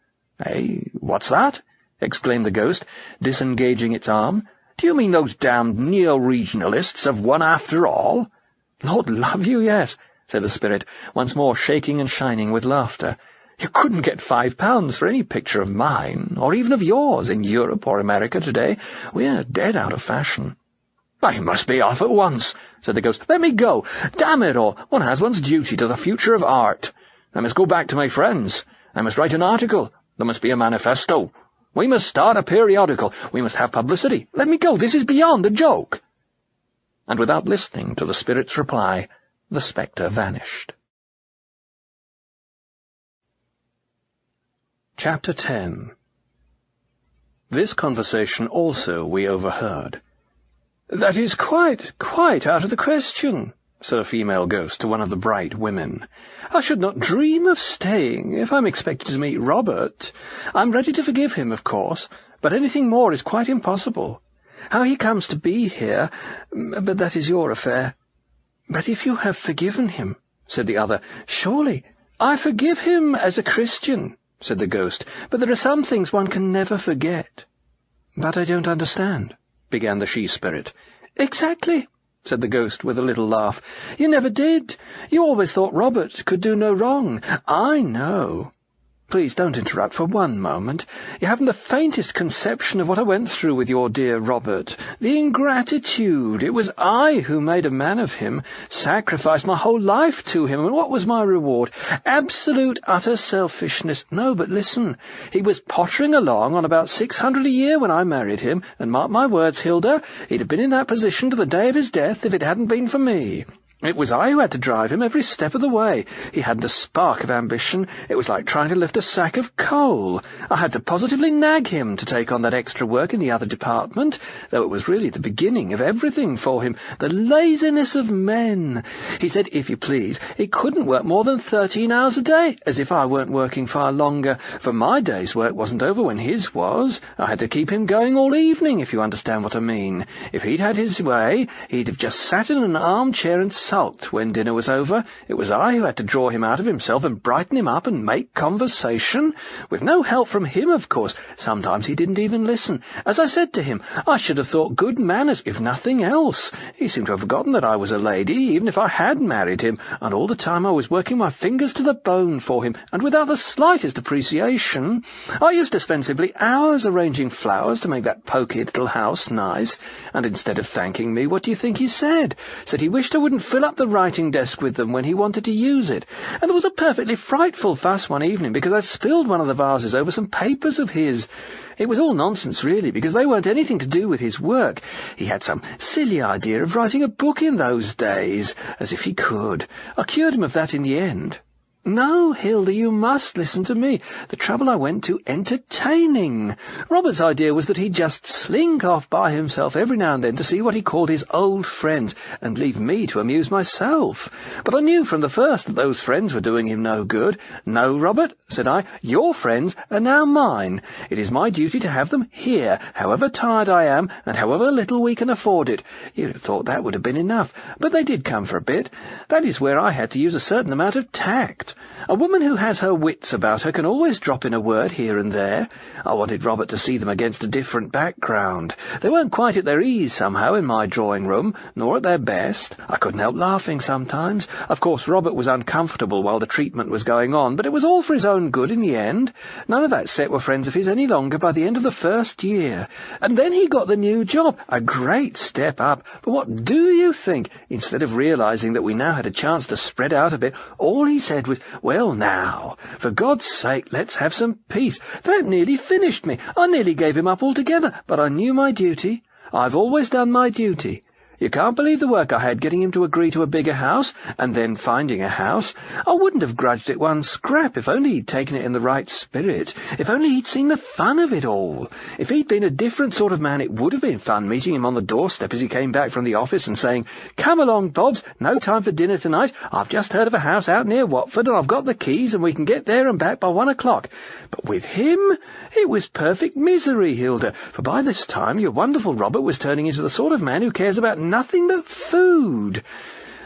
What's that?" exclaimed the ghost, disengaging its arm. "Do you mean those damned neo-regionalists have won after all?" "Lord love you, yes," said the spirit, once more shaking and shining with laughter. "You couldn't get £5 for any picture of mine, or even of yours, in Europe or America today. We're dead out of fashion." "I must be off at once," said the ghost. "Let me go. Damn it all, one has one's duty to the future of art. I must go back to my friends. I must write an article. There must be a manifesto. We must start a periodical. We must have publicity. Let me go. This is beyond a joke." And without listening to the spirit's reply, the spectre vanished. Chapter 10. This conversation also we overheard. "That is quite out of the question," said a female ghost to one of the bright women. "I should not dream of staying if I'm expected to meet Robert. I'm ready to forgive him, of course, but anything more is quite impossible. How he comes to be here, but that is your affair." "But if you have forgiven him," said the other, "surely—" "I forgive him as a Christian," said the ghost, "but there are some things one can never forget." "But I don't understand," began the she-spirit. "Exactly," said the ghost with a little laugh. "You never did. You always thought Robert could do no wrong. I know. Please don't interrupt for one moment. You haven't the faintest conception of what I went through with your dear Robert. The ingratitude. It was I who made a man of him, sacrificed my whole life to him, and what was my reward? Absolute, utter selfishness. No, but listen. He was pottering along on about 600 a year when I married him, and mark my words, Hilda, he'd have been in that position to the day of his death if it hadn't been for me. It was I who had to drive him every step of the way. He hadn't a spark of ambition. It was like trying to lift a sack of coal. I had to positively nag him to take on that extra work in the other department, though it was really the beginning of everything for him. The laziness of men. He said, if you please, he couldn't work more than 13 hours a day, as if I weren't working far longer, for my day's work wasn't over when his was. I had to keep him going all evening, if you understand what I mean. If he'd had his way, he'd have just sat in an armchair and sulked when dinner was over. It was I who had to draw him out of himself and brighten him up and make conversation. With no help from him, of course. Sometimes he didn't even listen. As I said to him, I should have thought good manners, if nothing else. He seemed to have forgotten that I was a lady, even if I had married him, and all the time I was working my fingers to the bone for him, and without the slightest appreciation. I used to spend simply hours arranging flowers to make that poky little house nice, and instead of thanking me, what do you think he said? Said he wished I wouldn't fill up the writing desk with them when he wanted to use it. And there was a perfectly frightful fuss one evening because I'd spilled one of the vases over some papers of his. It was all nonsense, really, because they weren't anything to do with his work. He had some silly idea of writing a book in those days, as if he could. I cured him of that in the end. No, Hilda, you must listen to me. The trouble I went to entertaining. Robert's idea was that he'd just slink off by himself every now and then to see what he called his old friends, and leave me to amuse myself. But I knew from the first that those friends were doing him no good. No, Robert, said I, your friends are now mine. It is my duty to have them here, however tired I am, and however little we can afford it. You'd have thought that would have been enough, but they did come for a bit. That is where I had to use a certain amount of tact. A woman who has her wits about her can always drop in a word here and there. I wanted Robert to see them against a different background. They weren't quite at their ease somehow in my drawing-room, nor at their best. I couldn't help laughing sometimes. Of course, Robert was uncomfortable while the treatment was going on, but it was all for his own good in the end. None of that set were friends of his any longer by the end of the first year. And then he got the new job, a great step up. But what do you think? Instead of realizing that we now had a chance to spread out a bit, all he said was, "Well, now, for God's sake, let's have some peace." That nearly finished me. I nearly gave him up altogether, but I knew my duty. I've always done my duty. You can't believe the work I had getting him to agree to a bigger house, and then finding a house. I wouldn't have grudged it one scrap if only he'd taken it in the right spirit, if only he'd seen the fun of it all. If he'd been a different sort of man, it would have been fun meeting him on the doorstep as he came back from the office and saying, "Come along, Bobbs, no time for dinner tonight. I've just heard of a house out near Watford, and I've got the keys, and we can get there and back by 1 o'clock. But with him, it was perfect misery, Hilda, for by this time your wonderful Robert was turning into the sort of man who cares about nothing but food.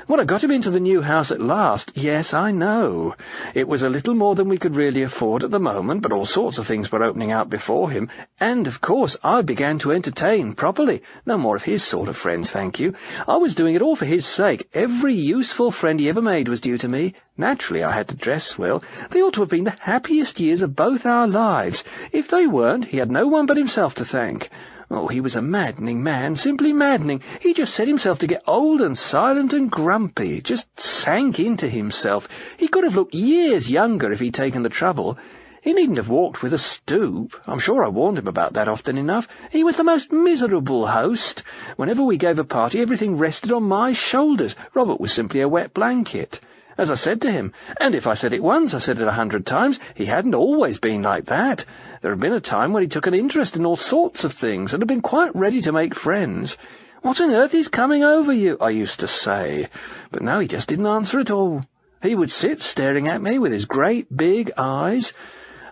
When I got him into the new house at last, yes, I know. It was a little more than we could really afford at the moment, but all sorts of things were opening out before him, and, of course, I began to entertain properly. No more of his sort of friends, thank you. I was doing it all for his sake. Every useful friend he ever made was due to me. Naturally, I had to dress well. They ought to have been the happiest years of both our lives. If they weren't, he had no one but himself to thank. Oh, he was a maddening man, simply maddening. He just set himself to get old and silent and grumpy, just sank into himself. He could have looked years younger if he'd taken the trouble. He needn't have walked with a stoop. I'm sure I warned him about that often enough. He was the most miserable host. Whenever we gave a party, everything rested on my shoulders. Robert was simply a wet blanket. As I said to him, and if I said it once, I said it 100 times, he hadn't always been like that. There had been a time when he took an interest in all sorts of things, and had been quite ready to make friends. "What on earth is coming over you?" I used to say. But now he just didn't answer at all. He would sit staring at me with his great big eyes.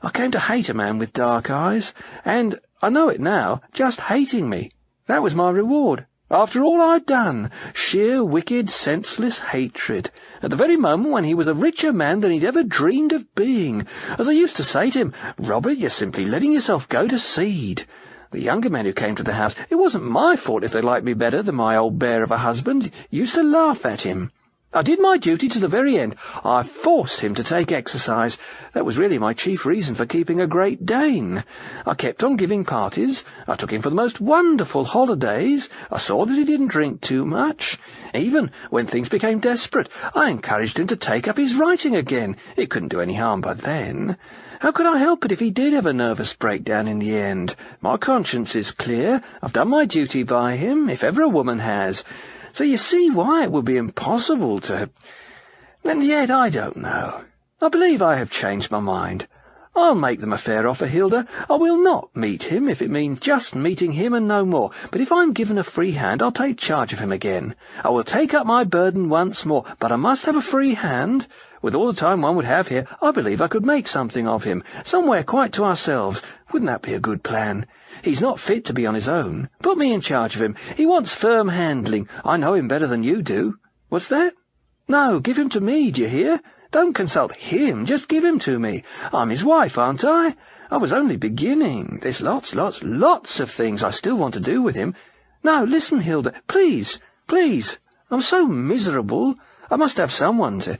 I came to hate a man with dark eyes, and, I know it now, just hating me. That was my reward. After all I'd done, sheer, wicked, senseless hatred, at the very moment when he was a richer man than he'd ever dreamed of being. As I used to say to him, "Robert, you're simply letting yourself go to seed." The younger men who came to the house, it wasn't my fault if they liked me better than my old bear of a husband, used to laugh at him. I did my duty to the very end. I forced him to take exercise. That was really my chief reason for keeping a Great Dane. I kept on giving parties. I took him for the most wonderful holidays. I saw that he didn't drink too much. Even when things became desperate, I encouraged him to take up his writing again. It couldn't do any harm by then. How could I help it if he did have a nervous breakdown in the end? My conscience is clear. I've done my duty by him, if ever a woman has. So you see why it would be impossible to... And yet I don't know. I believe I have changed my mind. I'll make them a fair offer, Hilda. I will not meet him if it means just meeting him and no more. But if I'm given a free hand, I'll take charge of him again. I will take up my burden once more, but I must have a free hand. With all the time one would have here, I believe I could make something of him, somewhere quite to ourselves. Wouldn't that be a good plan? He's not fit to be on his own. Put me in charge of him. He wants firm handling. I know him better than you do. What's that? No, give him to me, do you hear? Don't consult him, just give him to me. I'm his wife, aren't I? I was only beginning. There's lots of things I still want to do with him. No, listen, Hilda, please. I'm so miserable. I must have someone to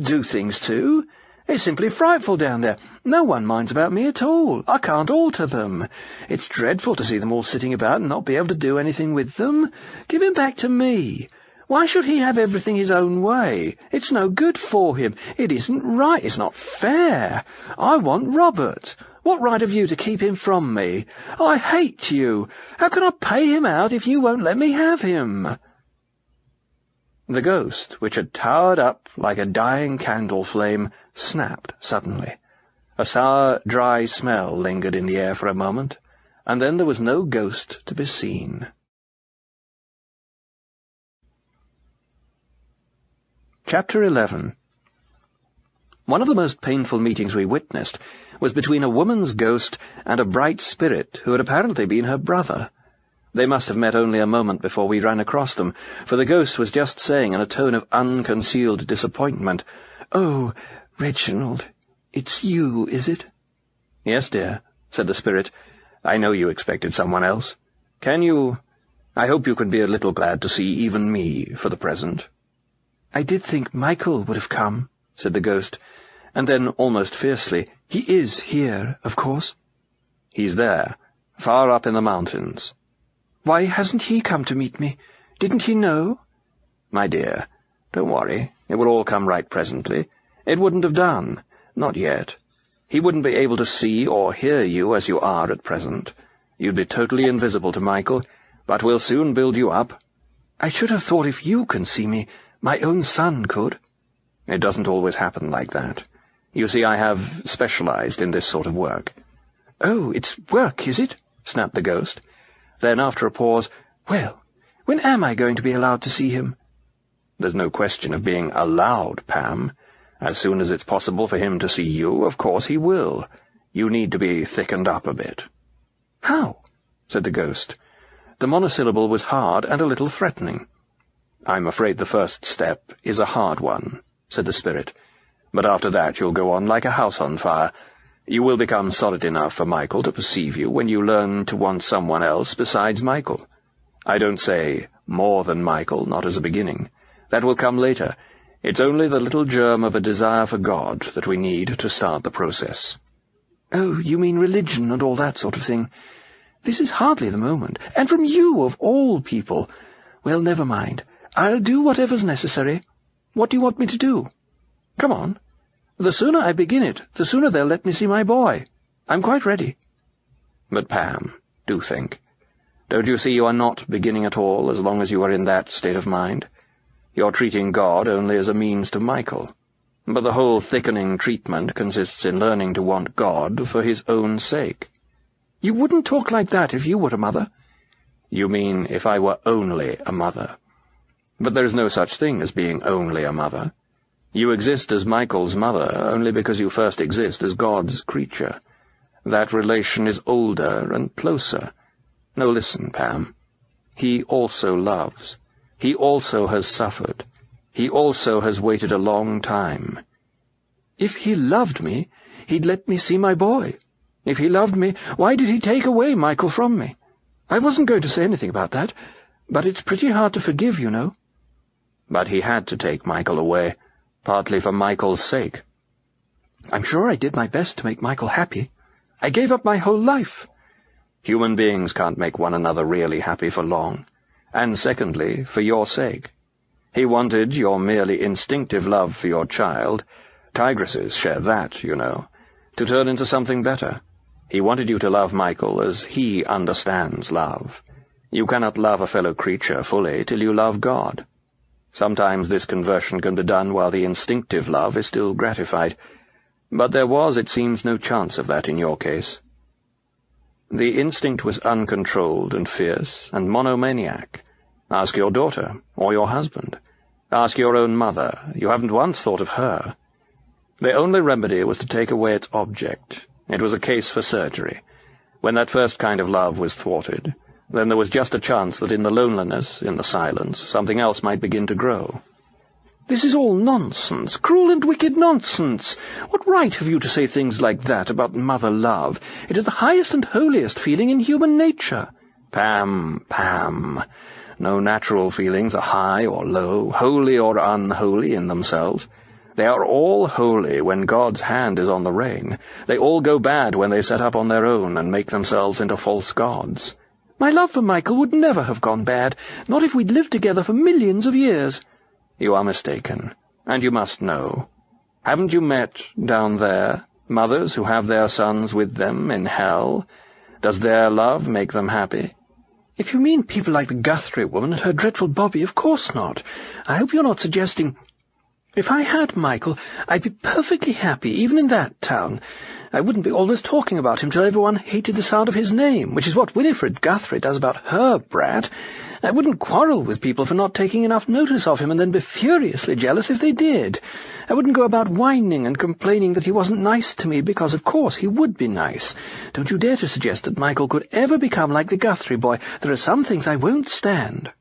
do things to. It's simply frightful down there. No one minds about me at all. I can't alter them. It's dreadful to see them all sitting about and not be able to do anything with them. Give him back to me. Why should he have everything his own way? It's no good for him. It isn't right. It's not fair. I want Robert. What right have you to keep him from me? I hate you. How can I pay him out if you won't let me have him?" The ghost, which had towered up like a dying candle flame, snapped suddenly. A sour, dry smell lingered in the air for a moment, and then there was no ghost to be seen. Chapter 11. One of the most painful meetings we witnessed was between a woman's ghost and a bright spirit who had apparently been her brother. They must have met only a moment before we ran across them, for the ghost was just saying in a tone of unconcealed disappointment, "Oh, Reginald, it's you, is it?" "Yes, dear," said the spirit. "I know you expected someone else. I hope you can be a little glad to see even me for the present." "I did think Michael would have come," said the ghost, and then, almost fiercely, "He is here, of course?" "He's there, far up in the mountains." "Why hasn't he come to meet me? Didn't he know?" "My dear, don't worry. It will all come right presently. It wouldn't have done. Not yet. He wouldn't be able to see or hear you as you are at present. You'd be totally invisible to Michael, but we'll soon build you up." "I should have thought if you can see me, my own son could." "It doesn't always happen like that. You see, I have specialized in this sort of work." "Oh, it's work, is it?" snapped the ghost. Then, after a pause, "Well, when am I going to be allowed to see him?" "There's no question of being allowed, Pam. As soon as it's possible for him to see you, of course he will. You need to be thickened up a bit." "How?" said the ghost. The monosyllable was hard and a little threatening. "I'm afraid the first step is a hard one," said the spirit. "But after that you'll go on like a house on fire. You will become solid enough for Michael to perceive you when you learn to want someone else besides Michael. I don't say more than Michael, not as a beginning. That will come later. It's only the little germ of a desire for God that we need to start the process." "Oh, you mean religion and all that sort of thing? This is hardly the moment. And from you, of all people. Well, never mind. I'll do whatever's necessary. What do you want me to do? Come on. The sooner I begin it, the sooner they'll let me see my boy. I'm quite ready." "But, Pam, do think. Don't you see you are not beginning at all as long as you are in that state of mind? You're treating God only as a means to Michael. But the whole thickening treatment consists in learning to want God for his own sake." "You wouldn't talk like that if you were a mother." "You mean if I were only a mother. But there is no such thing as being only a mother. You exist as Michael's mother only because you first exist as God's creature. That relation is older and closer. No, listen, Pam. He also loves. He also has suffered. He also has waited a long time." "If he loved me, he'd let me see my boy. If he loved me, why did he take away Michael from me? I wasn't going to say anything about that, but it's pretty hard to forgive, you know." "But he had to take Michael away, partly for Michael's sake." "I'm sure I did my best to make Michael happy. I gave up my whole life." "Human beings can't make one another really happy for long. And secondly, for your sake. He wanted your merely instinctive love for your child — tigresses share that, you know — to turn into something better. He wanted you to love Michael as he understands love. You cannot love a fellow creature fully till you love God. Sometimes this conversion can be done while the instinctive love is still gratified, but there was, it seems, no chance of that in your case. The instinct was uncontrolled and fierce and monomaniac. Ask your daughter, or your husband. Ask your own mother. You haven't once thought of her. The only remedy was to take away its object. It was a case for surgery. When that first kind of love was thwarted, then there was just a chance that in the loneliness, in the silence, something else might begin to grow." "This is all nonsense, cruel and wicked nonsense. What right have you to say things like that about mother love? It is the highest and holiest feeling in human nature." Pam. No natural feelings are high or low, holy or unholy in themselves. They are all holy when God's hand is on the rein. They all go bad when they set up on their own and make themselves into false gods." "My love for Michael would never have gone bad, not if we'd lived together for millions of years." "You are mistaken, and you must know. Haven't you met, down there, mothers who have their sons with them in hell? Does their love make them happy? If you mean people like the Guthrie woman and her dreadful Bobby, of course not. I hope you're not suggesting... If I had Michael, I'd be perfectly happy, even in that town. I wouldn't be always talking about him till everyone hated the sound of his name, which is what Winifred Guthrie does about her brat. I wouldn't quarrel with people for not taking enough notice of him and then be furiously jealous if they did. I wouldn't go about whining and complaining that he wasn't nice to me, because of course he would be nice. Don't you dare to suggest that Michael could ever become like the Guthrie boy. There are some things I won't stand.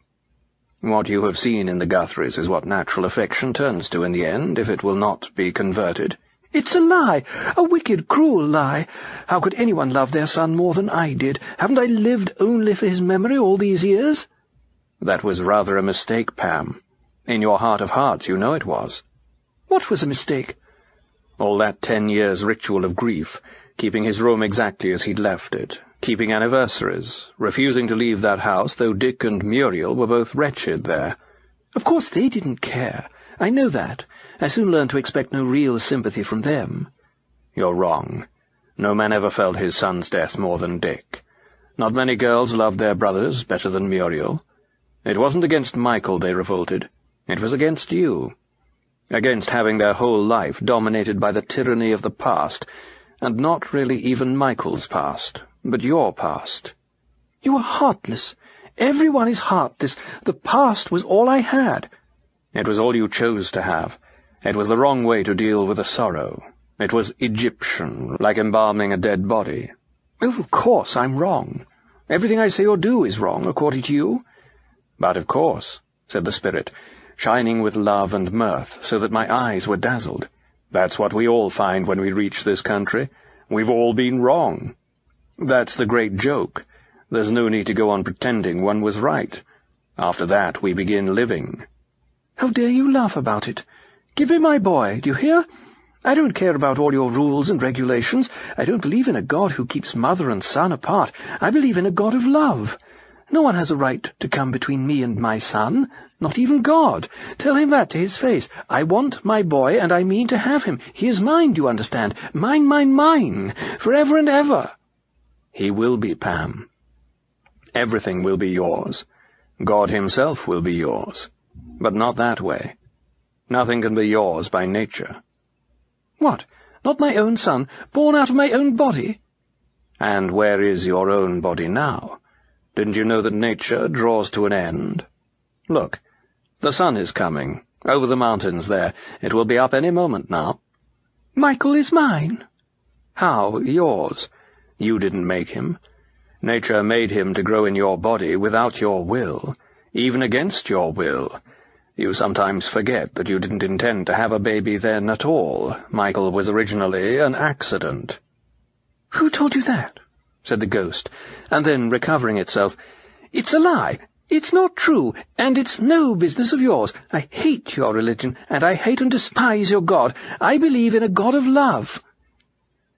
What you have seen in the Guthries is what natural affection turns to in the end, if it will not be converted. It's a lie, a wicked, cruel lie. How could anyone love their son more than I did? Haven't I lived only for his memory all these years? That was rather a mistake, Pam. In your heart of hearts, you know it was. What was a mistake? All that 10 years' ritual of grief, keeping his room exactly as he'd left it, keeping anniversaries, refusing to leave that house, though Dick and Muriel were both wretched there. Of course they didn't care. I know that. I soon learned to expect no real sympathy from them. You're wrong. No man ever felt his son's death more than Dick. Not many girls loved their brothers better than Muriel. It wasn't against Michael they revolted. It was against you. Against having their whole life dominated by the tyranny of the past, and not really even Michael's past, but your past. You are heartless. Everyone is heartless. The past was all I had. It was all you chose to have. It was the wrong way to deal with a sorrow. It was Egyptian, like embalming a dead body. Oh, of course I'm wrong. Everything I say or do is wrong, according to you. But of course, said the spirit, shining with love and mirth, so that my eyes were dazzled. That's what we all find when we reach this country. We've all been wrong. That's the great joke. There's no need to go on pretending one was right. After that we begin living. How dare you laugh about it? Give me my boy, do you hear? I don't care about all your rules and regulations. I don't believe in a God who keeps mother and son apart. I believe in a God of love. No one has a right to come between me and my son, not even God. Tell him that to his face. I want my boy, and I mean to have him. He is mine, do you understand? Mine, mine, mine, forever and ever. He will be, Pam. Everything will be yours. God himself will be yours. But not that way. Nothing can be yours by nature. What? Not my own son, born out of my own body? And where is your own body now? Didn't you know that nature draws to an end? Look, the sun is coming, over the mountains there. It will be up any moment now. Michael is mine. How yours? You didn't make him. Nature made him to grow in your body without your will, even against your will. You sometimes forget that you didn't intend to have a baby then at all. Michael was originally an accident. Who told you that? Said the ghost, and then, recovering itself, It's a lie. It's not true, and it's no business of yours. I hate your religion, and I hate and despise your God. I believe in a God of love.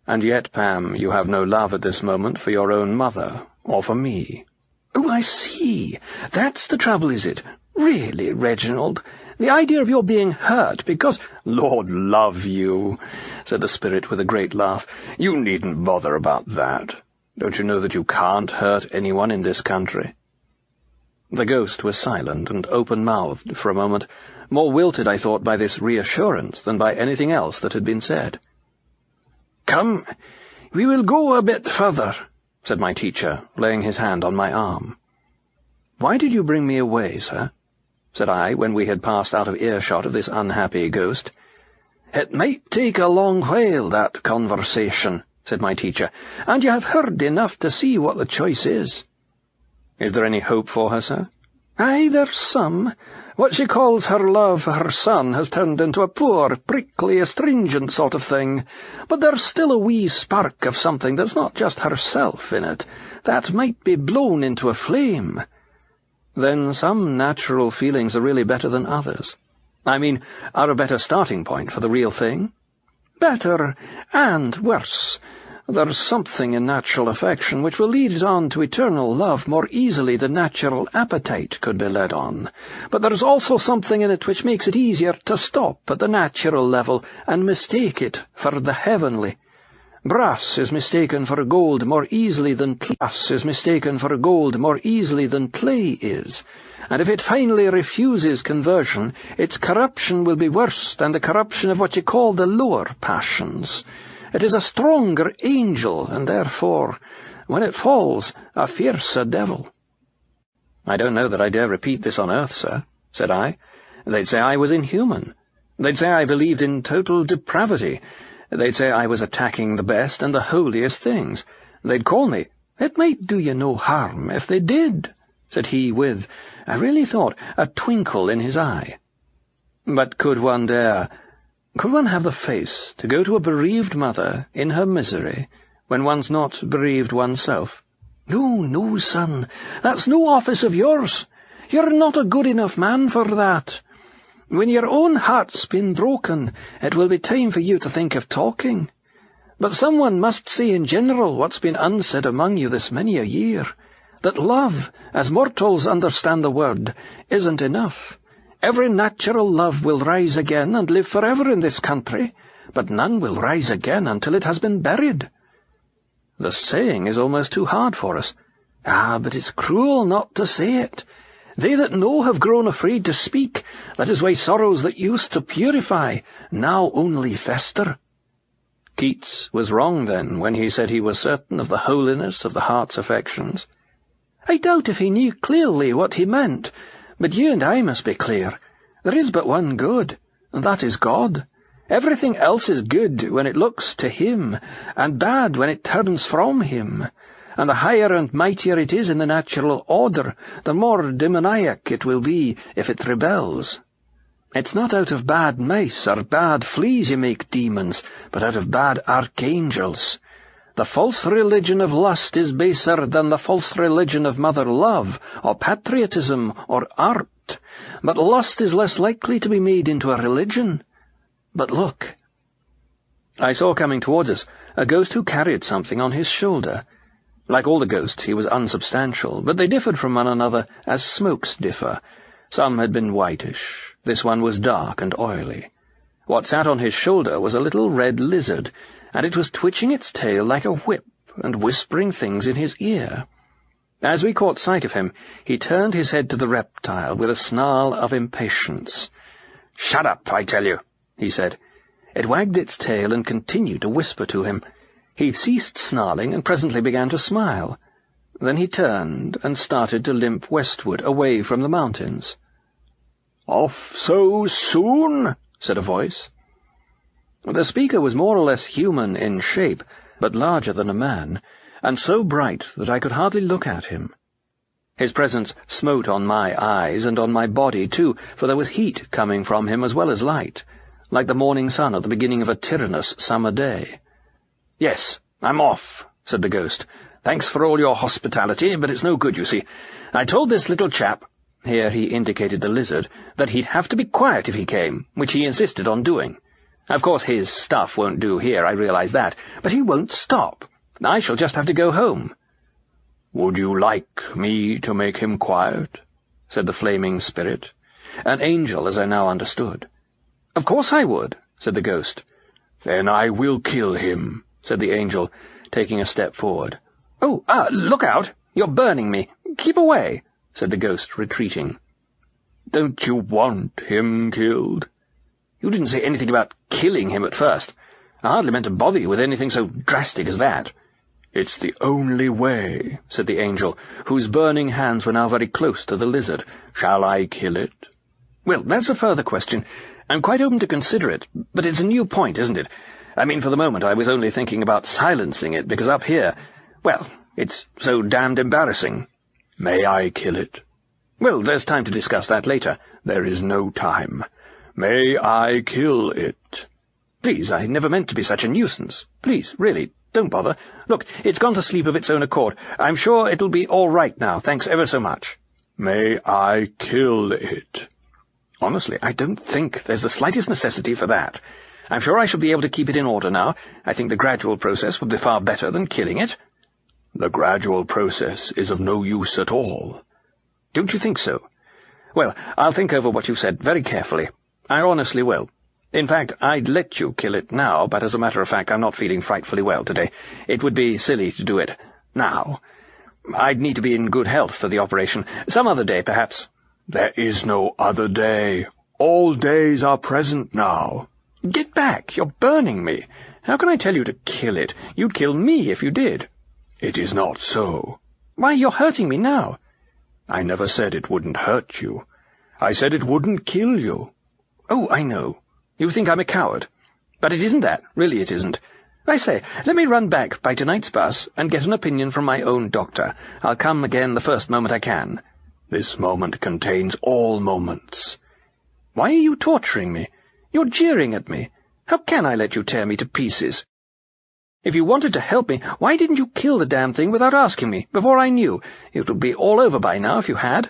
And yet, Pam, you have no love at this moment for your own mother, or for me. Oh, I see. That's the trouble, is it? Really, Reginald, the idea of your being hurt because— Lord love you, said the spirit with a great laugh. You needn't bother about that. Don't you know that you can't hurt anyone in this country? The ghost was silent and open-mouthed for a moment, more wilted, I thought, by this reassurance than by anything else that had been said. Come, we will go a bit further, said my teacher, laying his hand on my arm. Why did you bring me away, sir? Said I, when we had passed out of earshot of this unhappy ghost. It might take a long while, that conversation, said my teacher, and you have heard enough to see what the choice is. Is there any hope for her, sir? Aye, there's some. What she calls her love for her son has turned into a poor, prickly, astringent sort of thing, but there's still a wee spark of something that's not just herself in it, that might be blown into a flame. Then some natural feelings are really better than others. I mean, are a better starting point for the real thing? Better and worse. There's something in natural affection which will lead it on to eternal love more easily than natural appetite could be led on. But there's also something in it which makes it easier to stop at the natural level and mistake it for the heavenly. Brass is mistaken for gold more easily than clay is, and if it finally refuses conversion, its corruption will be worse than the corruption of what you call the lower passions. It is a stronger angel, and therefore, when it falls, a fiercer devil." "I don't know that I dare repeat this on earth, sir," said I. "They'd say I was inhuman. They'd say I believed in total depravity. They'd say I was attacking the best and the holiest things. They'd call me—" "It might do you no harm if they did," said he with, I really thought, a twinkle in his eye. "But could one have the face to go to a bereaved mother in her misery when one's not bereaved oneself?" "No, no, son, that's no office of yours. You're not a good enough man for that. When your own heart's been broken, it will be time for you to think of talking. But someone must say in general what's been unsaid among you this many a year, that love, as mortals understand the word, isn't enough. Every natural love will rise again and live forever in this country, but none will rise again until it has been buried." "The saying is almost too hard for us." "Ah, but it's cruel not to say it. They that know have grown afraid to speak. That is why sorrows that used to purify now only fester." Keats was wrong, then, when he said he was certain of the holiness of the heart's affections. "I doubt if he knew clearly what he meant, but you and I must be clear. There is but one good, and that is God. Everything else is good when it looks to him, and bad when it turns from him. And the higher and mightier it is in the natural order, the more demoniac it will be if it rebels. It's not out of bad mice or bad fleas you make demons, but out of bad archangels. The false religion of lust is baser than the false religion of mother love, or patriotism, or art. But lust is less likely to be made into a religion. But look." I saw coming towards us a ghost who carried something on his shoulder. Like all the ghosts, he was unsubstantial, but they differed from one another as smokes differ. Some had been whitish. This one was dark and oily. What sat on his shoulder was a little red lizard, and it was twitching its tail like a whip and whispering things in his ear. As we caught sight of him, he turned his head to the reptile with a snarl of impatience. "Shut up, I tell you," he said. It wagged its tail and continued to whisper to him. He ceased snarling and presently began to smile. Then he turned and started to limp westward, away from the mountains. "Off so soon?" said a voice. The speaker was more or less human in shape, but larger than a man, and so bright that I could hardly look at him. His presence smote on my eyes and on my body too, for there was heat coming from him as well as light, like the morning sun at the beginning of a tyrannous summer day. "Yes, I'm off," said the ghost. "Thanks for all your hospitality, but it's no good, you see. I told this little chap," here he indicated the lizard, "that he'd have to be quiet if he came, which he insisted on doing. Of course his stuff won't do here, I realize that, but he won't stop. I shall just have to go home." "Would you like me to make him quiet?" said the flaming spirit. An angel, as I now understood. "Of course I would," said the ghost. "Then I will kill him," said the angel, taking a step forward. "Oh, look out! You're burning me. Keep away," said the ghost, retreating. "Don't you want him killed?" "You didn't say anything about killing him at first. I hardly meant to bother you with anything so drastic as that." "It's the only way," said the angel, whose burning hands were now very close to the lizard. "Shall I kill it?" "Well, that's a further question. I'm quite open to consider it, but it's a new point, isn't it? I mean, for the moment I was only thinking about silencing it, because up here, well, it's so damned embarrassing." "May I kill it?" "Well, there's time to discuss that later." "There is no time. May I kill it?" "Please, I never meant to be such a nuisance. Please, really, don't bother. Look, it's gone to sleep of its own accord. I'm sure it'll be all right now, thanks ever so much." "May I kill it?" "Honestly, I don't think there's the slightest necessity for that. I'm sure I shall be able to keep it in order now. I think the gradual process would be far better than killing it." "The gradual process is of no use at all." "Don't you think so? Well, I'll think over what you've said very carefully. I honestly will. In fact, I'd let you kill it now, but as a matter of fact, I'm not feeling frightfully well today. It would be silly to do it now. I'd need to be in good health for the operation. Some other day, perhaps. There is no other day. All days are present now. Get back! You're burning me. How can I tell you to kill it? You'd kill me if you did. It is not so. Why, you're hurting me now. I never said it wouldn't hurt you. I said it wouldn't kill you. Oh, I know. You think I'm a coward. But it isn't that. Really it isn't. I say, let me run back by tonight's bus and get an opinion from my own doctor. I'll come again the first moment I can. This moment contains all moments. Why are you torturing me? You're jeering at me. How can I let you tear me to pieces? If you wanted to help me, why didn't you kill the damn thing without asking me, before I knew? It would be all over by now if you had.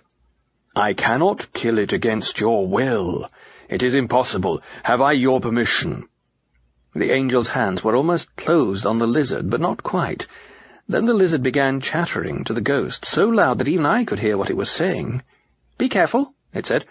I cannot kill it against your will. It is impossible. Have I your permission? The angel's hands were almost closed on the lizard, but not quite. Then the lizard began chattering to the ghost, so loud that even I could hear what it was saying. "Be careful," it said.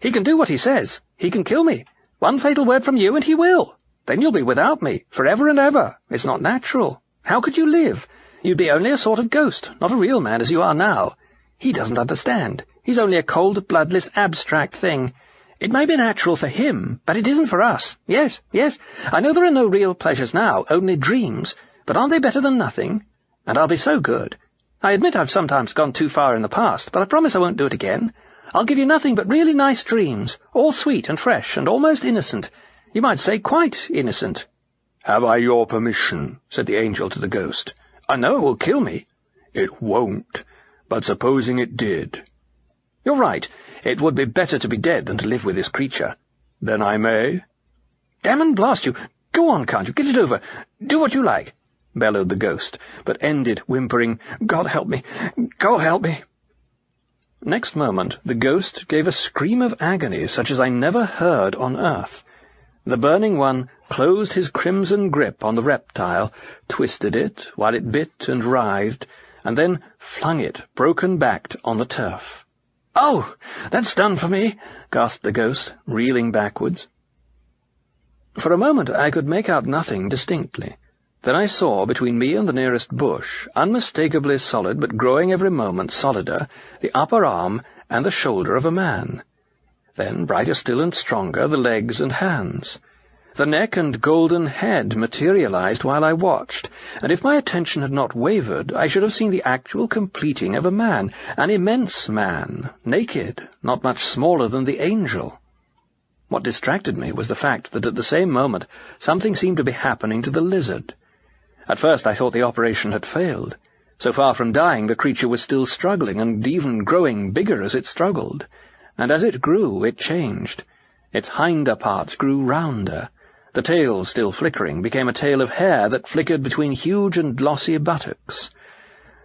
"He can do what he says. He can kill me. One fatal word from you, and he will. Then you'll be without me, forever and ever. It's not natural. How could you live? You'd be only a sort of ghost, not a real man as you are now. He doesn't understand. He's only a cold, bloodless, abstract thing. It may be natural for him, but it isn't for us. Yes, yes, I know there are no real pleasures now, only dreams, but aren't they better than nothing? And I'll be so good. I admit I've sometimes gone too far in the past, but I promise I won't do it again. I'll give you nothing but really nice dreams, all sweet and fresh and almost innocent. You might say quite innocent." "Have I your permission?" said the angel to the ghost. "I know it will kill me." "It won't. But supposing it did?" "You're right. It would be better to be dead than to live with this creature." "Then I may?" "Damn and blast you! Go on, can't you? Get it over. Do what you like," bellowed the ghost, but ended whimpering, "God help me! God help me!" Next moment the ghost gave a scream of agony such as I never heard on earth. The burning one closed his crimson grip on the reptile, twisted it while it bit and writhed, and then flung it, broken-backed, on the turf. "Oh, that's done for me," gasped the ghost, reeling backwards. For a moment I could make out nothing distinctly. Then I saw, between me and the nearest bush, unmistakably solid but growing every moment solider, the upper arm and the shoulder of a man. Then, brighter still and stronger, the legs and hands. The neck and golden head materialized while I watched, and if my attention had not wavered, I should have seen the actual completing of a man, an immense man, naked, not much smaller than the angel. What distracted me was the fact that at the same moment something seemed to be happening to the lizard. At first I thought the operation had failed. So far from dying, the creature was still struggling, and even growing bigger as it struggled. And as it grew, it changed. Its hinder parts grew rounder. The tail, still flickering, became a tail of hair that flickered between huge and glossy buttocks.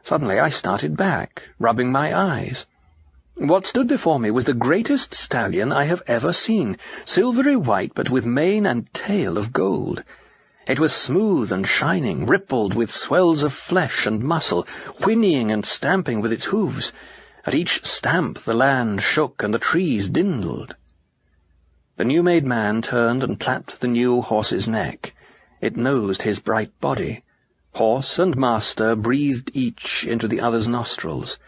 Suddenly I started back, rubbing my eyes. What stood before me was the greatest stallion I have ever seen, silvery white but with mane and tail of gold. It was smooth and shining, rippled with swells of flesh and muscle, whinnying and stamping with its hooves. At each stamp the land shook and the trees dindled. The new-made man turned and clapped the new horse's neck. It nosed his bright body. Horse and master breathed each into the other's nostrils.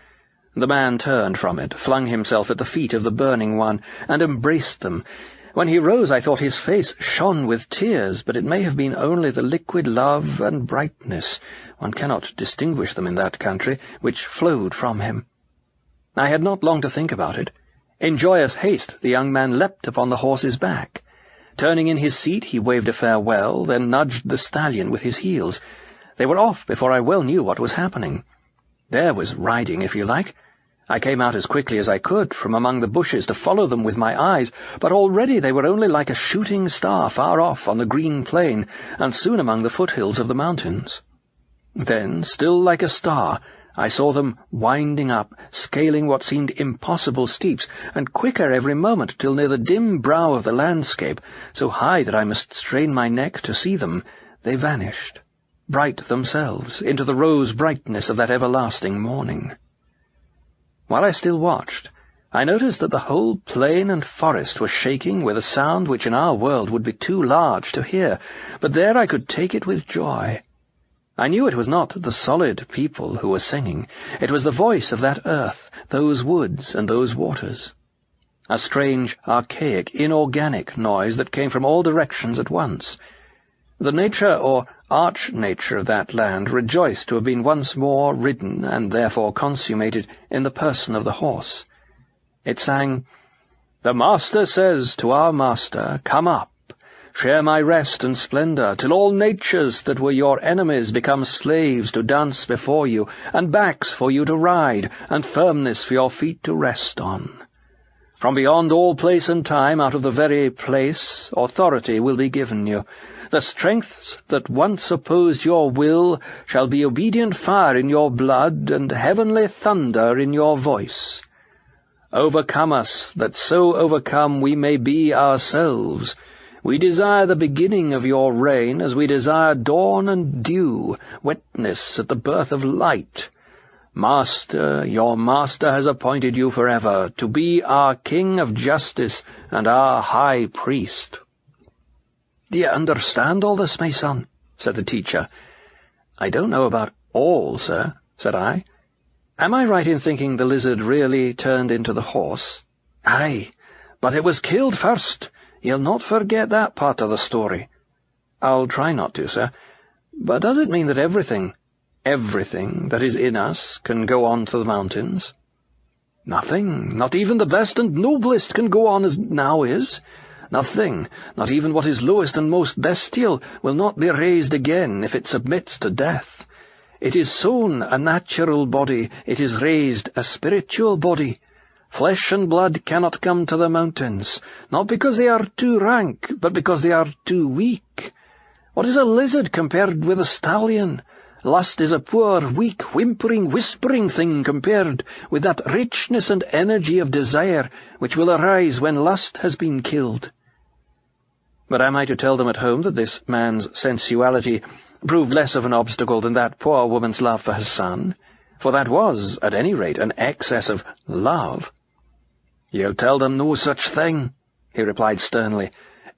The man turned from it, flung himself at the feet of the burning one, and embraced them. When he rose I thought his face shone with tears, but it may have been only the liquid love and brightness, one cannot distinguish them in that country, which flowed from him. I had not long to think about it. In joyous haste the young man leapt upon the horse's back. Turning in his seat he waved a farewell, then nudged the stallion with his heels. They were off before I well knew what was happening. There was riding, if you like. I came out as quickly as I could from among the bushes to follow them with my eyes, but already they were only like a shooting star far off on the green plain, and soon among the foothills of the mountains. Then, still like a star, I saw them winding up, scaling what seemed impossible steeps, and quicker every moment till near the dim brow of the landscape, so high that I must strain my neck to see them, they vanished, bright themselves, into the rose brightness of that everlasting morning. While I still watched, I noticed that the whole plain and forest was shaking with a sound which in our world would be too large to hear, but there I could take it with joy. I knew it was not the solid people who were singing. It was the voice of that earth, those woods and those waters. A strange, archaic, inorganic noise that came from all directions at once. The nature or arch-nature of that land rejoiced to have been once more ridden and therefore consummated in the person of the horse. It sang, "The Master says to our Master, Come up, share my rest and splendour, till all natures that were your enemies become slaves to dance before you, and backs for you to ride, and firmness for your feet to rest on. From beyond all place and time, out of the very place, authority will be given you. The strengths that once opposed your will shall be obedient fire in your blood, and heavenly thunder in your voice. Overcome us, that so overcome we may be ourselves. We desire the beginning of your reign, as we desire dawn and dew, witness at the birth of light. Master, your Master has appointed you forever to be our King of justice and our High Priest." "Do you understand all this, my son?" said the teacher. "I don't know about all, sir," said I. "Am I right in thinking the lizard really turned into the horse?" "Aye, but it was killed first. You'll not forget that part of the story." "I'll try not to, sir. But does it mean that everything that is in us can go on to the mountains?" "Nothing, not even the best and noblest, can go on as now is. Nothing, not even what is lowest and most bestial, will not be raised again if it submits to death. It is sown a natural body, it is raised a spiritual body. Flesh and blood cannot come to the mountains, not because they are too rank, but because they are too weak. What is a lizard compared with a stallion? Lust is a poor, weak, whimpering, whispering thing compared with that richness and energy of desire which will arise when lust has been killed." "But am I to tell them at home that this man's sensuality proved less of an obstacle than that poor woman's love for her son? For that was, at any rate, an excess of love." "You'll tell them no such thing," he replied sternly.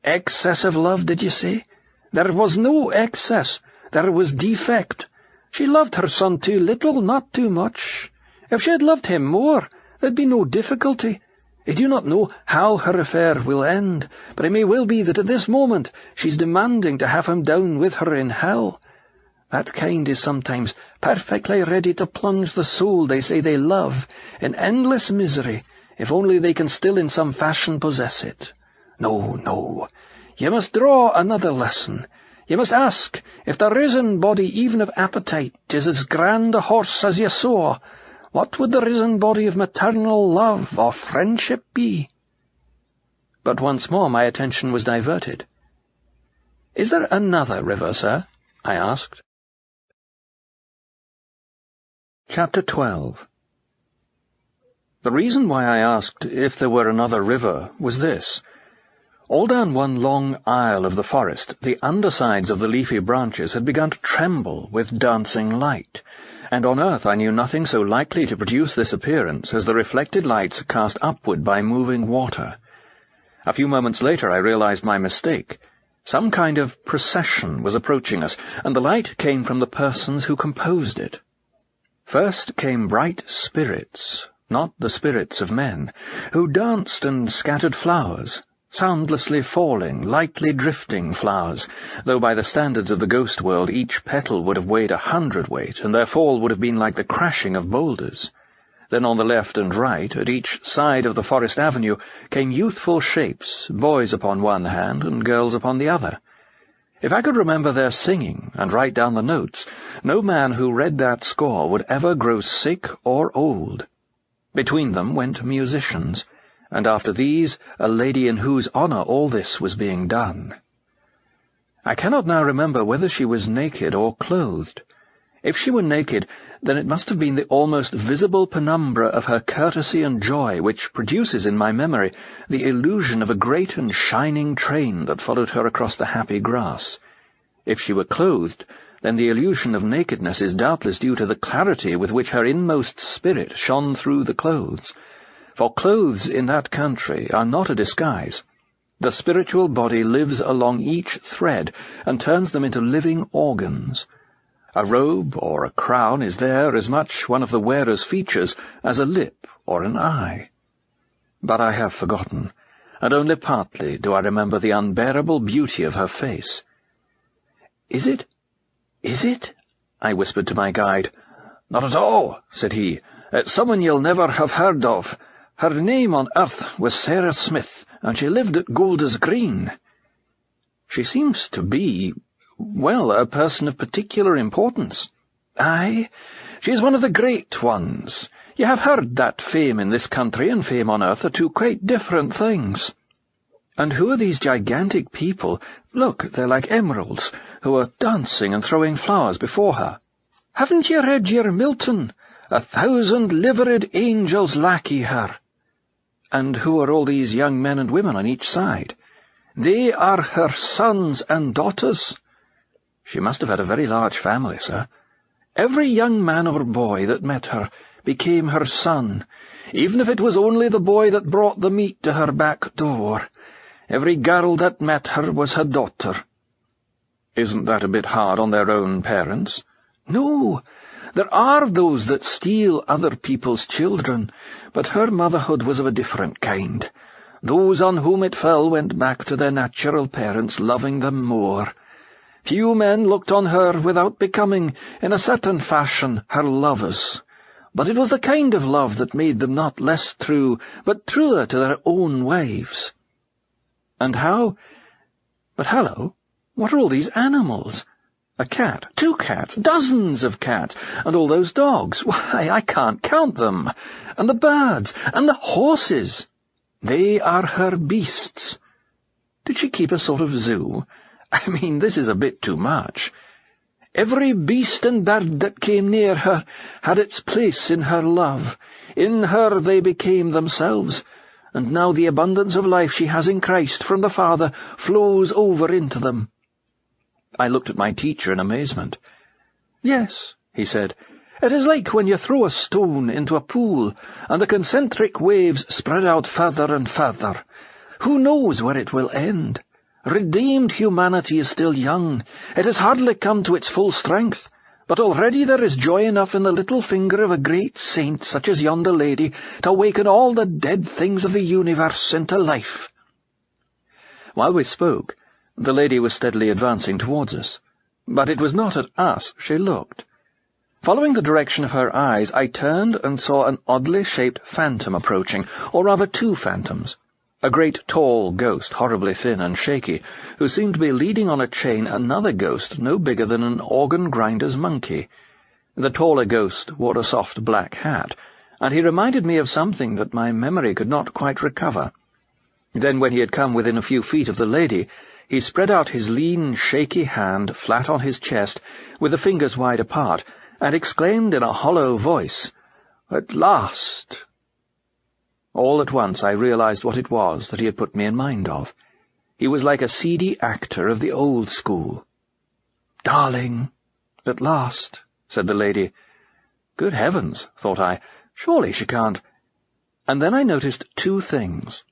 "Excess of love, did you say? There was no excess. There was defect. She loved her son too little, not too much. If she had loved him more, there'd be no difficulty. I do not know how her affair will end, but it may well be that at this moment she's demanding to have him down with her in hell. That kind is sometimes perfectly ready to plunge the soul they say they love in endless misery, if only they can still in some fashion possess it. No, no, you must draw another lesson. You must ask if the risen body even of appetite is as grand a horse as you saw. What would the risen body of maternal love or friendship be?" But once more my attention was diverted. "Is there another river, sir?" I asked. Chapter 12. The reason why I asked if there were another river was this. All down one long aisle of the forest, the undersides of the leafy branches had begun to tremble with dancing light, and on earth I knew nothing so likely to produce this appearance as the reflected lights cast upward by moving water. A few moments later I realized my mistake. Some kind of procession was approaching us, and the light came from the persons who composed it. First came bright spirits, not the spirits of men, who danced and scattered flowers, soundlessly falling, lightly drifting flowers, though by the standards of the ghost world each petal would have weighed 100 weight, and their fall would have been like the crashing of boulders. Then on the left and right, at each side of the forest avenue, came youthful shapes, boys upon one hand and girls upon the other. If I could remember their singing and write down the notes, no man who read that score would ever grow sick or old. Between them went musicians, and after these a lady in whose honour all this was being done. I cannot now remember whether she was naked or clothed. If she were naked, then it must have been the almost visible penumbra of her courtesy and joy which produces in my memory the illusion of a great and shining train that followed her across the happy grass. If she were clothed, then the illusion of nakedness is doubtless due to the clarity with which her inmost spirit shone through the clothes. for clothes in that country are not a disguise. The spiritual body lives along each thread and turns them into living organs. A robe or a crown is there as much one of the wearer's features as a lip or an eye. But I have forgotten, and only partly do I remember the unbearable beauty of her face. "Is it? I whispered to my guide. "Not at all," said he. "It's someone you'll never have heard of. Her name on earth was Sarah Smith, and she lived at Golders Green." "She seems to be, well, a person of particular importance." "Aye, she's one of the great ones. You have heard that fame in this country and fame on earth are two quite different things." "And who are these gigantic people? Look, they're like emeralds, who are dancing and throwing flowers before her." "Haven't you read your Milton? 1,000 liveried angels lackey her." "And who are all these young men and women on each side?" "They are her sons and daughters." "She must have had a very large family, sir." "Every young man or boy that met her became her son, even if it was only the boy that brought the meat to her back door. Every girl that met her was her daughter." "Isn't that a bit hard on their own parents?" "No, there are those that steal other people's children, but her motherhood was of a different kind. Those on whom it fell went back to their natural parents, loving them more. Few men looked on her without becoming, in a certain fashion, her lovers. But it was the kind of love that made them not less true, but truer to their own wives." "And how— But hello, what are all these animals? A cat, 2 cats, dozens of cats, and all those dogs. Why, I can't count them. And the birds, and the horses. They are her beasts. Did she keep a sort of zoo? I mean, this is a bit too much. Every beast and bird that came near her had its place in her love. In her they became themselves, and now the abundance of life she has in Christ from the Father flows over into them." I looked at my teacher in amazement. "Yes," he said, "it is like when you throw a stone into a pool, and the concentric waves spread out further and further. Who knows where it will end? Redeemed humanity is still young. It has hardly come to its full strength, but already there is joy enough in the little finger of a great saint such as yonder lady to awaken all the dead things of the universe into life." While we spoke, the lady was steadily advancing towards us, but it was not at us she looked. Following the direction of her eyes, I turned and saw an oddly shaped phantom approaching, or rather 2 phantoms. A great tall ghost, horribly thin and shaky, who seemed to be leading on a chain another ghost no bigger than an organ-grinder's monkey. The taller ghost wore a soft black hat, and he reminded me of something that my memory could not quite recover. Then, when he had come within a few feet of the lady, he spread out his lean, shaky hand flat on his chest, with the fingers wide apart, and exclaimed in a hollow voice, "At last!" All at once I realized what it was that he had put me in mind of. He was like a seedy actor of the old school. "Darling, at last," said the lady. Good heavens, thought I, surely she can't. And then I noticed 2 things.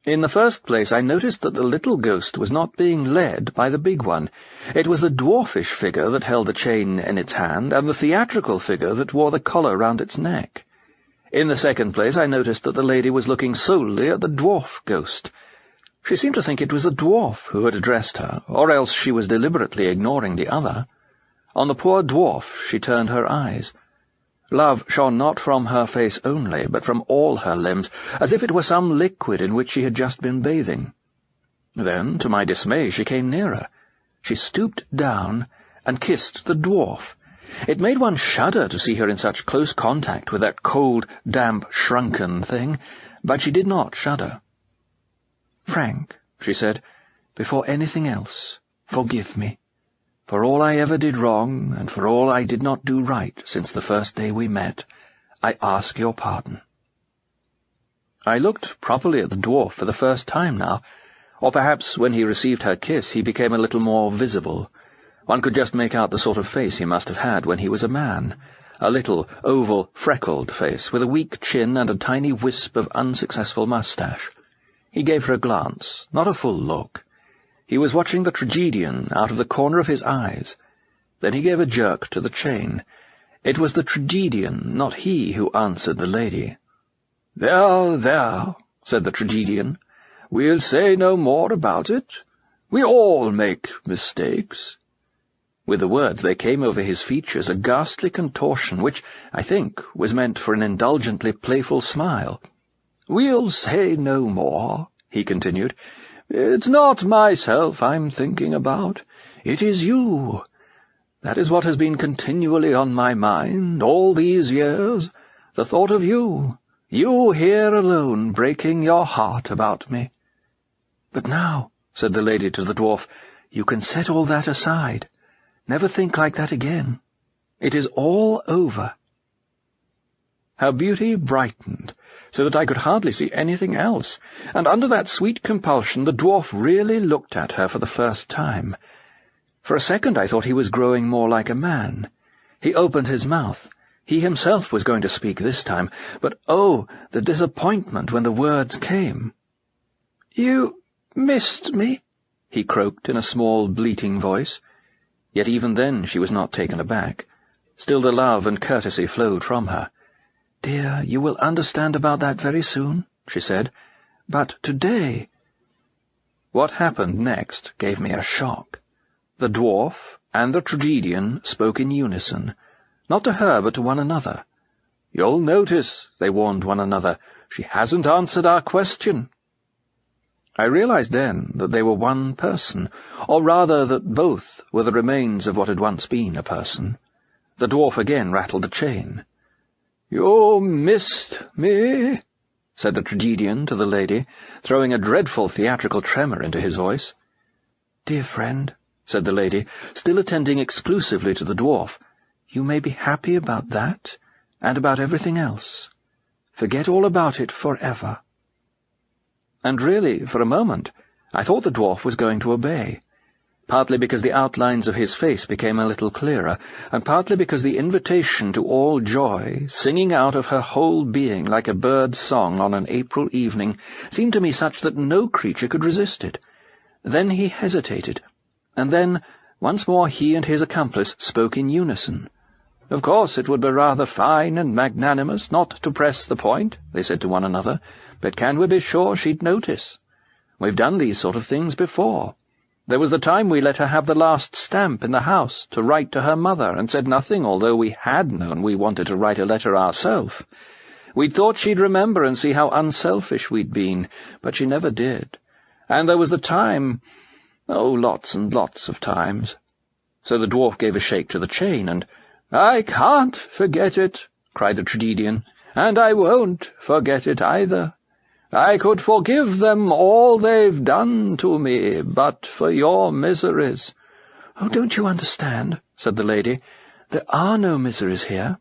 In the first place, I noticed that the little ghost was not being led by the big one. It was the dwarfish figure that held the chain in its hand, and the theatrical figure that wore the collar round its neck. In the second place, I noticed that the lady was looking solely at the dwarf ghost. She seemed to think it was the dwarf who had addressed her, or else she was deliberately ignoring the other. On the poor dwarf she turned her eyes. Love shone not from her face only, but from all her limbs, as if it were some liquid in which she had just been bathing. Then, to my dismay, she came nearer. She stooped down and kissed the dwarf. It made one shudder to see her in such close contact with that cold, damp, shrunken thing, but she did not shudder. "Frank," she said, "before anything else, forgive me. For all I ever did wrong, and for all I did not do right since the first day we met, I ask your pardon." I looked properly at the dwarf for the first time now, or perhaps when he received her kiss he became a little more visible. One could just make out the sort of face he must have had when he was a man, a little, oval, freckled face with a weak chin and a tiny wisp of unsuccessful moustache. He gave her a glance, not a full look. He was watching the tragedian out of the corner of his eyes. Then he gave a jerk to the chain. It was the tragedian, not he, who answered the lady. "There, there," said the tragedian. "We'll say no more about it. We all make mistakes." With the words there came over his features a ghastly contortion which, I think, was meant for an indulgently playful smile. "We'll say no more," he continued. "It's not myself I'm thinking about. It is you. That is what has been continually on my mind all these years, the thought of you. You here alone, breaking your heart about me." "But now," said the lady to the dwarf, "you can set all that aside. Never think like that again. It is all over." Her beauty brightened, so that I could hardly see anything else, and under that sweet compulsion the dwarf really looked at her for the first time. For a second I thought he was growing more like a man. He opened his mouth. He himself was going to speak this time, but oh, the disappointment when the words came. "You missed me," he croaked in a small, bleating voice. Yet even then she was not taken aback. Still the love and courtesy flowed from her. "Dear, you will understand about that very soon," she said. "But today—" What happened next gave me a shock. The dwarf and the tragedian spoke in unison, not to her but to one another. "You'll notice," they warned one another, "she hasn't answered our question." I realized then that they were one person, or rather that both were the remains of what had once been a person. The dwarf again rattled a chain. "You missed me," said the tragedian to the lady, throwing a dreadful theatrical tremor into his voice. "Dear friend," said the lady, still attending exclusively to the dwarf, "you may be happy about that, and about everything else. Forget all about it forever." And really, for a moment, I thought the dwarf was going to obey, partly because the outlines of his face became a little clearer, and partly because the invitation to all joy, singing out of her whole being like a bird's song on an April evening, seemed to me such that no creature could resist it. Then he hesitated, and then, once more he and his accomplice spoke in unison. "Of course it would be rather fine and magnanimous not to press the point," they said to one another, "but can we be sure she'd notice? We've done these sort of things before. There was the time we let her have the last stamp in the house to write to her mother, and said nothing, although we had known we wanted to write a letter ourselves. We'd thought she'd remember and see how unselfish we'd been, but she never did. And there was the time— oh, lots and lots of times." So the dwarf gave a shake to the chain, and "I can't forget it," cried the tragedian, "and I won't forget it either. I could forgive them all they've done to me, but for your miseries." "Oh, don't you understand?" said the lady. "There are no miseries here."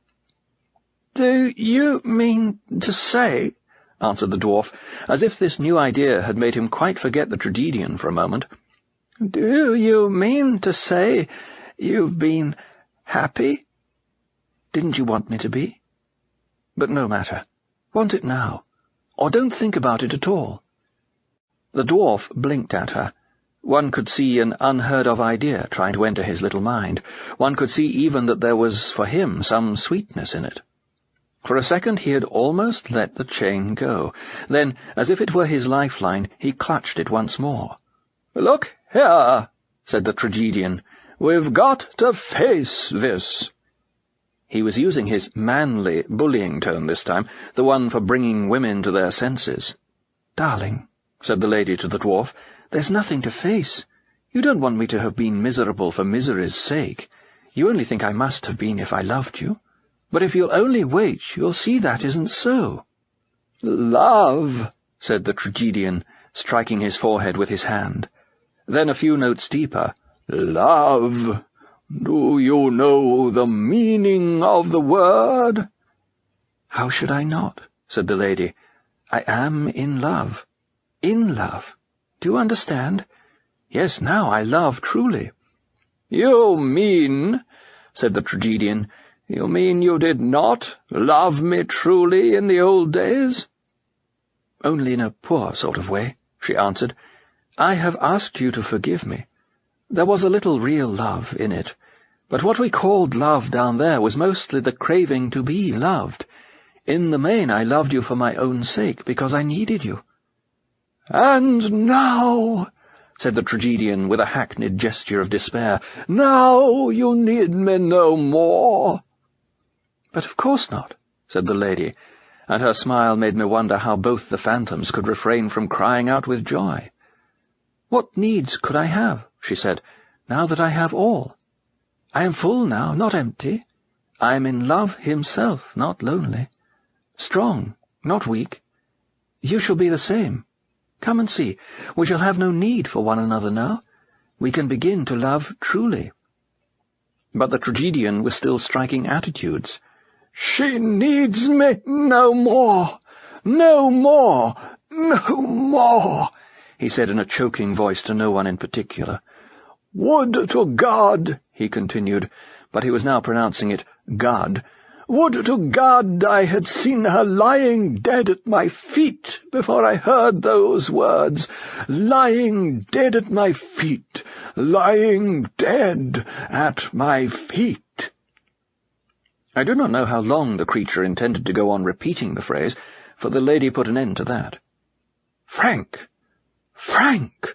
"Do you mean to say," answered the dwarf, as if this new idea had made him quite forget the tragedian for a moment, "do you mean to say you've been happy?" "Didn't you want me to be? But no matter. Want it now. Or don't think about it at all." The dwarf blinked at her. One could see an unheard-of idea trying to enter his little mind. One could see even that there was, for him, some sweetness in it. For a second he had almost let the chain go. Then, as if it were his lifeline, he clutched it once more. "Look here," said the tragedian. "We've got to face this." He was using his manly, bullying tone this time, the one for bringing women to their senses. "Darling," said the lady to the dwarf, "there's nothing to face. You don't want me to have been miserable for misery's sake. You only think I must have been if I loved you. But if you'll only wait, you'll see that isn't so." "Love," said the tragedian, striking his forehead with his hand. Then a few notes deeper, "Love. Do you know the meaning of the word?" "How should I not?" said the lady. "I am in love. In love. Do you understand? Yes, now I love truly." "You mean," said the tragedian, You mean you did not love me truly in the old days?" "Only in a poor sort of way," she answered. "I have asked you to forgive me. There was a little real love in it, but what we called love down there was mostly the craving to be loved. In the main, I loved you for my own sake, because I needed you." "And now," said the tragedian with a hackneyed gesture of despair, "now you need me no more." "But of course not," said the lady, and her smile made me wonder how both the phantoms could refrain from crying out with joy. "What needs could I have," she said, "now that I have all? I am full now, not empty. I am in love himself, not lonely. Strong, not weak. You shall be the same. Come and see. We shall have no need for one another now. We can begin to love truly." But the tragedian was still striking attitudes. "She needs me no more, no more, no more," he said in a choking voice to no one in particular. "Would to God," he continued, but he was now pronouncing it God, "would to God I had seen her lying dead at my feet before I heard those words, lying dead at my feet, lying dead at my feet." I do not know how long the creature intended to go on repeating the phrase, for the lady put an end to that. "Frank! Frank!"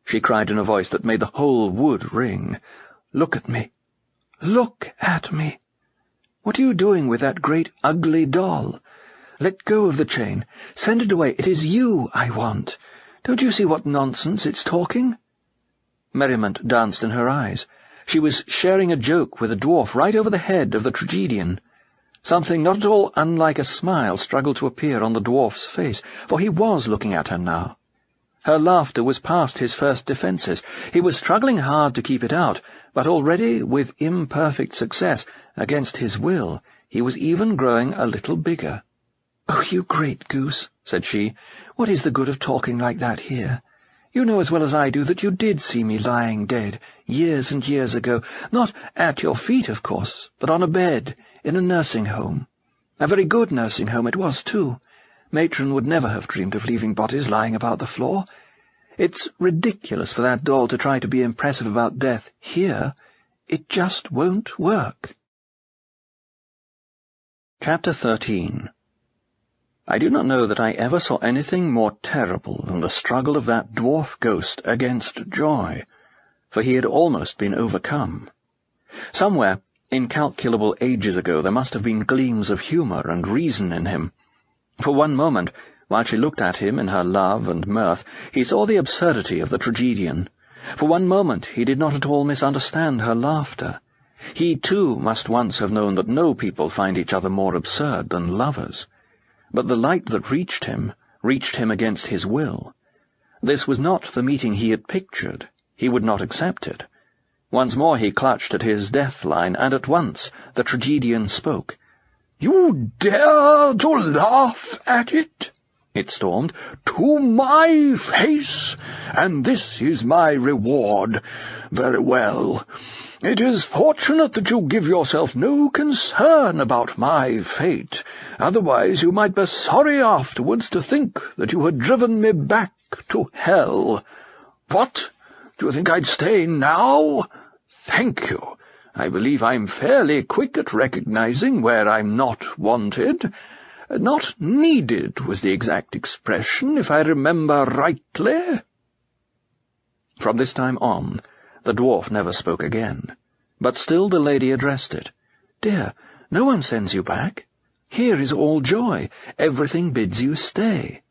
she cried in a voice that made the whole wood ring. "Look at me! Look at me! What are you doing with that great ugly doll? Let go of the chain. Send it away. It is you I want. Don't you see what nonsense it's talking?" Merriment danced in her eyes. She was sharing a joke with a dwarf right over the head of the tragedian. Something not at all unlike a smile struggled to appear on the dwarf's face, for he was looking at her now. Her laughter was past his first defences. He was struggling hard to keep it out, but already, with imperfect success, against his will, he was even growing a little bigger. "Oh, you great goose," said she, "what is the good of talking like that here? You know as well as I do that you did see me lying dead, years and years ago, not at your feet, of course, but on a bed, in a nursing home. A very good nursing home it was, too. Matron would never have dreamed of leaving bodies lying about the floor. It's ridiculous for that doll to try to be impressive about death here. It just won't work." Chapter 13. I do not know that I ever saw anything more terrible than the struggle of that dwarf ghost against joy, for he had almost been overcome. Somewhere, incalculable ages ago, there must have been gleams of humour and reason in him. For one moment, while she looked at him in her love and mirth, he saw the absurdity of the tragedian. For one moment he did not at all misunderstand her laughter. He, too, must once have known that no people find each other more absurd than lovers. But the light that reached him against his will. This was not the meeting he had pictured. He would not accept it. Once more he clutched at his death-line, and at once the tragedian spoke. "You dare to laugh at it?" it stormed. "To my face, and this is my reward. Very well. It is fortunate that you give yourself no concern about my fate. Otherwise you might be sorry afterwards to think that you had driven me back to hell. What? Do you think I'd stay now? Thank you. I believe I'm fairly quick at recognizing where I'm not wanted. Not needed was the exact expression, if I remember rightly." From this time on, the dwarf never spoke again, but still the lady addressed it. "Dear, no one sends you back. Here is all joy. Everything bids you stay."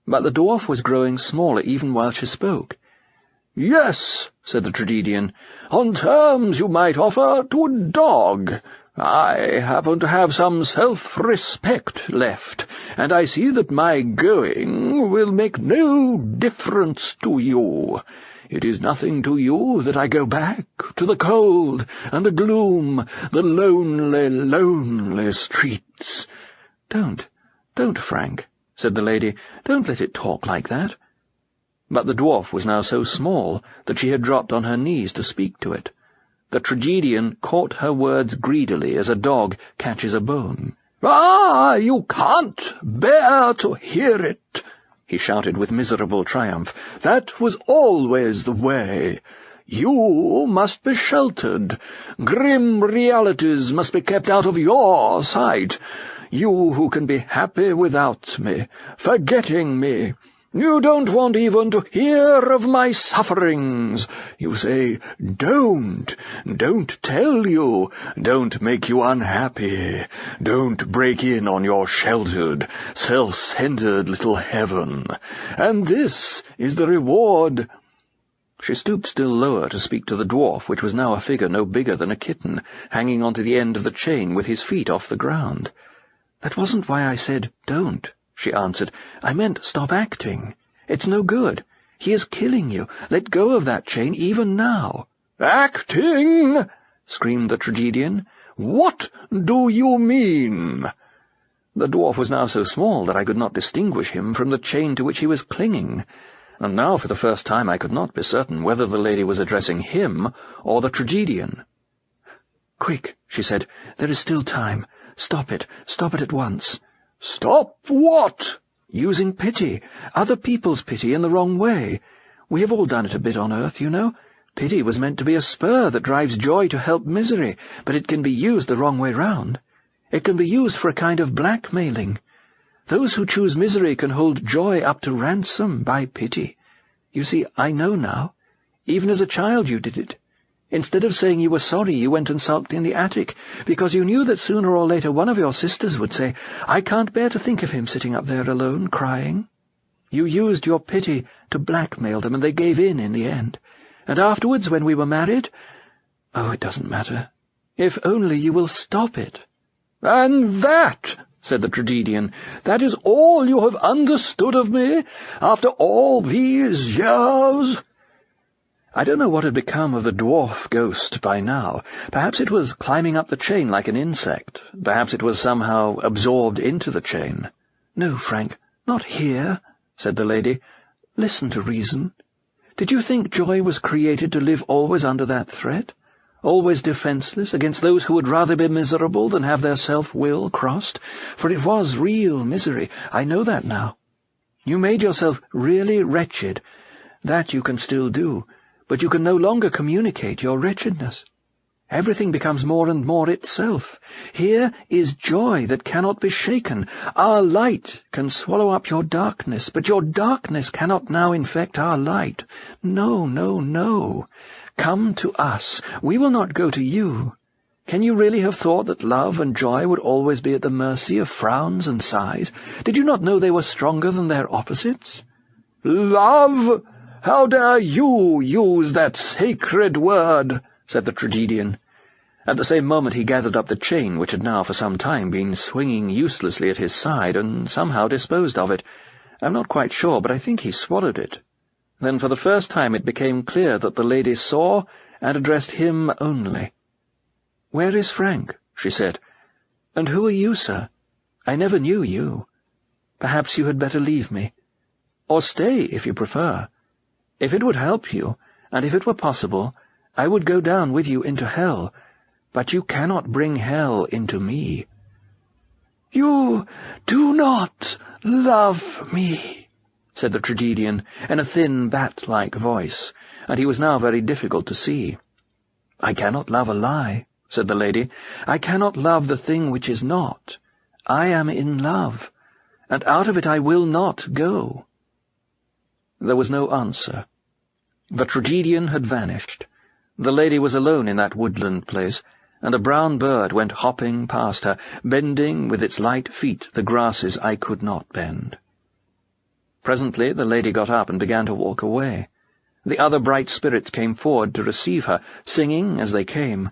But the dwarf was growing smaller even while she spoke. "Yes," said the tragedian, "on terms you might offer to a dog. I happen to have some self-respect left, and I see that my going will make no difference to you. It is nothing to you that I go back to the cold and the gloom, the lonely, lonely streets." Don't, Frank," said the lady. "Don't let it talk like that." But the dwarf was now so small that she had dropped on her knees to speak to it. The tragedian caught her words greedily as a dog catches a bone. "Ah, you can't bear to hear it," he shouted with miserable triumph. "That was always the way. You must be sheltered. Grim realities must be kept out of your sight. You who can be happy without me, forgetting me. You don't want even to hear of my sufferings. You say, don't tell you, don't make you unhappy, don't break in on your sheltered, self-centered little heaven. And this is the reward." She stooped still lower to speak to the dwarf, which was now a figure no bigger than a kitten, hanging onto the end of the chain with his feet off the ground. "That wasn't why I said don't," she answered. "I meant stop acting. It's no good. He is killing you. Let go of that chain even now." "Acting?" screamed the tragedian. "What do you mean?" The dwarf was now so small that I could not distinguish him from the chain to which he was clinging, and now for the first time I could not be certain whether the lady was addressing him or the tragedian. "Quick," she said, "there is still time. Stop it at once." "Stop what?" "Using pity, other people's pity, in the wrong way. We have all done it a bit on earth, you know. Pity was meant to be a spur that drives joy to help misery, but it can be used the wrong way round. It can be used for a kind of blackmailing. Those who choose misery can hold joy up to ransom by pity. You see, I know now. Even as a child you did it. Instead of saying you were sorry, you went and sulked in the attic, because you knew that sooner or later one of your sisters would say, 'I can't bear to think of him sitting up there alone, crying.' You used your pity to blackmail them, and they gave in the end. And afterwards, when we were married— oh, it doesn't matter. If only you will stop it." "And that," said the tragedian, "that is all you have understood of me, after all these years?" I don't know what had become of the dwarf ghost by now. Perhaps it was climbing up the chain like an insect. Perhaps it was somehow absorbed into the chain. "No, Frank, not here," said the lady. "Listen to reason. Did you think joy was created to live always under that threat? Always defenceless against those who would rather be miserable than have their self-will crossed? For it was real misery. I know that now. You made yourself really wretched. That you can still do. But you can no longer communicate your wretchedness. Everything becomes more and more itself. Here is joy that cannot be shaken. Our light can swallow up your darkness, but your darkness cannot now infect our light. No, no, no. Come to us. We will not go to you. Can you really have thought that love and joy would always be at the mercy of frowns and sighs? Did you not know they were stronger than their opposites?" "Love? How dare you use that sacred word?" said the tragedian. At the same moment he gathered up the chain, which had now for some time been swinging uselessly at his side, and somehow disposed of it. I'm not quite sure, but I think he swallowed it. Then for the first time it became clear that the lady saw and addressed him only. "Where is Frank?" she said. "And who are you, sir? I never knew you. Perhaps you had better leave me. Or stay, if you prefer. If it would help you, and if it were possible, I would go down with you into hell, but you cannot bring hell into me." "You do not love me," said the tragedian, in a thin, bat-like voice, and he was now very difficult to see. "I cannot love a lie," said the lady. "I cannot love the thing which is not. I am in love, and out of it I will not go." There was no answer. The tragedian had vanished. The lady was alone in that woodland place, and a brown bird went hopping past her, bending with its light feet the grasses I could not bend. Presently the lady got up and began to walk away. The other bright spirits came forward to receive her, singing as they came,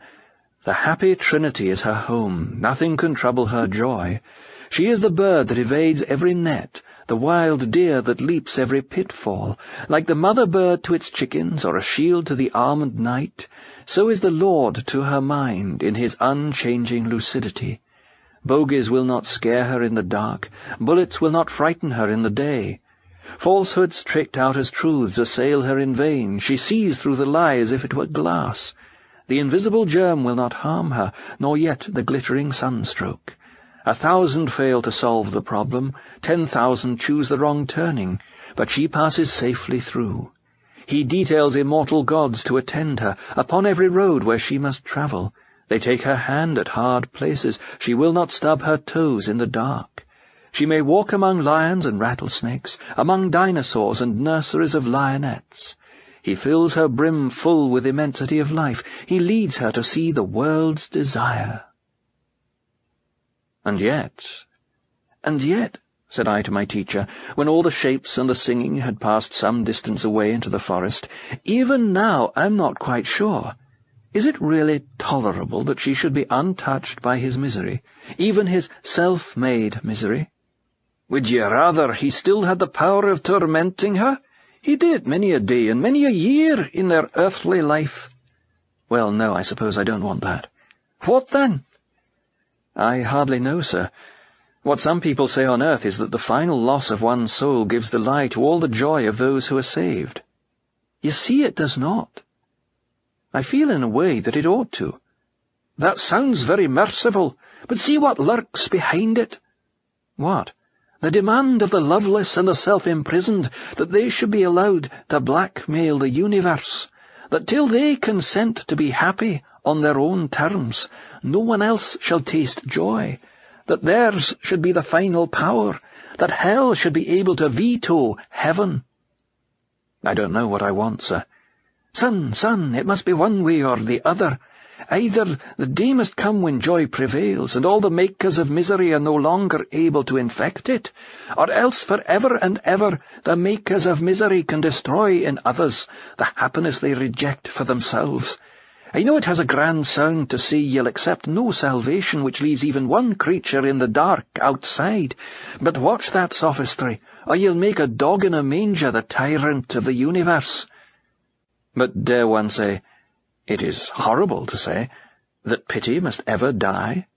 "The happy Trinity is her home, nothing can trouble her joy. She is the bird that evades every net, the wild deer that leaps every pitfall. Like the mother bird to its chickens, or a shield to the almond night, so is the Lord to her mind in his unchanging lucidity. Bogies will not scare her in the dark, bullets will not frighten her in the day. Falsehoods tricked out as truths assail her in vain, she sees through the lie as if it were glass. The invisible germ will not harm her, nor yet the glittering sunstroke. 1,000 fail to solve the problem, 10,000 choose the wrong turning, but she passes safely through. He details immortal gods to attend her upon every road where she must travel. They take her hand at hard places. She will not stub her toes in the dark. She may walk among lions and rattlesnakes, among dinosaurs and nurseries of lionettes. He fills her brim full with immensity of life. He leads her to see the world's desire. And yet, said I to my teacher, when all the shapes and the singing had passed some distance away into the forest, even now I'm not quite sure. Is it really tolerable that she should be untouched by his misery, even his self-made misery? Would ye rather he still had the power of tormenting her? He did many a day and many a year in their earthly life. Well, no, I suppose I don't want that. What then? I hardly know, sir. What some people say on earth is that the final loss of one's soul gives the lie to all the joy of those who are saved. You see, it does not. I feel in a way that it ought to. That sounds very merciful, but see what lurks behind it. What? The demand of the loveless and the self-imprisoned that they should be allowed to blackmail the universe, that till they consent to be happy on their own terms, no one else shall taste joy, that theirs should be the final power, that hell should be able to veto heaven. I don't know what I want, sir. Son, it must be one way or the other. Either the day must come when joy prevails, and all the makers of misery are no longer able to infect it, or else for ever and ever the makers of misery can destroy in others the happiness they reject for themselves. I know it has a grand sound to say you'll accept no salvation which leaves even one creature in the dark outside, but watch that sophistry, or you'll make a dog in a manger the tyrant of the universe. But dare one say, it is horrible to say, that pity must ever die?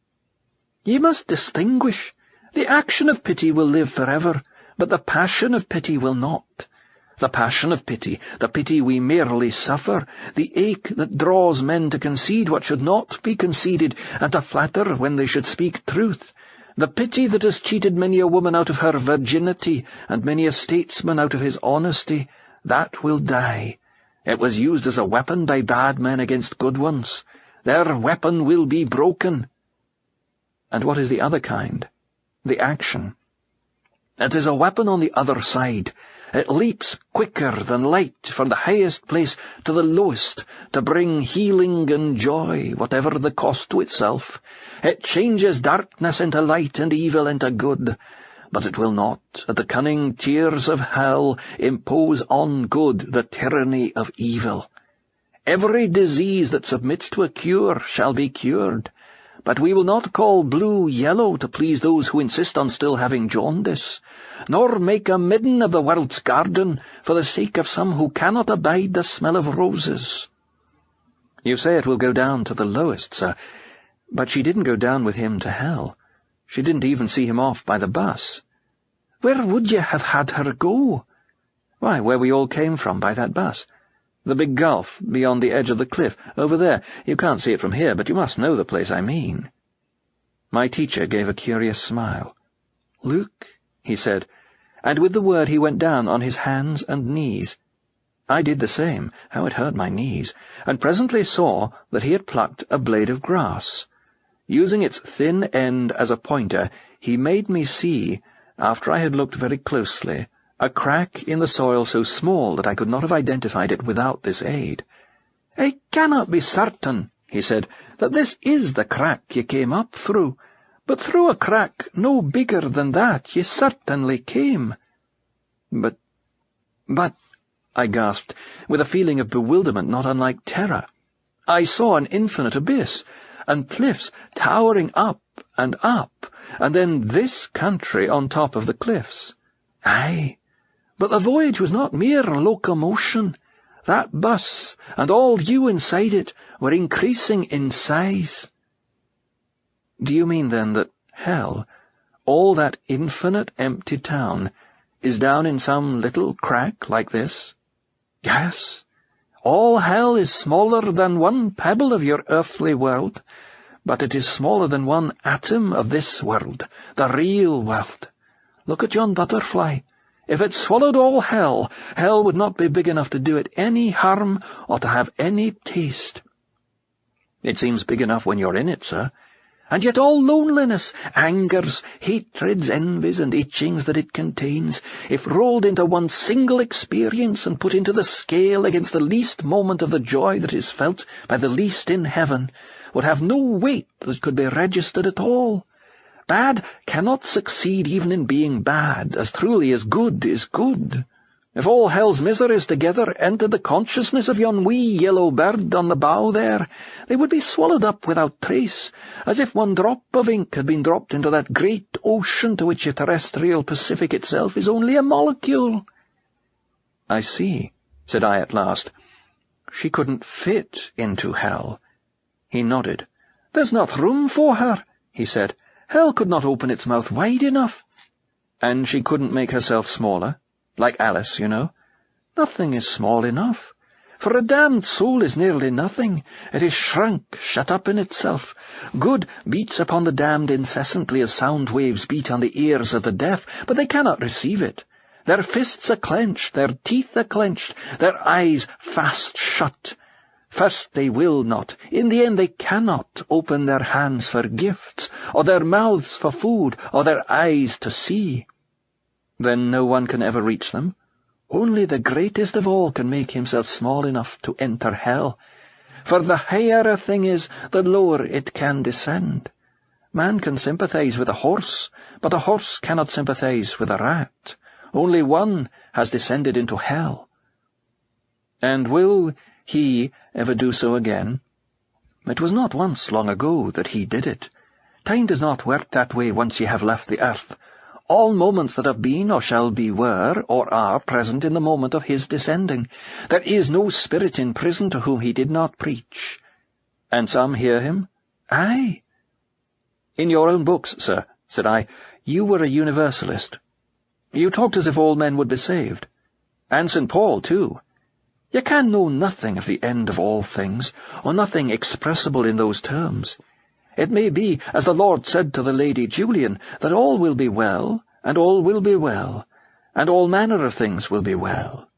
Ye must distinguish. The action of pity will live forever, but the passion of pity will not. The passion of pity, the pity we merely suffer, the ache that draws men to concede what should not be conceded, and to flatter when they should speak truth, the pity that has cheated many a woman out of her virginity, and many a statesman out of his honesty, that will die. It was used as a weapon by bad men against good ones. Their weapon will be broken. And what is the other kind? The action. It is a weapon on the other side. It leaps quicker than light from the highest place to the lowest, to bring healing and joy, whatever the cost to itself. It changes darkness into light and evil into good, but it will not, at the cunning tears of hell, impose on good the tyranny of evil. Every disease that submits to a cure shall be cured, but we will not call blue yellow to please those who insist on still having jaundice, nor make a midden of the world's garden for the sake of some who cannot abide the smell of roses. You say it will go down to the lowest, sir, but she didn't go down with him to hell. She didn't even see him off by the bus. Where would you have had her go? Why, where we all came from by that bus. The big gulf beyond the edge of the cliff, over there. You can't see it from here, but you must know the place I mean. My teacher gave a curious smile. Luke, he said, and with the word he went down on his hands and knees. I did the same, how it hurt my knees, and presently saw that he had plucked a blade of grass. Using its thin end as a pointer, he made me see, after I had looked very closely, a crack in the soil so small that I could not have identified it without this aid. I cannot be certain, he said, that this is the crack ye came up through, but through a crack no bigger than that ye certainly came. But, I gasped, with a feeling of bewilderment not unlike terror. I saw an infinite abyss, and cliffs towering up, and then this country on top of the cliffs. Aye, but the voyage was not mere locomotion. That bus, and all you inside it, were increasing in size. Do you mean, then, that hell, all that infinite empty town, is down in some little crack like this? Yes, All hell is smaller than one pebble of your earthly world, but it is smaller than one atom of this world, the real world. Look at yon butterfly. If it swallowed all hell, hell would not be big enough to do it any harm or to have any taste. It seems big enough when you're in it, sir. And yet all loneliness, angers, hatreds, envies, and itchings that it contains, if rolled into one single experience and put into the scale against the least moment of the joy that is felt by the least in heaven, would have no weight that could be registered at all. Bad cannot succeed even in being bad, as truly as good is good. If all hell's miseries together entered the consciousness of yon wee yellow bird on the bough there, they would be swallowed up without trace, as if one drop of ink had been dropped into that great ocean to which the terrestrial Pacific itself is only a molecule. I see, said I at last. She couldn't fit into hell. He nodded. There's not room for her, he said. Hell could not open its mouth wide enough. And she couldn't make herself smaller? Like Alice, you know. Nothing is small enough. For a damned soul is nearly nothing. It is shrunk, shut up in itself. Good beats upon the damned incessantly as sound waves beat on the ears of the deaf, but they cannot receive it. Their fists are clenched, their teeth are clenched, their eyes fast shut. First they will not, in the end they cannot open their hands for gifts, or their mouths for food, or their eyes to see. Then no one can ever reach them? Only the greatest of all can make himself small enough to enter hell. For the higher a thing is, the lower it can descend. Man can sympathize with a horse, but a horse cannot sympathize with a rat. Only one has descended into hell. And will he ever do so again? It was not once long ago that he did it. Time does not work that way once ye have left the earth. All moments that have been or shall be were or are present in the moment of his descending. There is no spirit in prison to whom he did not preach. And some hear him? Aye. In your own books, sir, said I, you were a universalist. You talked as if all men would be saved. And St. Paul, too. You can know nothing of the end of all things, or nothing expressible in those terms. It may be, as the Lord said to the Lady Julian, that all will be well, and all will be well, and all manner of things will be well.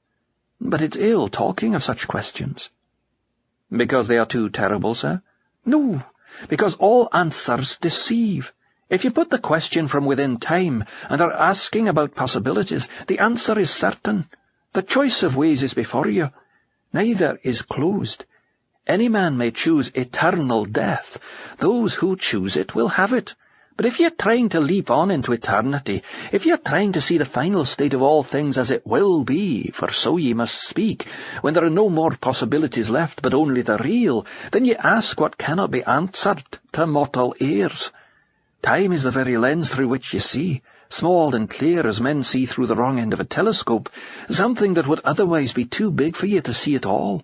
But it's ill talking of such questions. Because they are too terrible, sir? No, because all answers deceive. If you put the question from within time, and are asking about possibilities, the answer is certain. The choice of ways is before you. Neither is closed. Any man may choose eternal death. Those who choose it will have it. But if you're trying to leap on into eternity, if you're trying to see the final state of all things as it will be, for so ye must speak, when there are no more possibilities left but only the real, then ye ask what cannot be answered to mortal ears. Time is the very lens through which ye see, small and clear as men see through the wrong end of a telescope, something that would otherwise be too big for ye to see at all.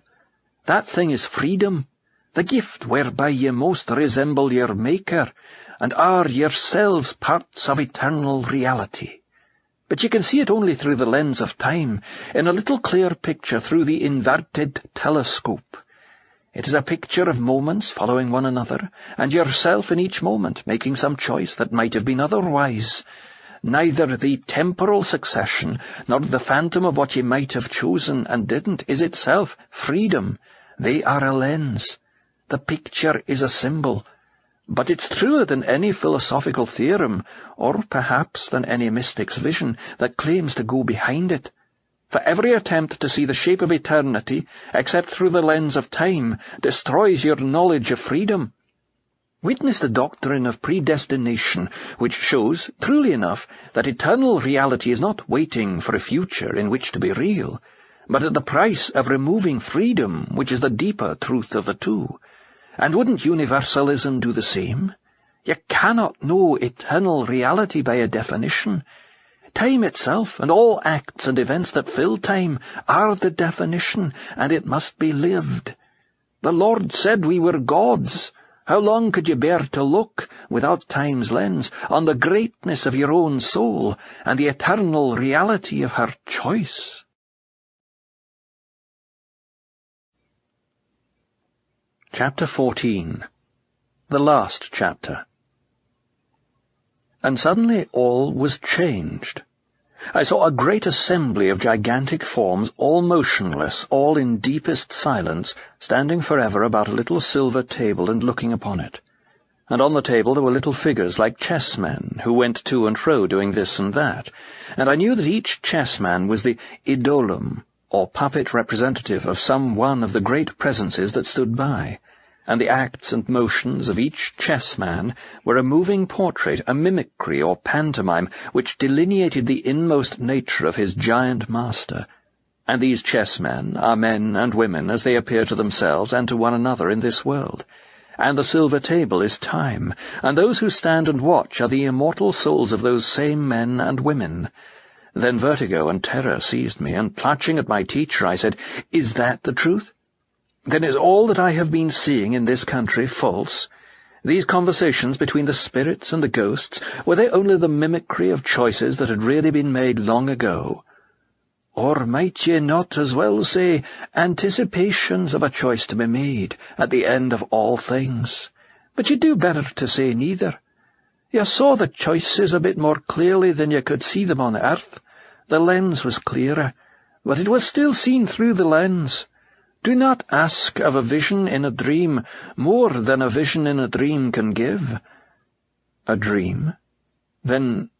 That thing is freedom, the gift whereby ye most resemble your Maker, and are yourselves parts of eternal reality. But ye can see it only through the lens of time, in a little clear picture through the inverted telescope. It is a picture of moments following one another, and yourself in each moment making some choice that might have been otherwise. Neither the temporal succession, nor the phantom of what ye might have chosen and didn't, is itself freedom. They are a lens. The picture is a symbol. But it's truer than any philosophical theorem, or perhaps than any mystic's vision that claims to go behind it. For every attempt to see the shape of eternity, except through the lens of time, destroys your knowledge of freedom. Witness the doctrine of predestination, which shows, truly enough, that eternal reality is not waiting for a future in which to be real, but at the price of removing freedom, which is the deeper truth of the two. And wouldn't universalism do the same? You cannot know eternal reality by a definition. Time itself, and all acts and events that fill time, are the definition, and it must be lived. The Lord said we were gods. How long could you bear to look, without time's lens, on the greatness of your own soul, and the eternal reality of her choice? Chapter 14. The last chapter. And suddenly all was changed. I saw a great assembly of gigantic forms, all motionless, all in deepest silence, standing forever about a little silver table and looking upon it. And on the table there were little figures like chessmen, who went to and fro doing this and that, and I knew that each chessman was the idolum, or puppet representative of some one of the great presences that stood by, and the acts and motions of each chessman were a moving portrait, a mimicry or pantomime, which delineated the inmost nature of his giant master. And these chessmen are men and women as they appear to themselves and to one another in this world. And the silver table is time, and those who stand and watch are the immortal souls of those same men and women. Then vertigo and terror seized me, and clutching at my teacher, I said, "Is that the truth? Then is all that I have been seeing in this country false? These conversations between the spirits and the ghosts, were they only the mimicry of choices that had really been made long ago? Or might ye not as well say anticipations of a choice to be made at the end of all things? But ye do better to say neither. Ye saw the choices a bit more clearly than ye could see them on earth. The lens was clearer, but it was still seen through the lens. Do not ask of a vision in a dream more than a vision in a dream can give." "A dream? Then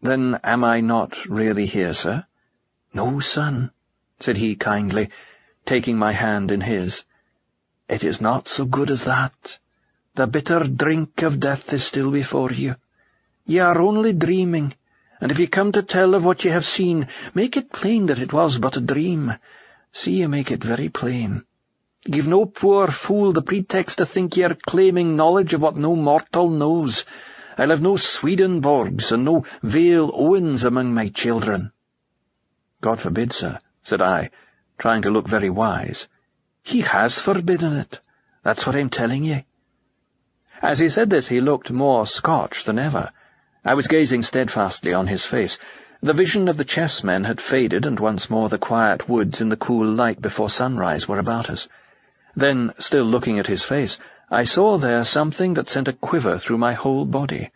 am I not really here, sir?" "No, son," said he kindly, taking my hand in his. "It is not so good as that. The bitter drink of death is still before you. Ye are only dreaming, and if ye come to tell of what ye have seen, make it plain that it was but a dream. See ye make it very plain. Give no poor fool the pretext to think ye are claiming knowledge of what no mortal knows. I'll have no Swedenborgs and no Vale Owens among my children." "God forbid, sir," said I, trying to look very wise. "He has forbidden it. That's what I'm telling ye." As he said this he looked more Scotch than ever. I was gazing steadfastly on his face. The vision of the chessmen had faded, and once more the quiet woods in the cool light before sunrise were about us. Then, still looking at his face, I saw there something that sent a quiver through my whole body.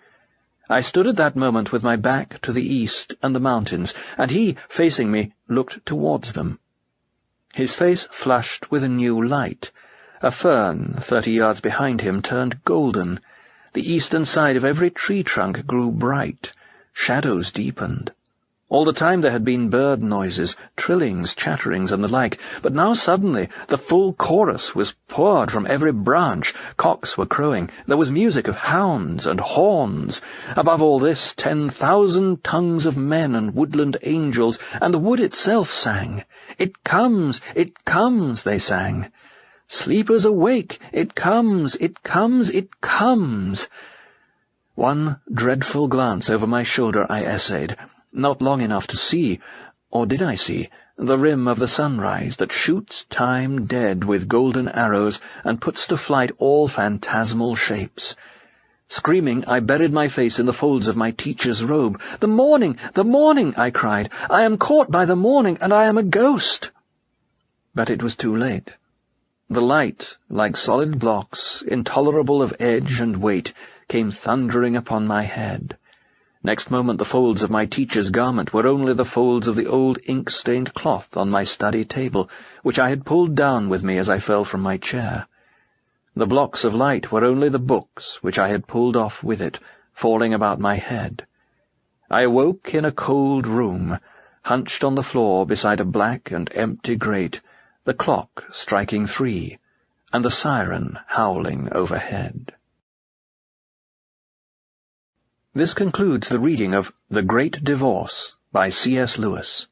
I stood at that moment with my back to the east and the mountains, and he, facing me, looked towards them. His face flushed with a new light. A fern 30 yards behind him turned golden. The eastern side of every tree trunk grew bright. Shadows deepened. All the time there had been bird noises, trillings, chatterings, and the like, but now suddenly the full chorus was poured from every branch. Cocks were crowing. There was music of hounds and horns. Above all this, 10,000 tongues of men and woodland angels, and the wood itself sang. "It comes, they sang. "Sleepers awake, it comes, it comes, it comes." One dreadful glance over my shoulder I essayed, not long enough to see, or did I see, the rim of the sunrise that shoots time dead with golden arrows and puts to flight all phantasmal shapes. Screaming, I buried my face in the folds of my teacher's robe. "The morning, I cried. "I am caught by the morning, and I am a ghost." But it was too late. The light, like solid blocks, intolerable of edge and weight, came thundering upon my head. Next moment the folds of my teacher's garment were only the folds of the old ink-stained cloth on my study table, which I had pulled down with me as I fell from my chair. The blocks of light were only the books which I had pulled off with it, falling about my head. I awoke in a cold room, hunched on the floor beside a black and empty grate, the clock striking 3, and the siren howling overhead. This concludes the reading of The Great Divorce by C.S. Lewis.